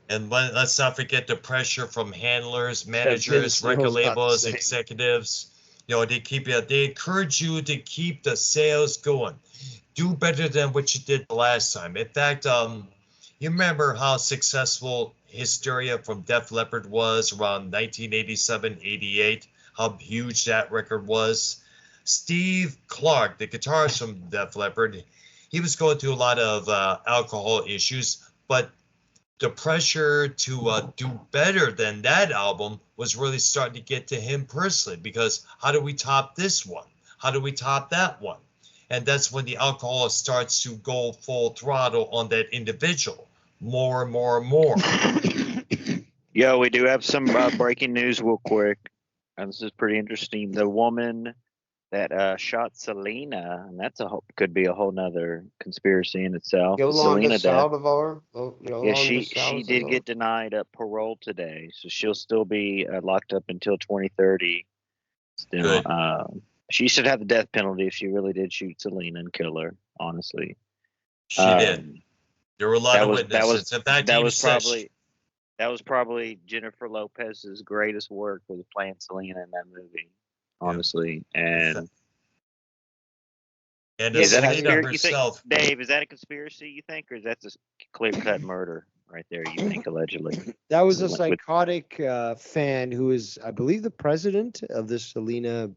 let's not forget the pressure from handlers, Yeah, managers, Vince record knows not the labels, same. executives. They encourage you to keep the sales going. Do better than what you did the last time. In fact, you remember how successful Hysteria from Def Leppard was around 1987, 88, how huge that record was. Steve Clark, the guitarist from Def Leppard, he was going through a lot of alcohol issues, but the pressure to do better than that album was really starting to get to him personally because how do we top this one? How do we top that one? And that's when the alcohol starts to go full throttle on that individual more and more and more. Yo, we do have some breaking news real quick. And this is pretty interesting. The woman that shot Selena, and could be a whole nother conspiracy in itself. The Yolanda Selena death. Saldivar. Yeah, Yolanda she did Saldivar. get denied parole today, so she'll still be locked up until 2030. Still, Good. she should have the death penalty if she really did shoot Selena and kill her. Honestly, She did. There were a lot that of was witnesses. In fact, that even was said probably Jennifer Lopez's greatest work was playing Selena in that movie. Honestly, and and Selena herself. Dave, is that a conspiracy you think, or is that just clear cut murder right there? You think allegedly? That was a psychotic fan who is, I believe, the president of the Selena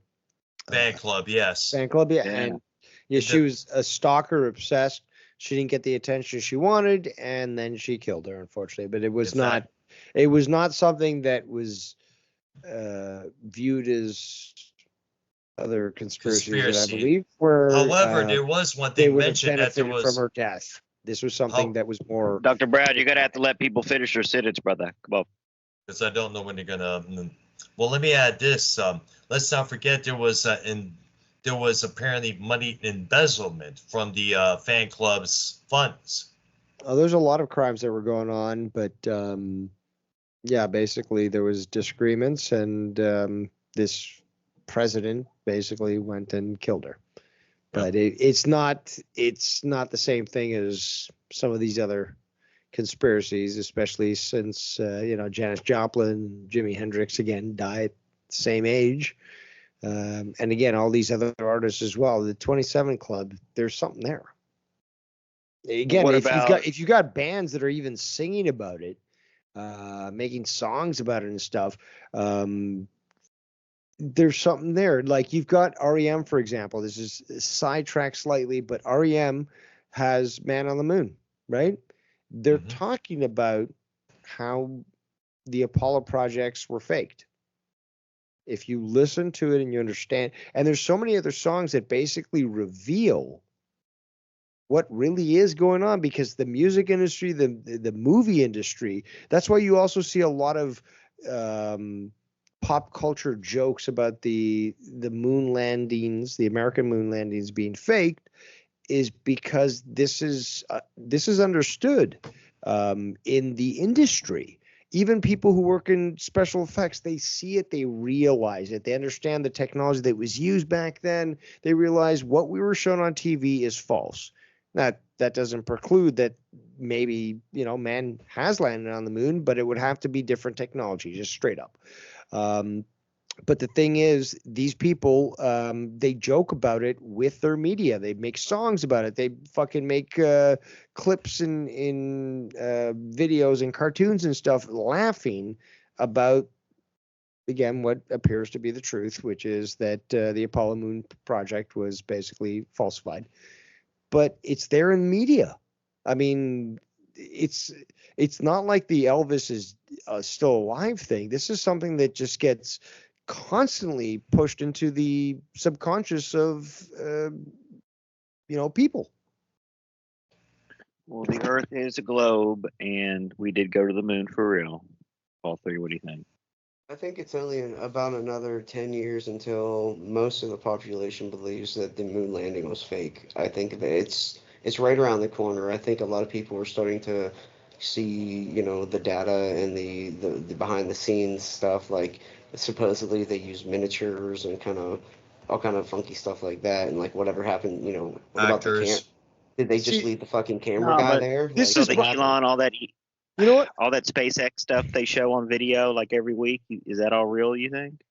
Fan club, yes. fan club. Yeah, and she was a stalker, obsessed. She didn't get the attention she wanted, and then she killed her, unfortunately. But it was not something that was viewed as other conspiracies that I believe were. However, there was one thing mentioned that there was from her death. This was something that was more. Dr. Brad, you're gonna have to let people finish their sentence, brother. Come on. Because I don't know when they're gonna. Well, let me add this. Let's not forget there was apparently money embezzlement from the fan club's funds. Oh, there's a lot of crimes that were going on, but yeah, basically there was disagreements, and this president basically went and killed her. But it's not the same thing as some of these other conspiracies, especially since Janis Joplin, Jimi Hendrix again died at the same age, and again all these other artists as well. The 27 Club, there's something there. Again, if you've got bands that are even singing about it, making songs about it and stuff, there's something there. Like you've got REM, for example. This is sidetracked slightly, but REM has Man on the Moon, right? They're talking about how the Apollo projects were faked. If you listen to it and you understand, and there's so many other songs that basically reveal what really is going on, because the music industry, the movie industry, that's why you also see a lot of pop culture jokes about the moon landings, the American moon landings being faked, is because this is understood in the industry. Even people who work in special effects, they see it, they realize it, they understand the technology that was used back then. They realize what we were shown on TV is false. That doesn't preclude that maybe, man has landed on the moon, but it would have to be different technology, just straight up. But the thing is, these people, they joke about it with their media. They make songs about it. They fucking make clips in videos and cartoons and stuff, laughing about, again, what appears to be the truth, which is that the Apollo Moon project was basically falsified. But it's there in media. I mean, it's not like the Elvis is still alive thing. This is something that just gets constantly pushed into the subconscious of people. Well, the Earth is a globe, and we did go to the moon for real. All three. What do you think? I think it's only about another 10 years until most of the population believes that the moon landing was fake. I think that it's right around the corner. I think a lot of people are starting to see, the data and the behind the scenes stuff. Like supposedly they use miniatures and kind of all kind of funky stuff like that. And like whatever happened, what about the camp? Actors. Did they just See, leave the fucking camera No, guy but there? this so is the what- Elon, all that, You know what? all that SpaceX stuff they show on video like every week, is that all real? You think?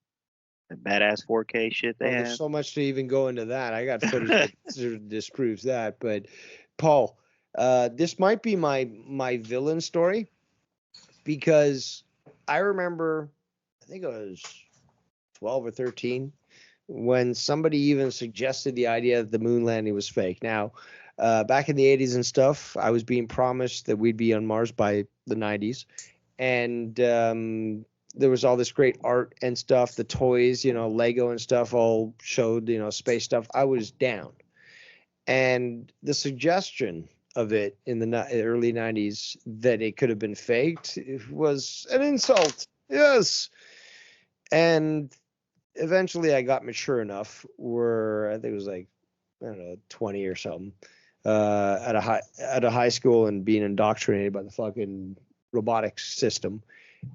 The badass 4K shit they Well, there's have. so much to even go into that. I got footage that sort of disproves that. But Paul, this might be my villain story, because I remember, I think I was 12 or 13 when somebody even suggested the idea that the moon landing was fake. Now, back in the 80s and stuff, I was being promised that we'd be on Mars by the 90s. And there was all this great art and stuff. The toys, Lego and stuff all showed, space stuff. I was down. And the suggestion of it in the early 90s that it could have been faked was an insult. Yes. And eventually I got mature enough where I think it was like, I don't know, 20 or something, at a high school, and being indoctrinated by the fucking robotics system.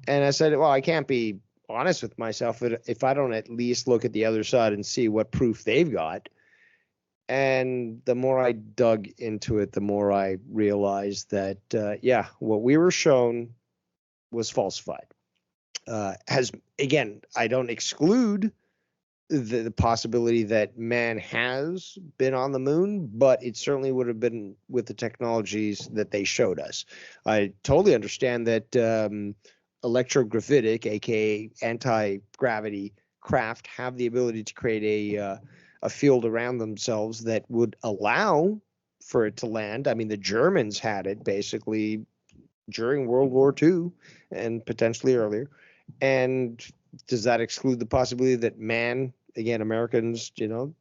And I said, well, I can't be honest with myself if I don't at least look at the other side and see what proof they've got. And the more I dug into it, the more I realized that, what we were shown was falsified. Again, I don't exclude the possibility that man has been on the moon, but it certainly would have been with the technologies that they showed us. I totally understand that electrogravitic, aka anti-gravity craft, have the ability to create a field around themselves that would allow for it to land. I mean, the Germans had it basically during World War II and potentially earlier. And does that exclude the possibility that man, again, Americans,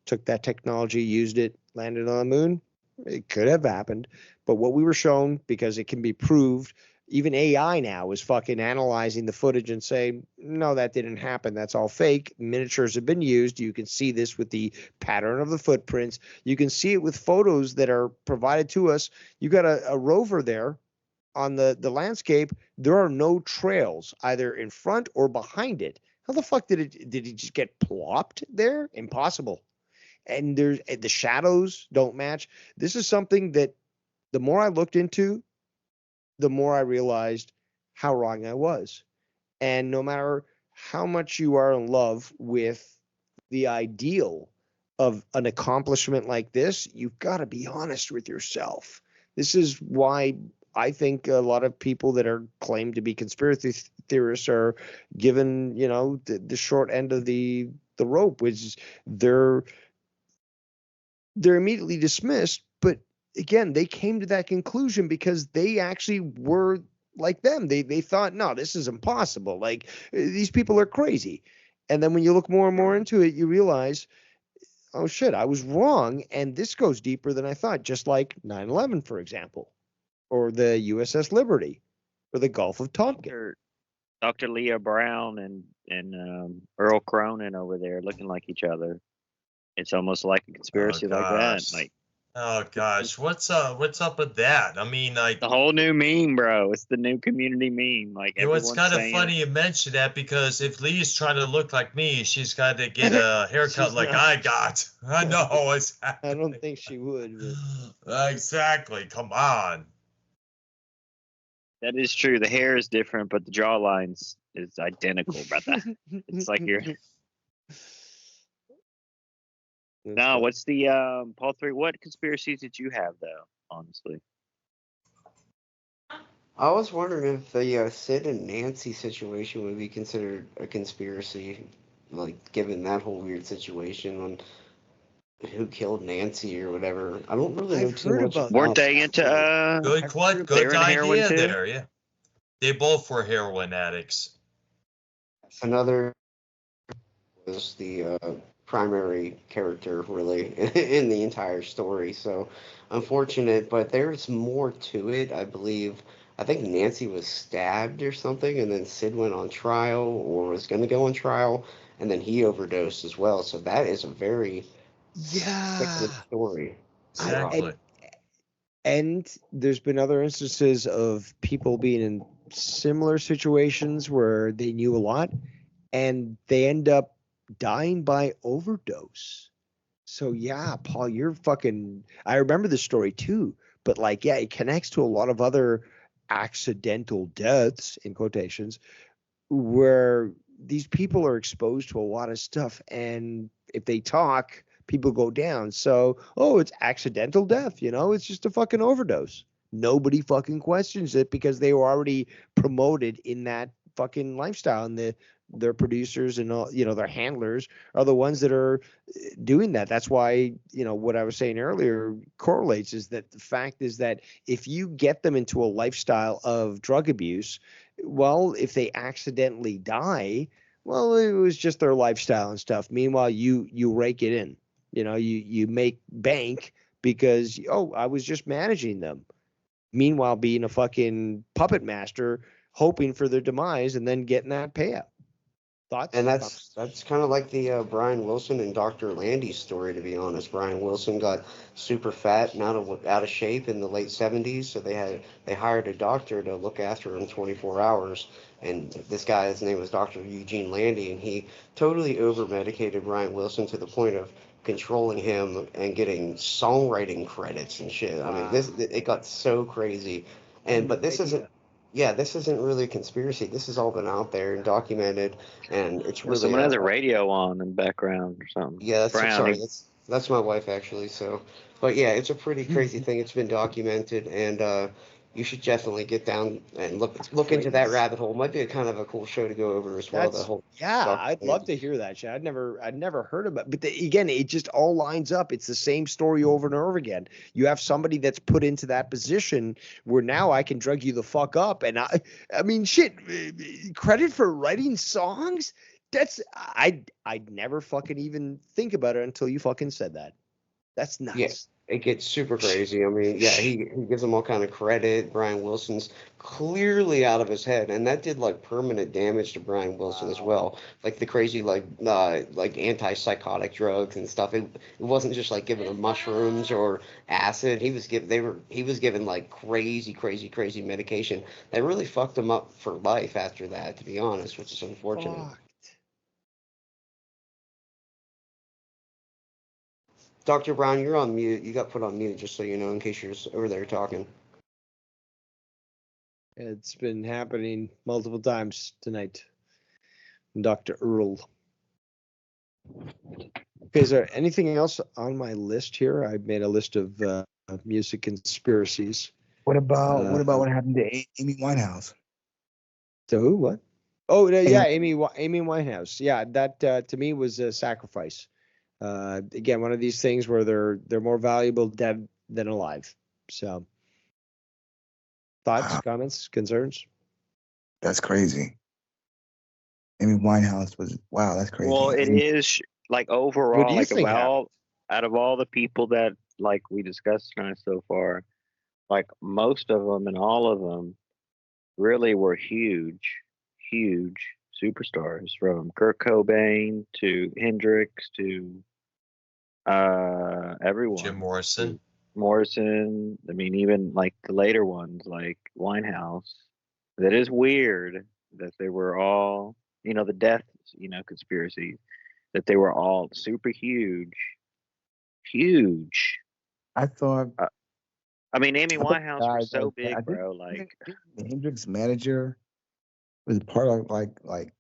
took that technology, used it, landed on the moon? It could have happened. But what we were shown, because it can be proved, even AI now is fucking analyzing the footage and say, no, that didn't happen. That's all fake. Miniatures have been used. You can see this with the pattern of the footprints. You can see it with photos that are provided to us. You got a rover there on the landscape. There are no trails either in front or behind it. How the fuck did it just get plopped there? Impossible. And the shadows don't match. This is something that the more I looked into, the more I realized how wrong I was. And no matter how much you are in love with the ideal of an accomplishment like this, you've got to be honest with yourself. This is why I think a lot of people that are claimed to be conspiracy theorists are given, the short end of the rope, which is they're immediately dismissed. But again, they came to that conclusion because they actually were like them. They thought, no, this is impossible. Like, these people are crazy. And then when you look more and more into it, you realize, oh shit, I was wrong. And this goes deeper than I thought, just like 9/11, for example, or the USS Liberty, or the Gulf of Tonkin. Dr. Leah Brown and Earl Cronin over there looking like each other. It's almost like a conspiracy like that. gosh. Like, Oh gosh, what's up with that? I mean, like, The whole new meme, bro. It's the new community meme. Like you know, it's everyone's kind of saying it. funny you mention that because if Lee's trying to look like me, she's got to get a haircut She's like not. I got. I know I don't exactly. think she would. Exactly. Come on. That is true. The hair is different, but the jawlines is identical, brother. But... It's like you're That's no. fun. What's the Paul 3? What conspiracies did you have though? Honestly, I was wondering if the Sid and Nancy situation would be considered a conspiracy, like given that whole weird situation on who killed Nancy or whatever. I don't really know I've too heard much about weren't about they that. into that. Good, I've heard what? about they Good were into heroin idea too? there. Yeah. They both were heroin addicts. Another was the primary character really in the entire story. So unfortunate, but there's more to it. I believe. I think Nancy was stabbed or something, and then Sid went on trial or was going to go on trial, and then he overdosed as well. So that is a very sickening Yeah. story to be I Exactly. and there's been other instances of people being in similar situations where they knew a lot and they end up dying by overdose. So yeah, Paul, you're fucking I remember the story too, but like yeah, it connects to a lot of other accidental deaths in quotations where these people are exposed to a lot of stuff and if they talk people go down so oh it's accidental death, it's just a fucking overdose. Nobody fucking questions it because they were already promoted in that fucking lifestyle and their producers and all their handlers are the ones that are doing that. That's why what I was saying earlier correlates is that the fact is that if you get them into a lifestyle of drug abuse, well, if they accidentally die, well, it was just their lifestyle and stuff. Meanwhile, you rake it in. You make bank because I was just managing them. Meanwhile, being a fucking puppet master, hoping for their demise and then getting that payout. And Thoughts? that's kind of like the Brian Wilson and Dr. Landy's story, to be honest. Brian Wilson got super fat and out of shape in the late 70s, so they hired a doctor to look after him 24 hours. And this guy, his name was Dr. Eugene Landy, and he totally over medicated Brian Wilson to the point of controlling him and getting songwriting credits and shit. I mean, Wow. it got so crazy. I had And no but this isn't idea. yeah, this isn't really a conspiracy. This has all been out there and documented, and it's Yeah, really someone has a radio on in the background or something. yeah. That's Brown. sorry. That's my wife actually. So, but yeah, it's a pretty crazy thing. It's been documented, and you should definitely get down and look into that Crazy. rabbit hole. Might be a kind of a cool show to go over as well. The That's whole yeah, I'd love documentary. to hear that shit. I'd never heard of it. But again, it just all lines up. It's the same story over and over again. You have somebody that's put into that position where now I can drug you the fuck up. And I mean, shit, credit for writing songs. That's I'd never fucking even think about it until you fucking said that. That's Yeah, nuts. it gets super crazy. I mean, yeah, he gives them all kind of credit. Brian Wilson's clearly out of his head, and that did like permanent damage to Brian Wilson as Wow. well. Like the crazy like antipsychotic drugs and stuff. It wasn't just like giving him mushrooms or acid. He was given like crazy medication that really fucked him up for life after that, to be honest, which is unfortunate. Fuck. Dr. Brown, you're on mute. You got put on mute just so you know in case you're over there talking. It's been happening multiple times tonight. Dr. Earl. Okay, is there anything else on my list here? I've made a list of music conspiracies. What about Uh, what happened to Amy Winehouse? To who? What? Oh, yeah, Amy, Amy Winehouse. Yeah, that to me was a sacrifice. Again, one of these things where they're more valuable dead than alive. So, thoughts, wow, comments, concerns? that's crazy. Amy Winehouse was wow, that's Well, crazy. it And is like What do overall, you like think happened? out of all the people that like we discussed tonight so far, like most of them and all of them really were huge superstars from Kurt Cobain to Hendrix to Jim everyone. Morrison. Morrison. I mean, even like the later ones, like Winehouse. That is weird that they were all, the death, conspiracy, that they were all super huge, huge. I thought Uh, I mean, Amy I thought Winehouse was guys so like that. I big, think bro. Like, Hendrix manager was part of like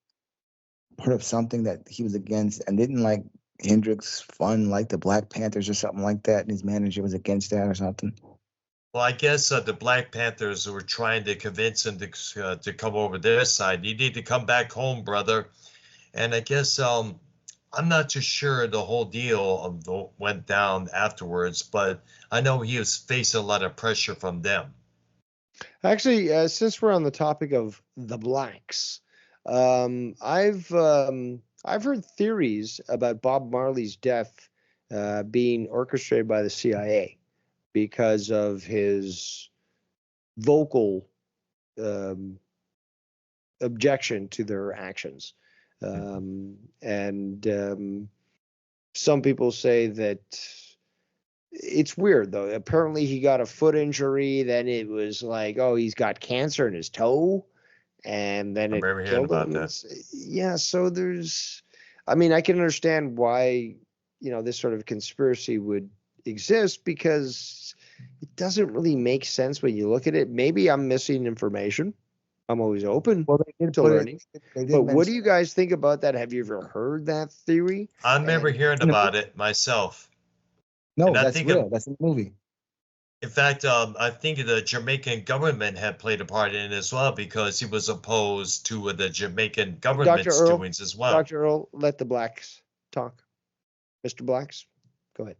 part of something that he was against, and didn't like Hendrix fund like the Black Panthers or something like that, and his manager was against that or something. Well, I guess the Black Panthers were trying to convince him to come over their side. You need to come back home, brother. And I guess I'm not too sure the whole deal went down afterwards, but I know he was facing a lot of pressure from them. Actually, since we're on the topic of the blacks, I've heard theories about Bob Marley's death being orchestrated by the CIA because of his vocal um, objection to their actions. And some people say that it's weird, though. Apparently, he got a foot injury. Then it was like, oh, he's got cancer in his toe. And then I it remember hearing killed about him. that. Yeah, so I mean, I can understand why, this sort of conspiracy would exist, because it doesn't really make sense when you look at it. Maybe I'm missing information. I'm always open Well, they did to put it. learning. They did But what do mention you guys think about that? Have you ever heard that theory? I remember And hearing it. about it myself. And No, I that's think, real. That's in the movie. in fact, I think the Jamaican government had played a part in it as well because he was opposed to the Jamaican Dr. government's Earl, doings as well. Dr. Earl, let the blacks talk. Mr. Blacks, go ahead.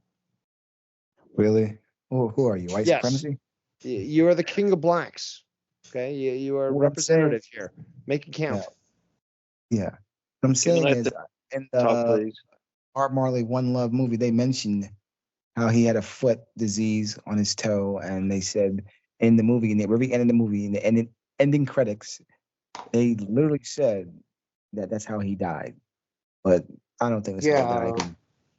Really? Who are you? White Yes, supremacy? you are the king of blacks. Okay, you are a What I'm saying, representative here. Make it yeah, count. yeah. What I'm can we saying let is, the in talk, the please? Art Marley One Love movie, they mentioned how he had a foot disease on his toe, and they said in the movie, in the very end of the movie, in the ending credits, they literally said that that's how he died. But I don't think that's how he died. Yeah. 'Cause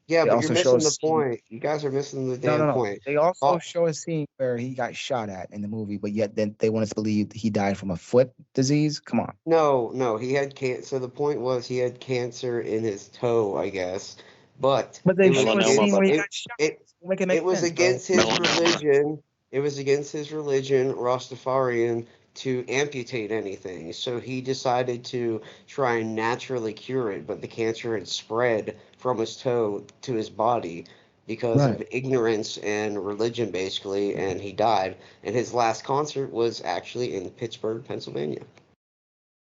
Yeah, they but you're also show a missing the scene. point. You guys are missing the No, damn no, no. point. They also Bob, show a scene where he got shot at in the movie, but yet then they want us to believe he died from a foot disease. Come on. no, he had cancer. So the point was he had cancer in his toe, I guess. But But it they was show a Melanoma, scene against where he it. got shot. It Make it it make was sense, bro. against his melanoma. religion. It was against his religion, Rastafarian, to amputate anything. So he decided to try and naturally cure it, but the cancer had spread from his toe to his body because Right. of ignorance and religion, basically, and he died. And his last concert was actually in Pittsburgh, Pennsylvania.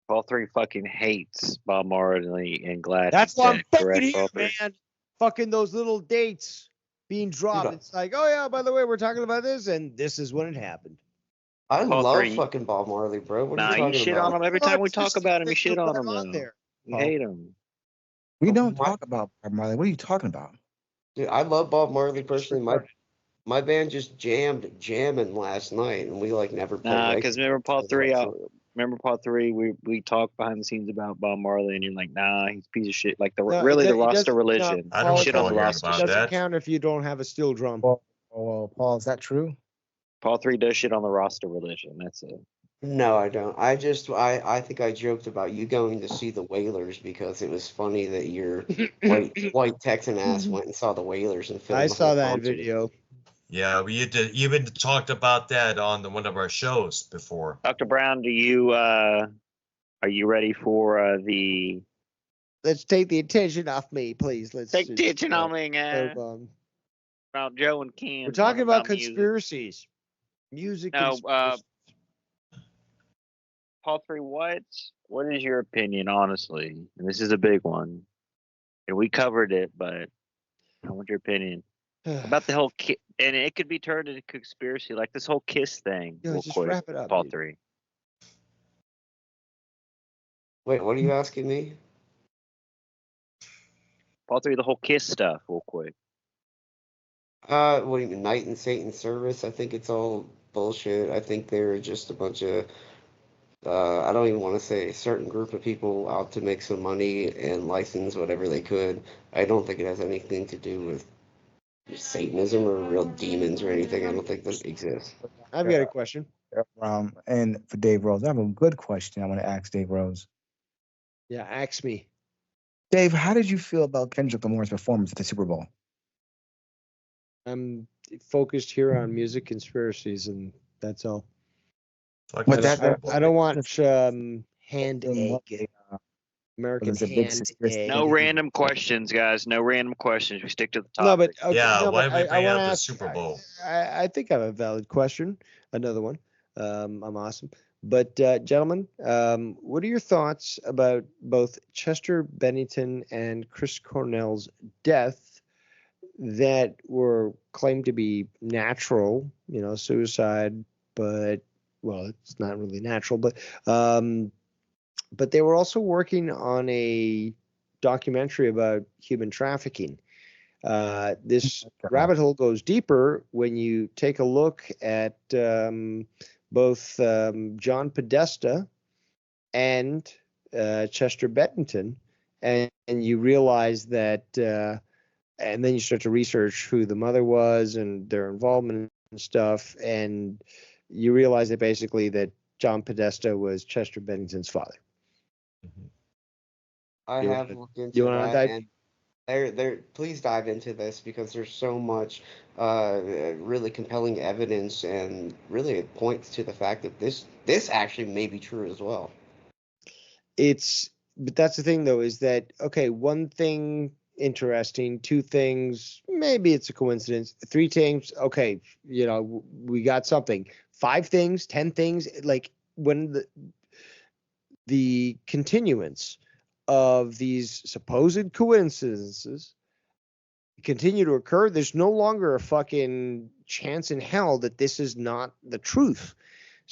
Paul 3 fucking hates Bob Marley and glad That's he's why I'm dead. fucking Correct, here, Paul 3? man. Fucking those little dates being dropped. Dude, It's like, oh yeah, by the way, we're talking about this, and this is when it happened. I Paul love 3, fucking Bob Marley, bro. What are you nah, you talking shit on about? him every Well, time we it's talk just about him. You things shit to on put him, on though. there. You Paul. hate him. We don't My, talk about Bob Marley. What are you talking about? dude, I love Bob Marley Just personally. retarded. My band just jamming last night, and we like never play Nah, because regular remember Paul until 3, like 4. remember Paul 3, we talked behind the scenes about Bob Marley, and you're like, nah, he's a piece of shit. Like, No, really, the it Rasta doesn't. No, religion. I You don't Paul, it shit on recall the doesn't. hearing Rasta It about shit. doesn't that. count if you don't have a steel drum. Paul, is that true? Paul 3 does shit on the Rasta religion. That's it. No, I don't. I think I joked about you going to see the Whalers because it was funny that your white Texan ass went and saw the Whalers and I filmed the whole saw that concert. video. Yeah, we even talked about that on one of our shows before. Dr. Brown, are you ready for the Let's take the attention off me, please. Let's take just attention on me, move on. about Joe and Ken We're talking about music? conspiracies, music. No, Conspiracies. Paul 3, what is your opinion, honestly? And this is a big one. And we covered it, but I want your opinion about the whole and it could be turned into conspiracy, like this whole Kiss thing. Yo, Real just quick, wrap it up, Paul dude. 3. Wait, what are you asking me? Paul 3, the whole Kiss stuff, real quick. What do you mean, Night and Satan service? I think it's all bullshit. I think they're just a bunch of I don't even want to say a certain group of people out to make some money and license whatever they could. I don't think it has anything to do with Satanism or real demons or anything. I don't think those exist. I've got a question. And for Dave Rose, I have a good question I want to ask Dave Rose. Yeah, ask me. Dave, how did you feel about Kendrick Lamar's performance at the Super Bowl? I'm focused here on music conspiracies, and that's all. Fuck But the I, Super I, Bowl. I don't watch hand Was egg, a American big hand conspiracy. egg. No random questions, guys. No random questions. We stick to the No, but topic. okay, Yeah, no, why but did we I bring want up to the ask. Super Bowl? I think I have a valid question. Another one. I'm awesome. But gentlemen, what are your thoughts about both Chester Bennington and Chris Cornell's death that were claimed to be natural, suicide, but well, it's not really natural, but they were also working on a documentary about human trafficking. This rabbit hole goes deeper when you take a look at both John Podesta and Chester Bennington, and you realize that, and then you start to research who the mother was and their involvement and stuff, and you realize that basically that John Podesta was Chester Bennington's father. I You have wanna- looked into you want to that, dive? and please dive into this because there's so much really compelling evidence, and really it points to the fact that this actually may be true as well. But that's the thing though, is that, okay, one thing interesting, two things, maybe it's a coincidence, three things, okay, we got something, five things, 10 things, like when the continuance of these supposed coincidences continue to occur, there's no longer a fucking chance in hell that this is not the truth.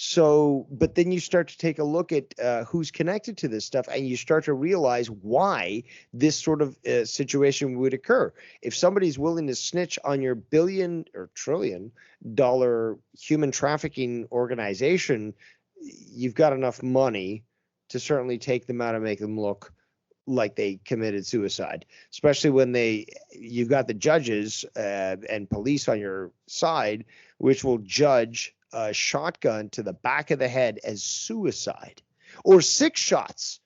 So, but then you start to take a look at who's connected to this stuff, and you start to realize why this sort of situation would occur. If somebody's willing to snitch on your billion or trillion dollar human trafficking organization, you've got enough money to certainly take them out and make them look like they committed suicide, especially when you've got the judges and police on your side, which will judge a shotgun to the back of the head as suicide, or 6 shots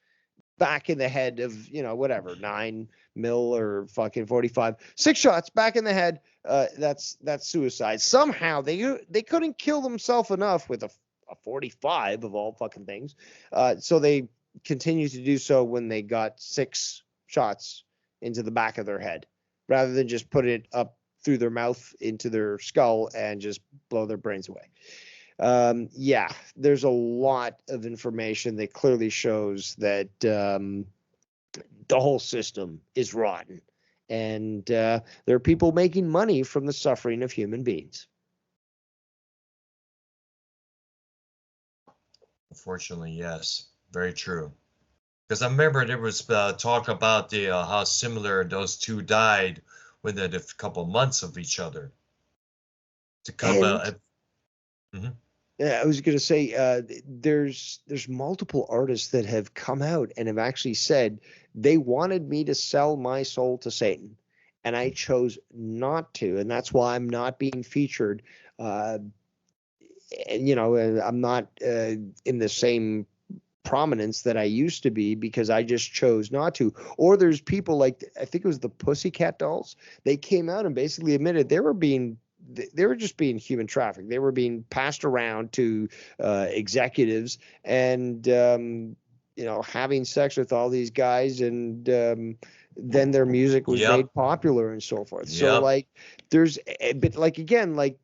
back in the head of, whatever, 9 mil or fucking 45, 6 shots back in the head. That's suicide. Somehow they couldn't kill themselves enough with a 45 of all fucking things. So they continue to do so when they got 6 shots into the back of their head, rather than just put it up through their mouth into their skull and just blow their brains away. Yeah, there's a lot of information that clearly shows that the whole system is rotten, and there are people making money from the suffering of human beings. Unfortunately, yes, very true. Because I remember there was talk about the how similar those two died within a couple months of each other. To come And yeah, I was going to say, there's multiple artists that have come out and have actually said they wanted me to sell my soul to Satan, and I chose not to, and that's why I'm not being featured. And I'm not in the same prominence that I used to be, because I just chose not to. Or there's people like, I think it was the Pussycat Dolls. They came out and basically admitted they were just being human trafficked. They were being passed around to executives, and having sex with all these guys, and then their music was made popular and so forth. So like, there's, but like, again, like,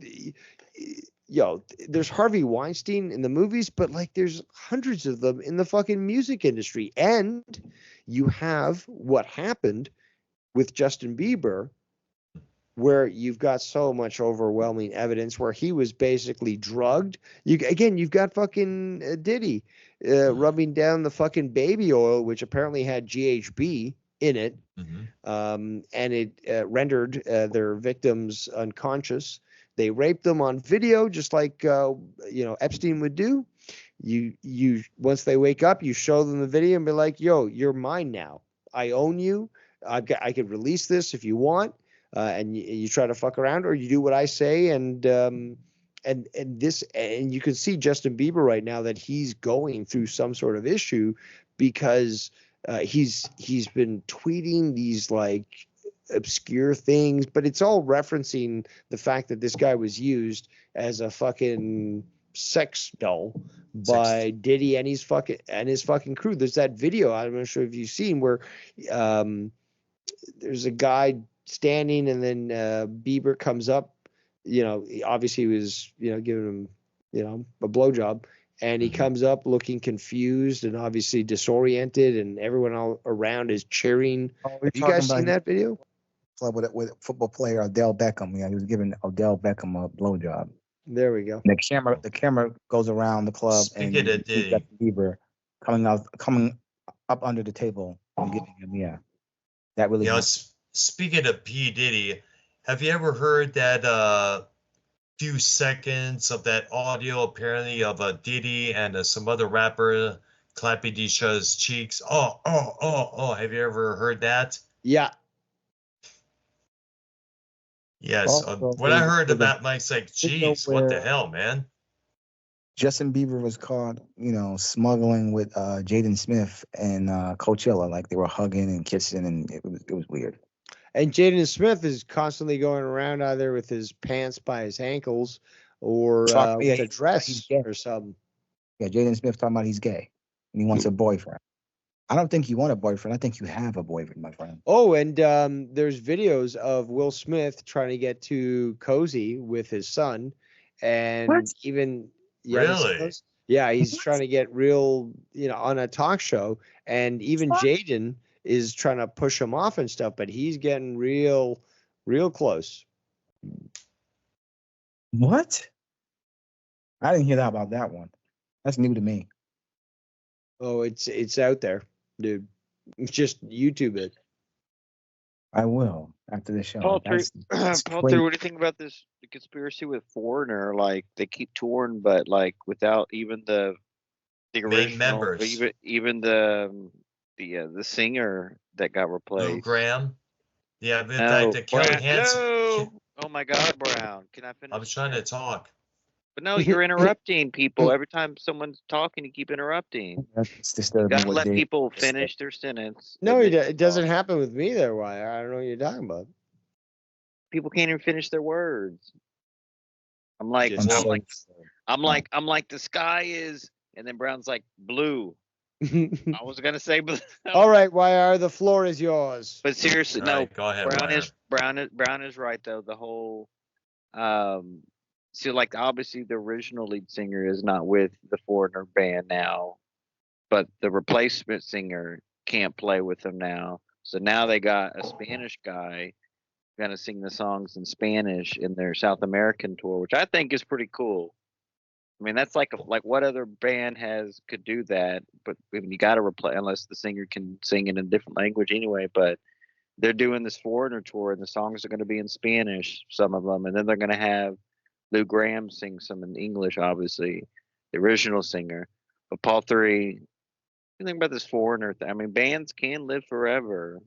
there's Harvey Weinstein in the movies, but like, there's hundreds of them in the fucking music industry. And you have what happened with Justin Bieber, where you've got so much overwhelming evidence where he was basically drugged. You've got fucking Diddy rubbing down the fucking baby oil, which apparently had GHB in it, and it rendered their victims unconscious. They raped them on video, just like Epstein would do. You once they wake up, you show them the video and be like, "Yo, you're mine now. I own you. I could release this if you want." and you try to fuck around, or you do what I say, and you can see Justin Bieber right now that he's going through some sort of issue because he's been tweeting these like obscure things, but it's all referencing the fact that this guy was used as a fucking sex doll by Diddy and his fucking crew. There's that video, I'm not sure if you've seen, where there's a guy standing, and then Bieber comes up. Obviously he was, giving him, a blowjob, and he comes up looking confused and obviously disoriented, and everyone all around is cheering. Have you guys seen that video? With football player Odell Beckham. Yeah, he was giving Odell Beckham a blowjob. There we go. The camera goes around the club, and you see Justin Bieber coming up under the table and giving him, that really. Speaking of P. Diddy, have you ever heard that few seconds of that audio apparently of Diddy and some other rapper clapping each other's cheeks? Oh! Have you ever heard that? Yeah. Yes. When I heard about Mike's like, geez, what the hell, man? Justin Bieber was caught, smuggling with Jaden Smith and Coachella. Like they were hugging and kissing, and it was weird. And Jaden Smith is constantly going around either with his pants by his ankles or with a dress or something. Yeah, Jaden Smith talking about he's gay and he wants a boyfriend. I don't think you want a boyfriend. I think you have a boyfriend, my friend. Oh, and there's videos of Will Smith trying to get too cozy with his son, and even really, he's trying to get real, on a talk show, and even Jaden is trying to push him off and stuff, but he's getting real close. What? I didn't hear about that one. That's new to me. Oh, it's out there, dude. It's just YouTube it. I will after the show. Paul, what do you think about the conspiracy with Foreigner? Like they keep touring, but like without even the original members, even the singer that got replaced. Lou Graham. Yeah, in fact, Kelly Hansen. No. Oh my God, Brown! Can I finish? I was trying to talk. But no, you're interrupting people. Every time someone's talking, you keep interrupting. That's disturbing. You gotta let people finish their sentence. No, it doesn't happen with me there, Wire. I don't know what you're talking about. People can't even finish their words. I'm like, the sky is, and then Brown's like blue. I was gonna say blue. All right, Wire, the floor is yours. But seriously, no. Right, go ahead, Brown is right though. The whole so like obviously the original lead singer is not with the Foreigner band now, but the replacement singer can't play with them now. So now they got a Spanish guy gonna sing the songs in Spanish in their South American tour, which I think is pretty cool. I mean, that's like what other band could do that? But I mean, you got to replace unless the singer can sing in a different language anyway. But they're doing this Foreigner tour, and the songs are going to be in Spanish, some of them, and then they're going to have Lou Graham sing some in English, obviously, the original singer. But Paul III, you think about this Foreigner thing? I mean, bands can live forever.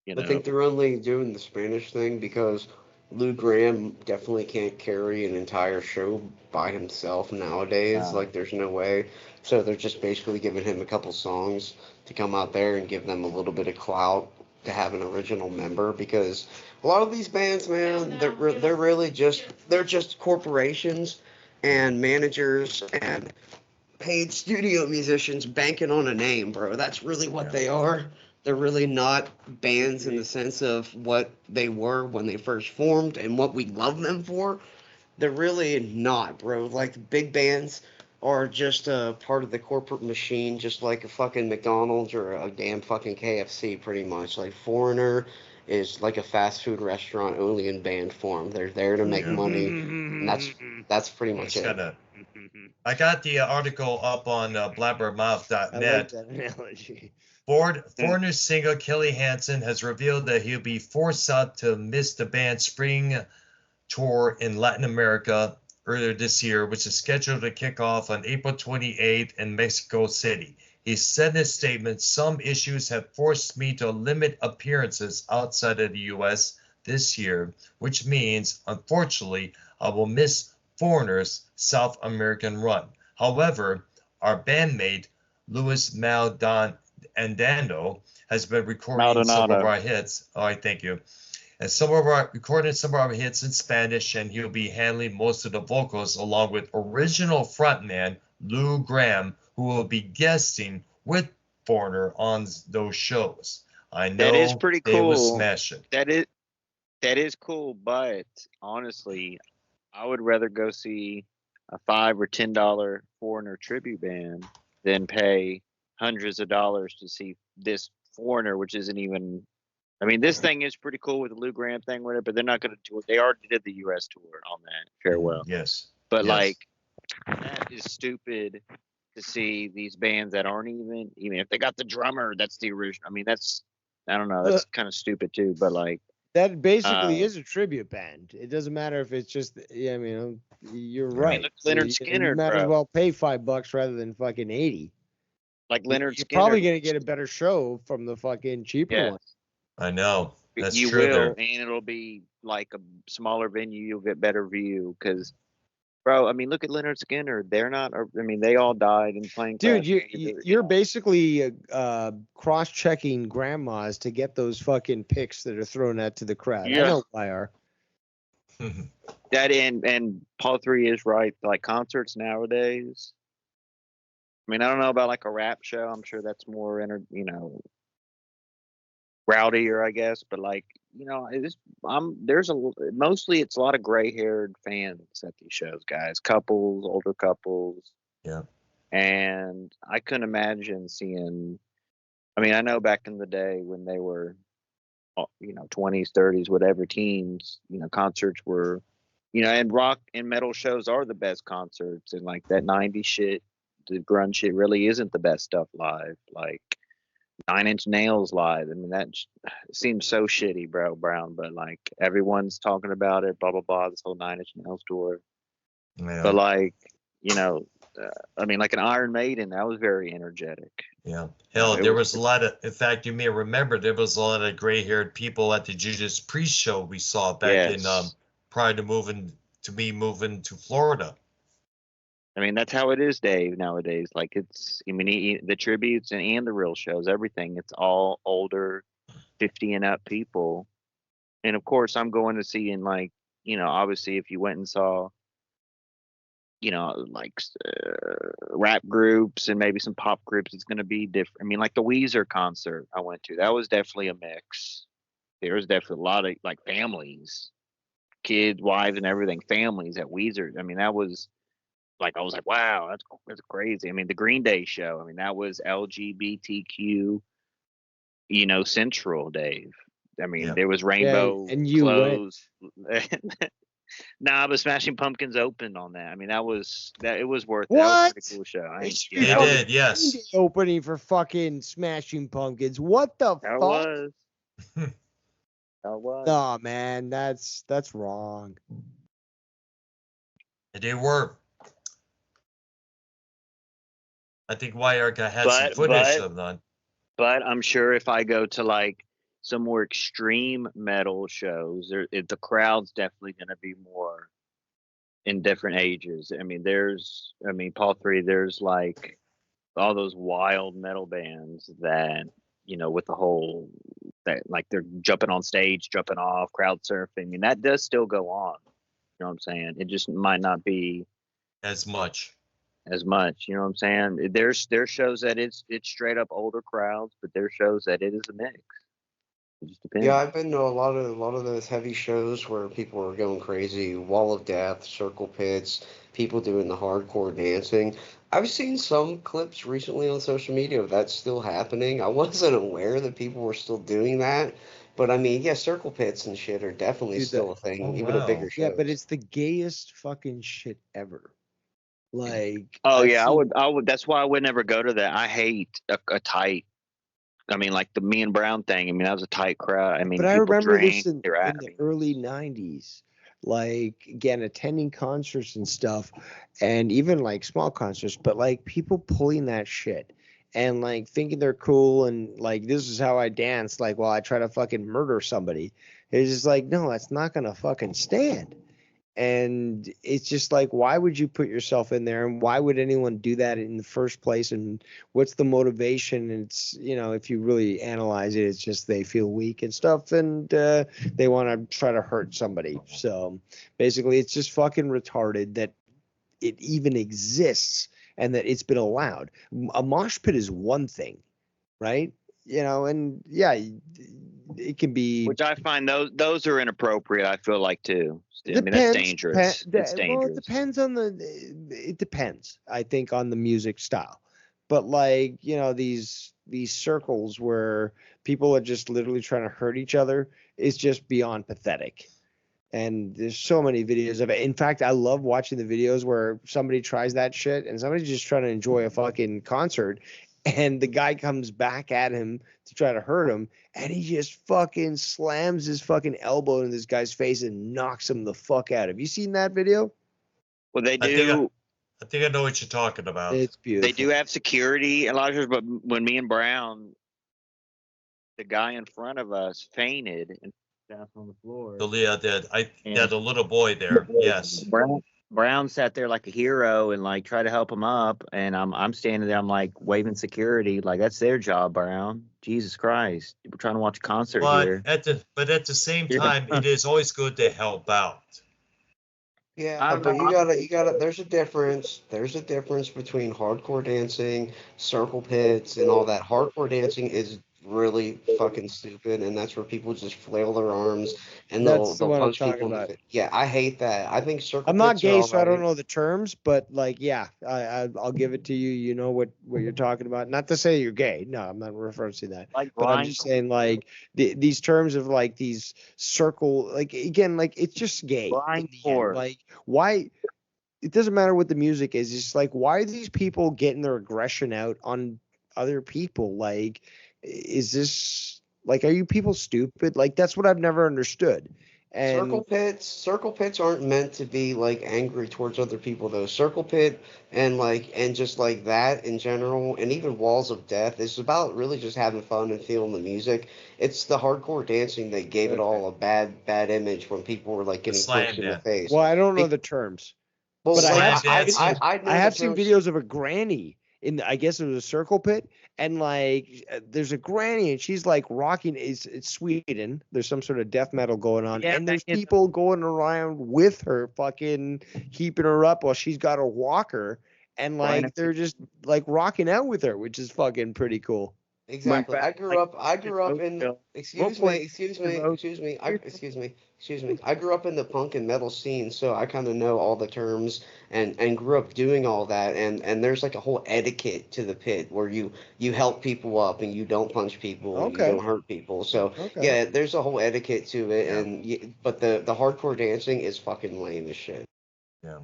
I think they're only doing the Spanish thing because Lou Graham definitely can't carry an entire show by himself nowadays. Like, there's no way. So they're just basically giving him a couple songs to come out there and give them a little bit of clout to have an original member, because a lot of these bands, man, they're really just corporations and managers and paid studio musicians banking on a name, bro. That's really what they are. They're really not bands in the sense of what they were when they first formed and what we love them for. They're really not, bro. Like, the big bands are just a part of the corporate machine, just like a fucking McDonald's or a damn fucking KFC, pretty much. Like, Foreigner is like a fast food restaurant only in band form. They're there to make money, and that's pretty much it. I got the article up on blabbermouth.net. I like that analogy. Foreigner singer Kelly Hansen has revealed that he'll be forced out to miss the band's spring tour in Latin America earlier this year, which is scheduled to kick off on April 28th in Mexico City. He said in his statement, "Some issues have forced me to limit appearances outside of the US this year, which means, unfortunately, I will miss Foreigner's South American run. However, our bandmate, Luis Maldonado, has been recording some of Maldonado. our hits." All right, thank you. And recording some of our hits in Spanish, and he'll be handling most of the vocals along with original frontman Lou Gramm, who will be guesting with Foreigner on those shows. I That is know pretty they will cool. smash it. That is cool, but honestly, I would rather go see a $5 or $10 Foreigner tribute band than pay hundreds of dollars to see this Foreigner, which isn't even. I mean, this thing is pretty cool with the Lou Graham thing with it, but they're not going to do it. They already did the U.S. tour on that farewell. Yes. But Yes. like, that is stupid to see these bands that aren't even if they got the drummer, that's the original. I mean, I don't know, that's kind of stupid too. But like, that basically is a tribute band. It doesn't matter if it's just. Yeah, I mean, you're I mean, right. look, Leonard You Skinner, might as bro. well pay $5 rather than fucking 80. Like Leonard You're Skinner, probably gonna get a better show from the fucking cheaper yeah, one. I know. That's you true will, there. and it'll be like a smaller venue. You'll get better view because. Bro, I mean, look at Leonard Skinner. They're not. I mean, they all died in plane Dude, crashes. you're basically cross-checking grandmas to get those fucking pics that are thrown out to the crowd. Yeah. I know IR. That and Paul 3 is right. Like concerts nowadays. I mean, I don't know about like a rap show. I'm sure that's more rowdier, I guess. But like, mostly it's a lot of gray-haired fans at these shows, guys. Couples, older couples. Yeah. And I couldn't imagine seeing. I mean, I know back in the day when they were, 20s, 30s, whatever, teens, concerts were, and rock and metal shows are the best concerts. And like that 90s shit, the grunge shit really isn't the best stuff live. Like 9 Inch Nails live. I mean, that seems so shitty, bro, Brown, but like everyone's talking about it, blah, blah, blah, this whole 9 Inch Nails tour. Yeah. But like, I mean, like an Iron Maiden, that was very energetic. Yeah. Hell, there was a lot of, in fact, you may remember there was a lot of gray-haired people at the Judas Priest show we saw back in prior to me moving to Florida. I mean, that's how it is, Dave, nowadays. Like the tributes and the real shows, everything, it's all older, 50 and up people. And of course, I'm going to see obviously if you went and saw like rap groups and maybe some pop groups, it's going to be different. I mean, like the Weezer concert I went to, that was definitely a mix. There was definitely a lot of like families, kids, wives, and everything, families at Weezer. I mean, that was like, I was like, wow, that's crazy. I mean, the Green Day show, I mean, that was LGBTQ, central, Dave. I mean, there was rainbow and you clothes. Nah, but Smashing Pumpkins opened on that. I mean, it was worth it. That was a pretty cool show. They did, yes. Opening for fucking Smashing Pumpkins. What the fuck? Was. That was. No, man, that's wrong. They were. I think Wyarka had some footage of that. But I'm sure if I go to like some more extreme metal shows, the crowd's definitely going to be more in different ages. I mean, Paul 3, there's like all those wild metal bands that, with the whole, that like they're jumping on stage, jumping off, crowd surfing. I mean, that does still go on. You know what I'm saying? It just might not be as much. You know what I'm saying? There's shows that it's straight up older crowds, but there's shows that it is a mix. It just depends. Yeah, I've been to a lot of those heavy shows where people are going crazy, Wall of Death, circle pits, people doing the hardcore dancing. I've seen some clips recently on social media of that still happening. I wasn't aware that people were still doing that, but I mean, yeah, circle pits and shit are definitely still a thing, even at bigger shows. Yeah, but it's the gayest fucking shit ever. Like, I would. That's why I would never go to that. I hate a tight. I mean, like the Me and Brown thing. I mean, that was a tight crowd. I mean, but I remember this in the early '90s. Like, again, attending concerts and stuff, and even like small concerts, but like people pulling that shit and like thinking they're cool and like this is how I dance like while I try to fucking murder somebody. It's just like, no, that's not gonna fucking stand. And it's just like, why would you put yourself in there, and why would anyone do that in the first place, and what's the motivation? And it's, you know, if you really analyze it, it's just they feel weak and stuff, and they want to try to hurt somebody. So basically it's just fucking retarded that it even exists and that it's been allowed. A mosh pit is one thing, right? You know, and yeah, it can be. Which I find those are inappropriate. I feel like too. I mean, that's Depends. dangerous. It's Well, it dangerous. depends on the. It depends, I think, on the music style. But like, you know, these circles where people are just literally trying to hurt each other is just beyond pathetic. And there's so many videos of it. In fact, I love watching the videos where somebody tries that shit and somebody's just trying to enjoy a fucking concert, and the guy comes back at him to try to hurt him, and he just fucking slams his fucking elbow in this guy's face and knocks him the fuck out. Have you seen that video? Well, they I think do. I think I know what you're talking about. It's beautiful. They do have security a lot of times, but when me and Brown, the guy in front of us fainted and down on the floor. The Leah did. The little boy there. Yes. Brown sat there like a hero and like tried to help him up, and I'm standing there. I'm like waving security, like that's their job, Brown. Jesus Christ, we're trying to watch a concert here. At the same time, it is always good to help out. Yeah, but you gotta. There's a difference. There's a difference between hardcore dancing, circle pits, and all that. Hardcore dancing is really fucking stupid, and that's where people just flail their arms and That's the they'll one I'm punch people talking in the about. face. Yeah, I hate that. I think circle I'm not pits are gay, so I don't alright. know the terms, but like, yeah, I'll give it to you. You know what you're talking about. Not to say you're gay. No, I'm not referencing that. Like But I'm just saying, like, these terms of like these circle, like again, like it's just gay. In the end. Blindfold. Like, why? It doesn't matter what the music is. It's just like, why are these people getting their aggression out on other people? Like, is this like, are you people stupid? Like, that's what I've never understood. And Circle pits aren't meant to be like angry towards other people though. Circle pit and just like that in general, and even walls of death is about really just having fun and feeling the music. It's the hardcore dancing that gave it all a bad image when people were like getting slam punched in the dance. face. well, I don't know the terms. Well, But Slam like, dancing. I know I the have seen terms. videos of a granny in I guess it was a circle pit, and like there's a granny and she's like rocking. It's Sweden. There's some sort of death metal going on, Yeah, and there's it's- people going around with her, fucking keeping her up while she's got a walker, and Right. like they're just like rocking out with her, which is fucking pretty cool. Exactly. back, I grew up in Roseville. excuse me. I grew up in the punk and metal scene, so I kind of know all the terms and grew up doing all that, and there's like a whole etiquette to the pit where you help people up and you don't punch people and you Okay. don't hurt people. So Okay. yeah, there's a whole etiquette to it, Yeah. but the hardcore dancing is fucking lame as shit. Yeah.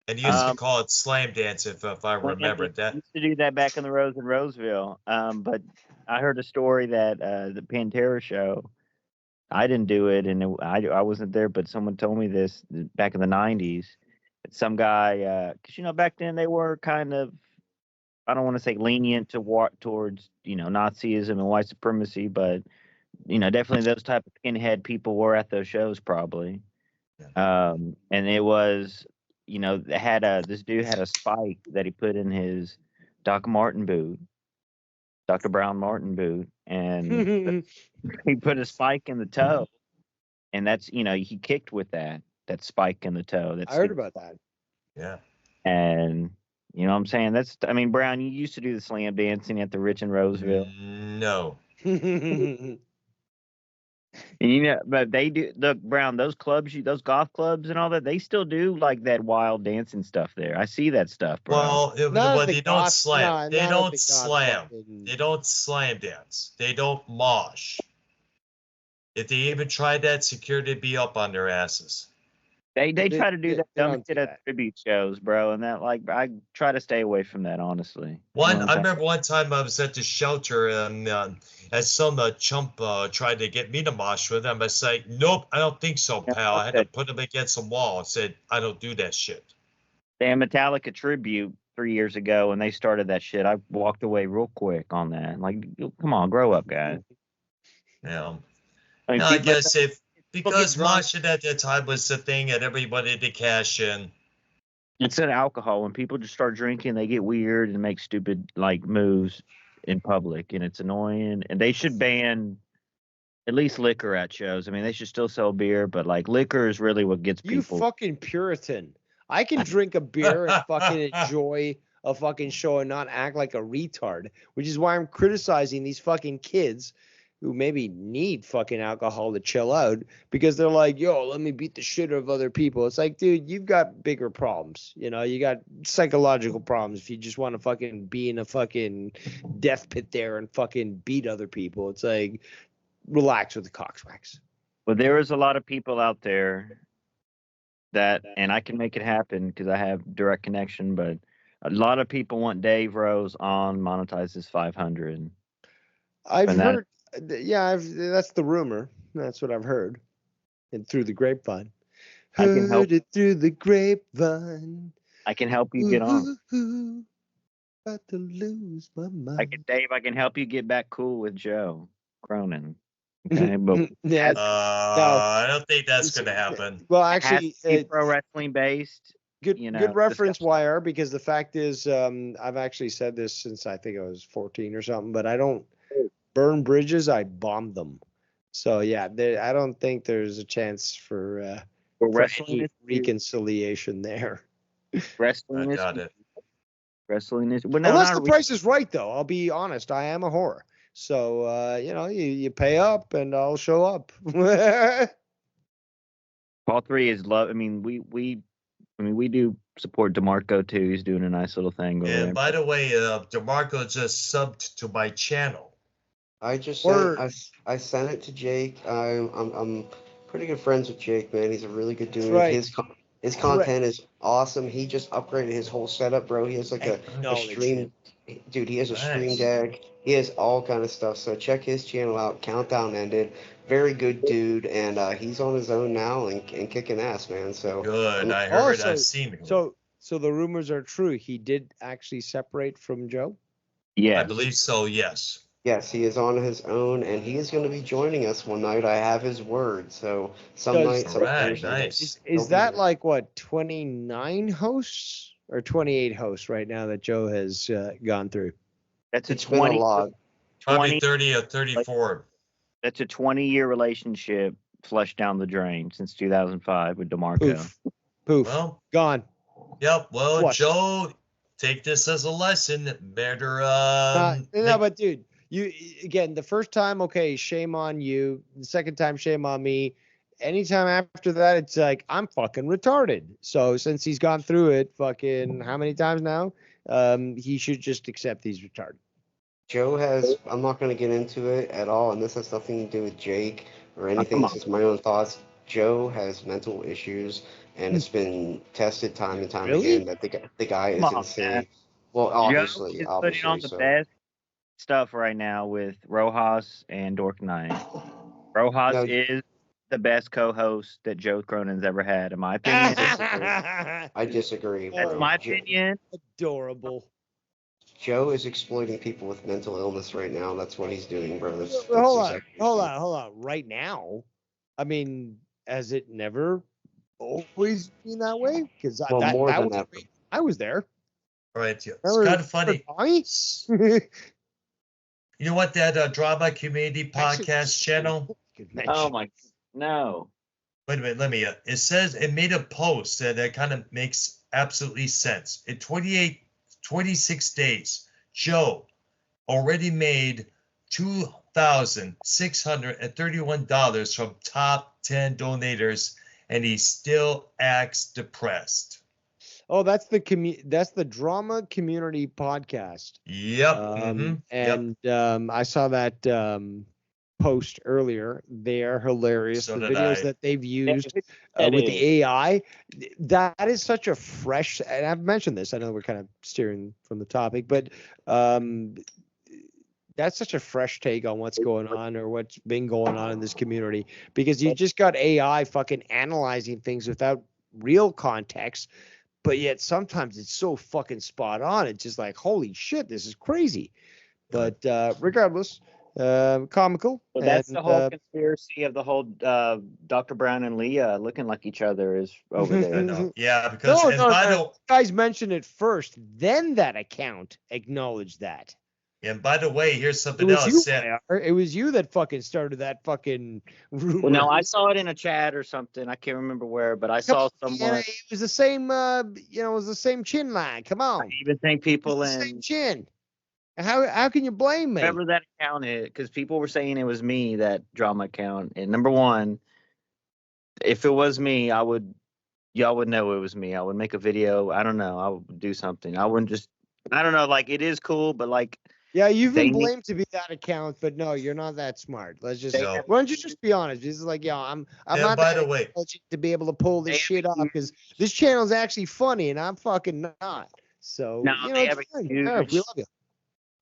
And you used to Um, call it slam dance if I remember that. Used to do that back in the Rose in Roseville. But I heard a story that the Pantera show. I didn't do it, and I wasn't there, but someone told me this back in the '90s. Some guy, because back then they were kind of, I don't want to say lenient towards Nazism and white supremacy, but definitely those type of skinhead people were at those shows probably. And it was, this dude had a spike that he put in his Dr. Brown Martin boot, and he put a spike in the toe, and that's he kicked with that spike in the toe. I heard about that. Yeah. And you know what I'm saying? Brown, you used to do the slam dancing at the Rich in Roseville. No. But they do. Look, Brown, those clubs, those golf clubs and all that, they still do like that wild dancing stuff there. I see that stuff, bro. Well, they don't slam. They not at don't the slam. fucking- They don't slam dance. They don't mosh. If they even tried that, security would be up on their asses. They try to do that they dumb don't shit do at that. tribute shows, bro, and that I try to stay away from that, honestly. I remember one time I was at the shelter and as some chump tried to get me to mosh with him. I said, nope, I don't think so, Yeah, pal. I had to okay. put him against a wall. I said, I don't do that shit. Damn Metallica tribute. 3 years ago when they started that shit. I walked away real quick on that. Like, come on, grow up, guys. Yeah. I mean, No, I people, guess if people get because drunk. moshing at that time was the thing and everybody had to cash in. It's an alcohol. When people just start drinking, they get weird and make stupid like moves in public, and it's annoying. And they should ban at least liquor at shows. I mean, they should still sell beer, but like liquor is really what gets You people. fucking Puritan. I can drink a beer and fucking enjoy a fucking show and not act like a retard, which is why I'm criticizing these fucking kids who maybe need fucking alcohol to chill out because they're like, yo, let me beat the shit out of other people. It's like, dude, you've got bigger problems. You know, you got psychological problems if you just want to fucking be in a fucking death pit there and fucking beat other people. It's like, relax with the cockswacks. But there is a lot of people out there that, and I can make it happen because I have direct connection, but a lot of people want Dave Rose on monetizes 500. I've And that- heard, yeah, that's the rumor. That's what I've heard, and through the grapevine. I can help. Heard it through the grapevine. I can help you get on. Ooh, about to lose my mind. Dave, I can help you get back cool with Joe Cronin. Okay, but Yeah. I don't think that's going to happen. Well, it has actually, to be pro wrestling based. good you know, good reference, discussion. YR, because the fact is, I've actually said this since I think I was 14 or something, but I don't burn bridges, I bomb them. So yeah, I don't think there's a chance for wrestling any is reconciliation there. wrestling I is got it. wrestling is. Well, no, Unless not the price is right, though. I'll be honest. I am a whore. So, you pay up and I'll show up. Paul 3 is love. I mean, we do support DeMarco too. He's doing a nice little thing over there. And by the way, DeMarco just subbed to my channel. I just Word. I sent it to Jake. I'm pretty good friends with Jake, man. He's a really good dude. right. His content is awesome. He just upgraded his whole setup, bro. He has like a Acknowledge stream, dude. He has a stream Nice. deck. He has all kind of stuff. So check his channel out. Countdown ended. Very good dude, and he's on his own now and kicking ass, man. So Good. I heard. Also, I've seen him. So the rumors are true. He did actually separate from Joe. Yeah, I believe so. Yes. yes, he is on his own, and he is going to be joining us one night. I have his word. So some Does- night, some Alright, Thursday. nice. He'll Is be that there. like what 29 hosts or 28 hosts right now that Joe has gone through? that's a It's been a 20. lot. Probably 20 30 or 34. That's a 20-year relationship flushed down the drain since 2005 with DeMarco. Poof. Well, Gone. yep. Well, What? Joe, take this as a lesson. Better. No, but dude, the first time, okay, shame on you. The second time, shame on me. Anytime after that, it's like I'm fucking retarded. So since he's gone through it, fucking how many times now? He should just accept he's retarded. Joe has, I'm not going to get into it at all, and this has nothing to do with Jake or anything. come It's just my own thoughts. Joe has mental issues, and it's been tested time and time Really? again that the guy is Come on, insane. man. Well, Joe obviously, is putting on the so. best stuff right now with Rojas and Dork Knight. Rojas No. is the best co-host that Joe Cronin's ever had, in my opinion. I disagree, bro. That's my opinion. Adorable. Joe is exploiting people with mental illness right now. That's what he's doing, bro. That's Hold exactly what he's on. Right now, I mean, has it never always been that way? Because Well, more than that. I was there. Right. Yeah. It's Remember- kind of funny. Remember You know what? That drama community podcast channel. Good mention. Oh my, no. Wait a minute. Let me. It says it made a post that kind of makes absolutely sense. In 26 days, Joe already made $2,631 from top 10 donators, and he still acts depressed. Oh, that's the drama community podcast. Yep. And I saw that post earlier. They are hilarious. So the did videos I. that they've used It with is. the AI, that is such a fresh. And I've mentioned this. I know we're kind of steering from the topic, but that's such a fresh take on what's going on or what's been going on in this community, because you just got AI fucking analyzing things without real context. but yet sometimes it's so fucking spot on. It's just like, holy shit, this is crazy. But regardless, comical. Well, that's and, the whole conspiracy of the whole Dr. Brown and Leah looking like each other is over there. I know. Yeah, because no. Guys mentioned it first, then that account acknowledged that. And by the way, here's something It was else. it was you that fucking started that fucking rumor. Well, no, I saw it in a chat or something. I can't remember where, but I saw someone. It was the same, it was the same chin line. Come on. I even think people the same chin. How can you blame me? Whoever that account is, because people were saying it was me, that drama account. And number one, if it was me, y'all would know it was me. I would make a video. I don't know. I would do something. I wouldn't just. I don't know. Like, it is cool, but like. Yeah, you've been blamed to be that account, but no, you're not that smart. Let's just. Why don't you just be honest? This is like, I'm not. By the way, to be able to pull this shit off because this channel's actually funny and I'm fucking not. So no, they have a we love you.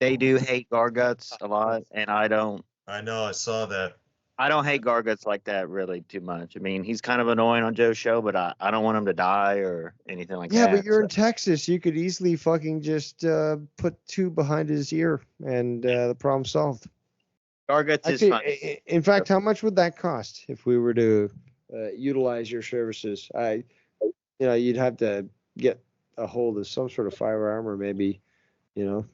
They do hate Garguts a lot, and I don't. I know, I saw that. I don't hate Garguts like that really too much. I mean, he's kind of annoying on Joe's show, but I don't want him to die or anything like that. Yeah, but you're in Texas. You could easily fucking just put two behind his ear and the problem solved. Garguts is funny. In fact, how much would that cost if we were to utilize your services? You'd have to get a hold of some sort of firearm or maybe, What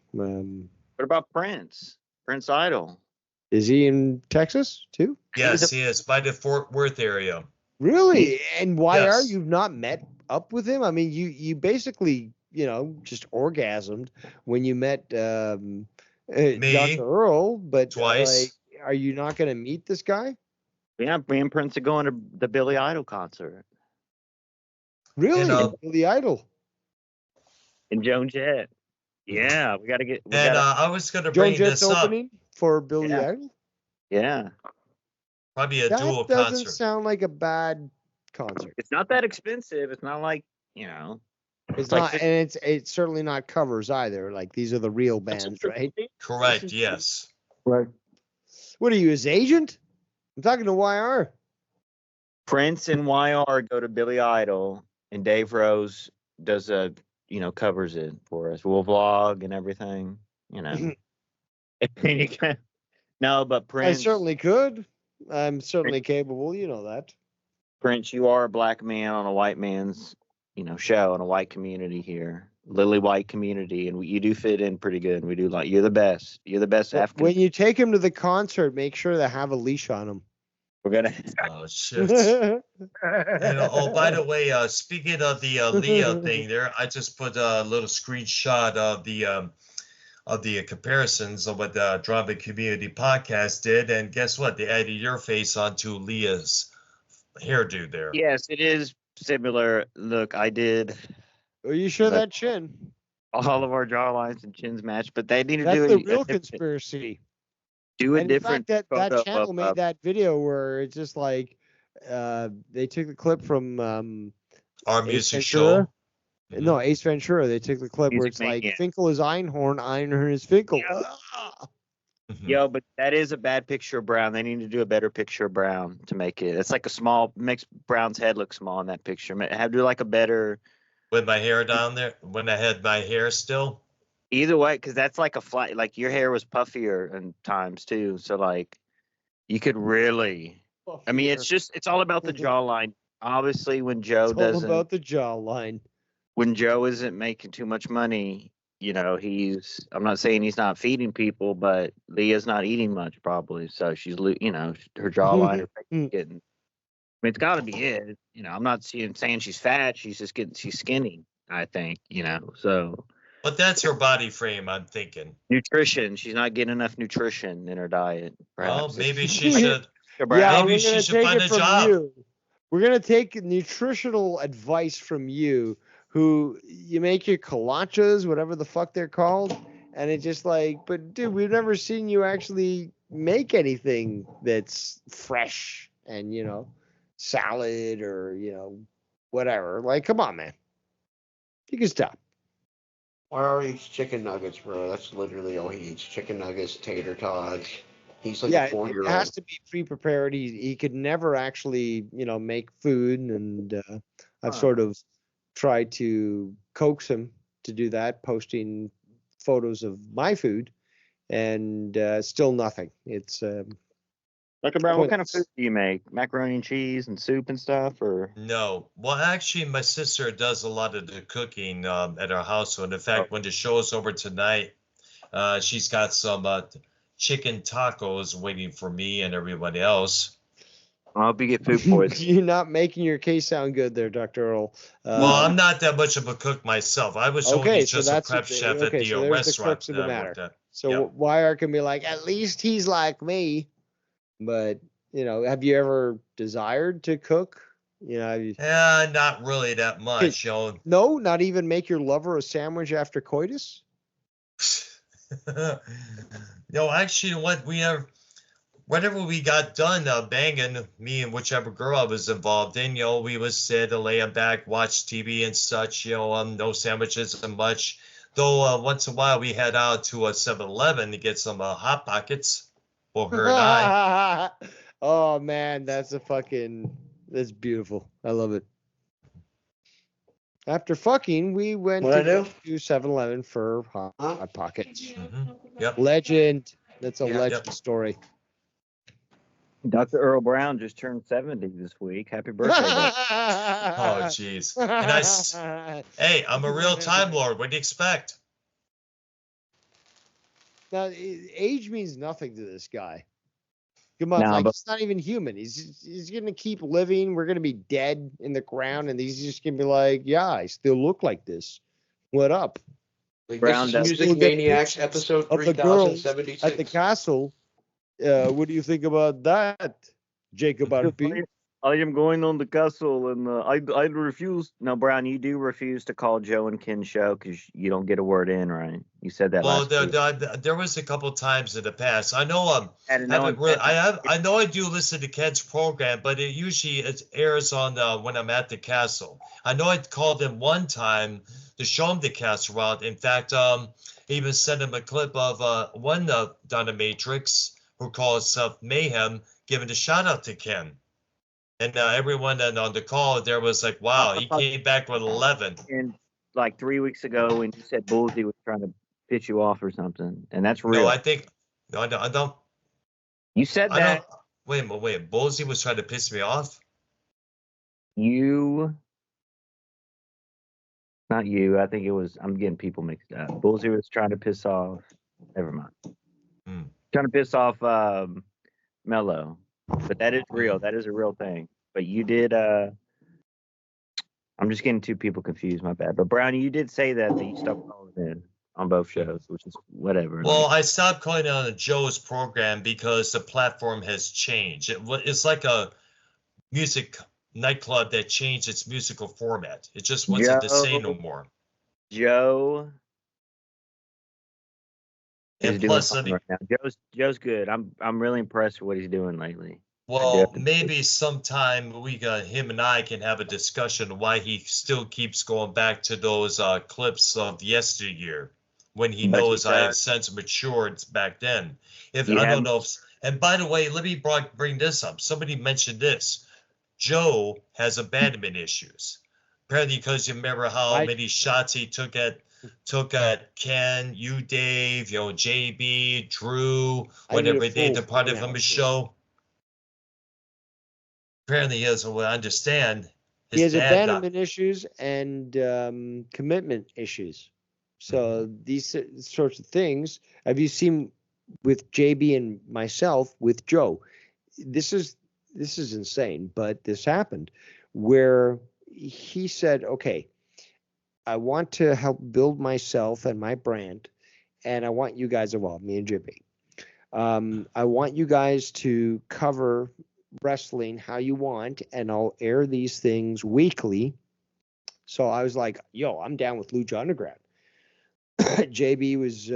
about Prince? Prince Idol. Is he in Texas too? Yes, he is, by the Fort Worth area. Really? And why are you not met up with him? I mean, you basically, just orgasmed when you met me, Dr. Earl, but twice. Are you not going to meet this guy? Yeah, me and Prince are going to the Billy Idol concert. Really? Billy Idol? And Joan Jett. Yeah, we got to get. I was going to bring this up. Opening for Billy Idol? Yeah. Probably a dual concert. That doesn't sound like a bad concert. It's not that expensive. It's not like, It's not, and it's certainly not covers either. Like, these are the real bands, right? Correct, yes. Right. What are you, his agent? I'm talking to YR. Prince and YR go to Billy Idol, and Dave Rose does covers it for us. We'll vlog and everything, No, but Prince. I certainly could. I'm certainly capable. You know that. Prince, you are a black man on a white man's, show in a white community here, lily white community, and you do fit in pretty good. We do you're the best. You're the best African. When you take him to the concert, make sure to have a leash on him. We're gonna. Oh shit! And by the way, speaking of the Leah thing, there, I just put a little screenshot of the comparisons of what the Drama Community Podcast did, and guess what? They added your face onto Leah's hairdo there. Yes, it is similar. Look, I did. Are you sure that chin? All of our jawlines and chins match, but they need to That's do the real conspiracy. Do a different. In fact, that channel made that video where it's just like they took the clip from our music show. No, Ace Ventura. They took the clip where it's like Finkel is Einhorn, Einhorn is Finkel. Yo, but that is a bad picture of Brown. They need to do a better picture of Brown to make it. It's like a small, makes Brown's head look small in that picture. Have to do like a better. With my hair down there, when I had my hair still. Either way, because that's like a flat. Like your hair was puffier in times too, so like you could really. Puffier. I mean, it's all about the jawline. Obviously, when Joe doesn't. All about the jawline. When Joe isn't making too much money, I'm not saying he's not feeding people, but Leah's not eating much probably. So she's, her jawline is getting, I mean, it's got to be it. I'm not saying she's fat. She's skinny, I think, so. But that's her body frame, I'm thinking. Nutrition. She's not getting enough nutrition in her diet. Perhaps. Well, maybe she should. Maybe she should find a job. We're going to take nutritional advice from you. Who you make your kolaches, whatever the fuck they're called, and it's just like, but dude, we've never seen you actually make anything that's fresh and salad or whatever. Like, come on, man, you can stop. YR eats chicken nuggets, bro. That's literally all he eats: chicken nuggets, tater tots. He's like a 4-year-old. It has to be pre-prepared. He could never actually make food, and I've sort of tried to coax him to do that, posting photos of my food, and still nothing. It's Dr. Brown, what kind of food pointless. do you make? Macaroni and cheese and soup and stuff, or? No. Well, actually, my sister does a lot of the cooking at our house. And in fact, when the show is over tonight, she's got some chicken tacos waiting for me and everybody else. I hope you get food poisoning. You're not making your case sound good there, Dr. Earl. Well, I'm not that much of a cook myself. I was Okay, only so just a that's prep chef at okay. the So there's the restaurant crux of the that I worked matter. at. So Yeah. Wire can be like, at least he's like me. But have you ever desired to cook? Yeah, not really that much, No, not even make your lover a sandwich after coitus. No, actually, whenever we got done banging, me and whichever girl I was involved in, we would sit and lay back, watch TV and such, no sandwiches and much. Though once in a while we head out to a 7-Eleven to get some Hot Pockets for her and I. Oh man, that's beautiful. I love it. After fucking, we went What'd I to 7-Eleven for Hot Pockets. Yep. Legend. That's a Yeah. legend story. Dr. Earl Brown just turned 70 this week. Happy birthday, Doc. Oh, jeez. And hey, I'm a real Time Lord. What do you expect? Now, age means nothing to this guy. Come on, No, but- he's not even human. He's gonna keep living. We're gonna be dead in the ground, and he's just gonna be like, yeah, I still look like this. What up? Like, Brown this is does- Music Maniacs episode Of the girls 3076. at the castle. What do you think about that, Jacob RP? I am going on the castle, and I refuse. No, Brown, you do refuse to call Joe and Ken's show because you don't get a word in, right? You said that Well, last week. there was a couple times in the past. I know And no haven't one- really, I know I do listen to Ken's program, but it airs on when I'm at the castle. I know I called him one time to show him the castle route. In fact, even sent him a clip of one Dominatrix who called herself Mayhem, giving a shout out to Ken. And everyone on the call there was like, wow, he came back with 11. And like 3 weeks ago, when you said Bullseye was trying to pitch you off or something, and that's real. No, I think no, I don't. You said I that. don't. Wait. Bullseye was trying to piss me off. Not you. I think it was. I'm getting people mixed up. Bullseye was trying to piss off. Never mind. Trying to piss off Mello, but that is real. That is a real thing. But you did. I'm just getting two people confused. My bad. But Brownie, you did say that you stopped calling in on both shows, which is whatever. Well, I stopped calling on Joe's program because the platform has changed. It's like a music nightclub that changed its musical format. It just wasn't the same no more. Joe And is doing plus, fine right now. Joe's good. I'm really impressed with what he's doing lately. well, maybe sometime him and I can have a discussion why he still keeps going back to those clips of yesteryear when he But knows he I have does. since matured back then. If You I don't haven't- know if, and by the way, let me bring this up. Somebody mentioned this. Joe has abandonment issues. Apparently, because you remember how Right. many shots he took at Ken, you, Dave, JB, Drew, I need a whenever they full departed from his analysis. show. Apparently, as I understand, He has his dad got, abandonment issues and commitment issues. So these sorts of things, have you seen with JB and myself with Joe? This is insane, but this happened where he said, okay, I want to help build myself and my brand, and I want you guys involved, me and JB. I want you guys to cover wrestling how you want, and I'll air these things weekly. So I was like, yo, I'm down with Lucha Underground. JB was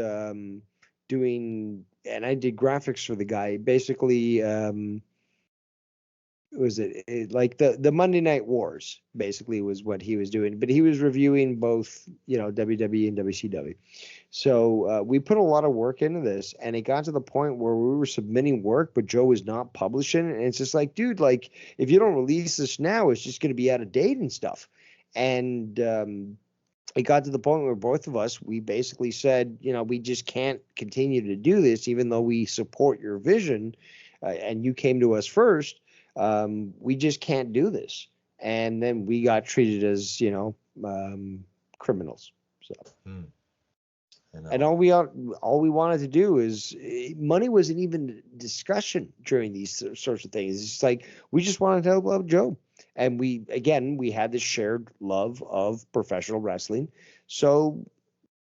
doing, and I did graphics for the guy. Basically, was it like the Monday Night Wars? Basically, was what he was doing. But he was reviewing both, WWE and WCW. So we put a lot of work into this, and it got to the point where we were submitting work, but Joe was not publishing. And it's just like, dude, like if you don't release this now, it's just going to be out of date and stuff. And it got to the point where both of us, we basically said, we just can't continue to do this, even though we support your vision, and you came to us first. We just can't do this. And then we got treated as, criminals. So. And all we wanted to do is, money wasn't even discussion during these sorts of things. It's like we just wanted to help out Joe, and we had this shared love of professional wrestling, so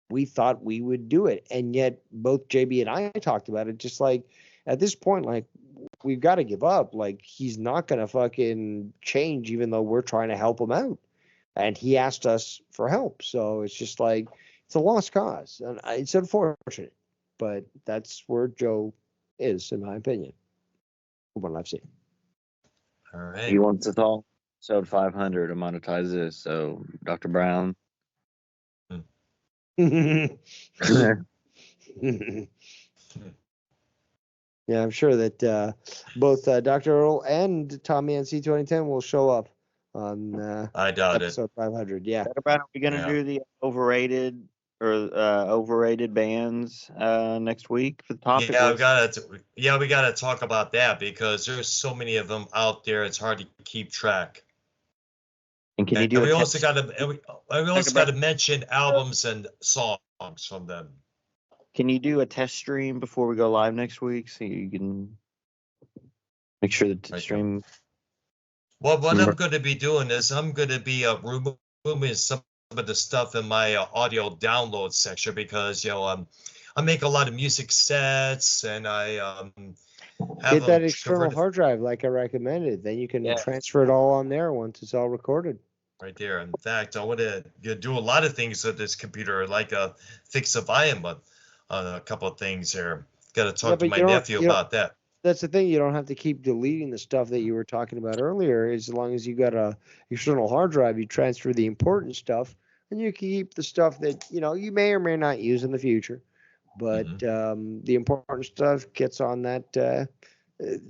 we thought we would do it. And yet both JB and I talked about it, just like at this point, like we've got to give up. Like he's not gonna fucking change, even though we're trying to help him out, and he asked us for help. So it's just like. It's a lost cause, and it's unfortunate, but that's where Joe is, in my opinion, from what I've seen. All right. He wants to talk. Episode 500 to monetize this. So, Dr. Brown. Yeah, I'm sure that both Dr. Earl and Tommy NC 2010 will show up on I doubt episode 500. Yeah. Dr. Brown, are we going to do the overrated bands next week for the topic? We gotta talk about that because there's so many of them out there. It's hard to keep track. And can you do? We also got to mention albums and songs from them. Can you do a test stream before we go live next week so you can make sure the stream? Well, what I'm going to be doing is I'm going to be removing some of the stuff in my audio download section because I make a lot of music sets and I have get that external hard drive like I recommended. Then you can transfer it all on there once it's all recorded. Right there. In fact, I want to do a lot of things with this computer, like fix a volume on a couple of things here. Got to talk to my nephew about that. That's the thing. You don't have to keep deleting the stuff that you were talking about earlier. As long as you got a external hard drive, you transfer the important stuff, and you can keep the stuff that you may or may not use in the future. But the important stuff gets on that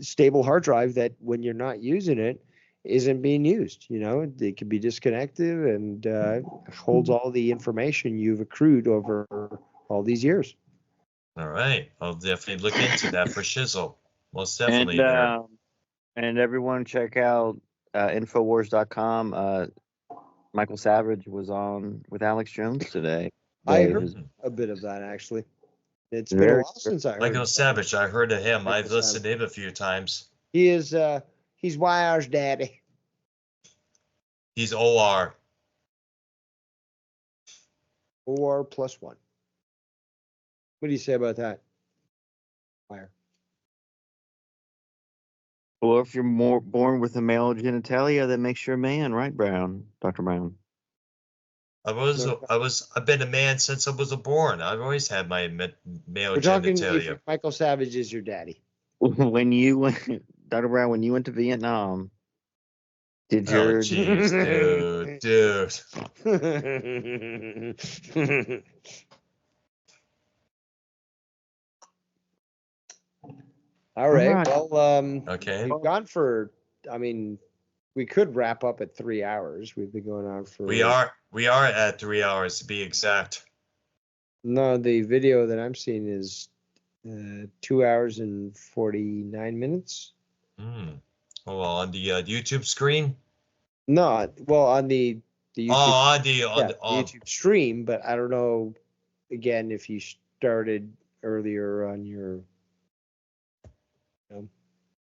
stable hard drive that when you're not using it, isn't being used. It can be disconnected and holds all the information you've accrued over all these years. All right, I'll definitely look into that for shizzle. Most definitely. And everyone check out Infowars.com. Michael Savage was on with Alex Jones today. I heard a bit of that actually. It's been a while since I heard. Michael Savage, I heard of him. I've listened to him a few times. He is he's YR's daddy. He's OR. OR +1. What do you say about that? Wire. Well, if you're born with a male genitalia, that makes you a man, right, Dr. Brown? I've been a man since I was born. I've always had my male genitalia. If Michael Savage is your daddy. When you went, Dr. Brown, when you went to Vietnam, did your dude. All right. Well, okay. We've gone for. I mean, we could wrap up at 3 hours. We've been going on for. We are at 3 hours to be exact. No, the video that I'm seeing is 2 hours and 49 minutes. Oh, on the YouTube screen? No, well, on the YouTube. On the YouTube stream, but I don't know. Again, if you started earlier on your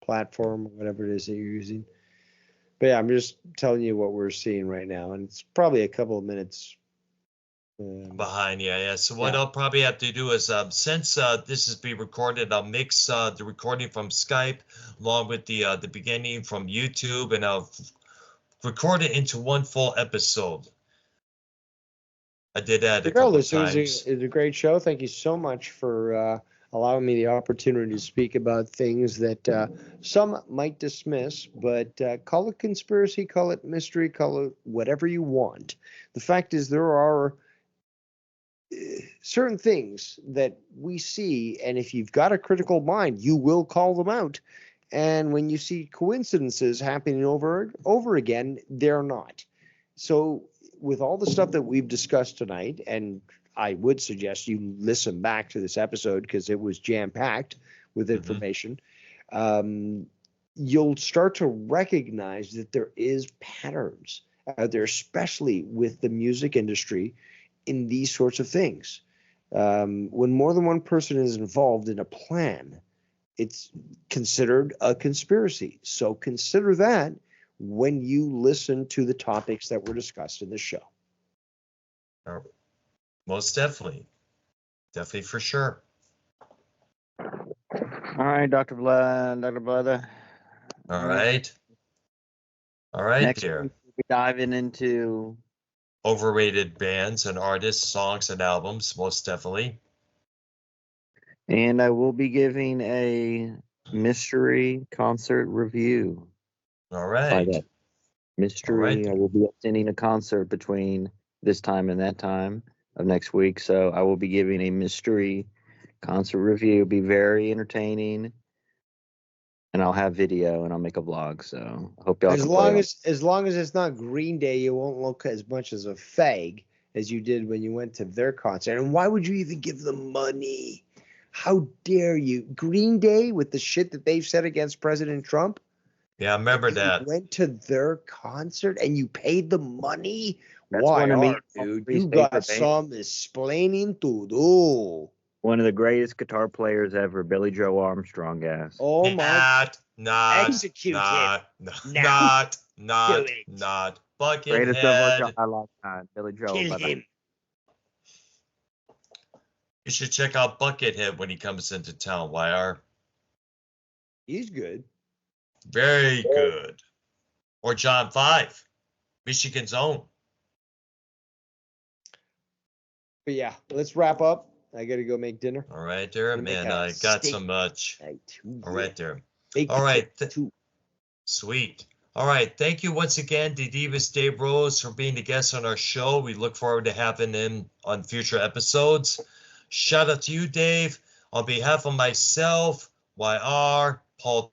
platform or whatever it is that you're using. But yeah, I'm just telling you what we're seeing right now, and it's probably a couple of minutes behind. Yeah. So what I'll probably have to do is, since this is being recorded, I'll mix the recording from Skype along with the beginning from YouTube, and I'll record it into one full episode. I did that a couple of times. It was a great show. Thank you so much for allowing me the opportunity to speak about things that some might dismiss, but call it conspiracy, call it mystery, call it whatever you want. The fact is there are certain things that we see, and if you've got a critical mind, you will call them out. And when you see coincidences happening over again, they're not. So with all the stuff that we've discussed tonight, and I would suggest you listen back to this episode because it was jam-packed with information. You'll start to recognize that there is patterns out there, especially with the music industry, in these sorts of things. When more than one person is involved in a plan, it's considered a conspiracy. So consider that when you listen to the topics that were discussed in the show. Most definitely. Definitely for sure. All right, Dr. Blood, Dr. Blood. All right. All right, Next dear. week, we'll be diving into Overrated bands and artists, songs and albums, most definitely. and I will be giving a mystery concert review. All By right. that mystery, All right. I will be attending a concert between this time and that time of next week. So I will be giving a mystery concert review. It'll be very entertaining. And I'll have video and I'll make a vlog. So I hope y'all As can play long on. as long as it's not Green Day, you won't look as much as a fag as you did when you went to their concert. And why would you even give them money? How dare you? Green Day, with the shit that they've said against President Trump, Yeah, I remember you that. went to their concert and you paid them money? That's Why one of me- are, dude? Please You pay for got band. some explaining to do. One of the greatest guitar players ever, Billy Joe Armstrong, guys. Oh my! Not. Execute him. Not. Now. Not. Do it. Not. Greatest of our Buckethead. lifetime, Billy Joe. Kill Bye-bye. him. You should check out Buckethead when he comes into town, YR. He's good. Very good. Or John 5, Michigan's own. But yeah, let's wrap up. I gotta go make dinner. All right, there, Gonna make man. a I got steak so much. Too. All right, there. Baked All right. potato, too. Sweet. All right. Thank you once again to Devious Dave Rose for being a guest on our show. We look forward to having him on future episodes. Shout out to you, Dave. On behalf of myself, YR, Paul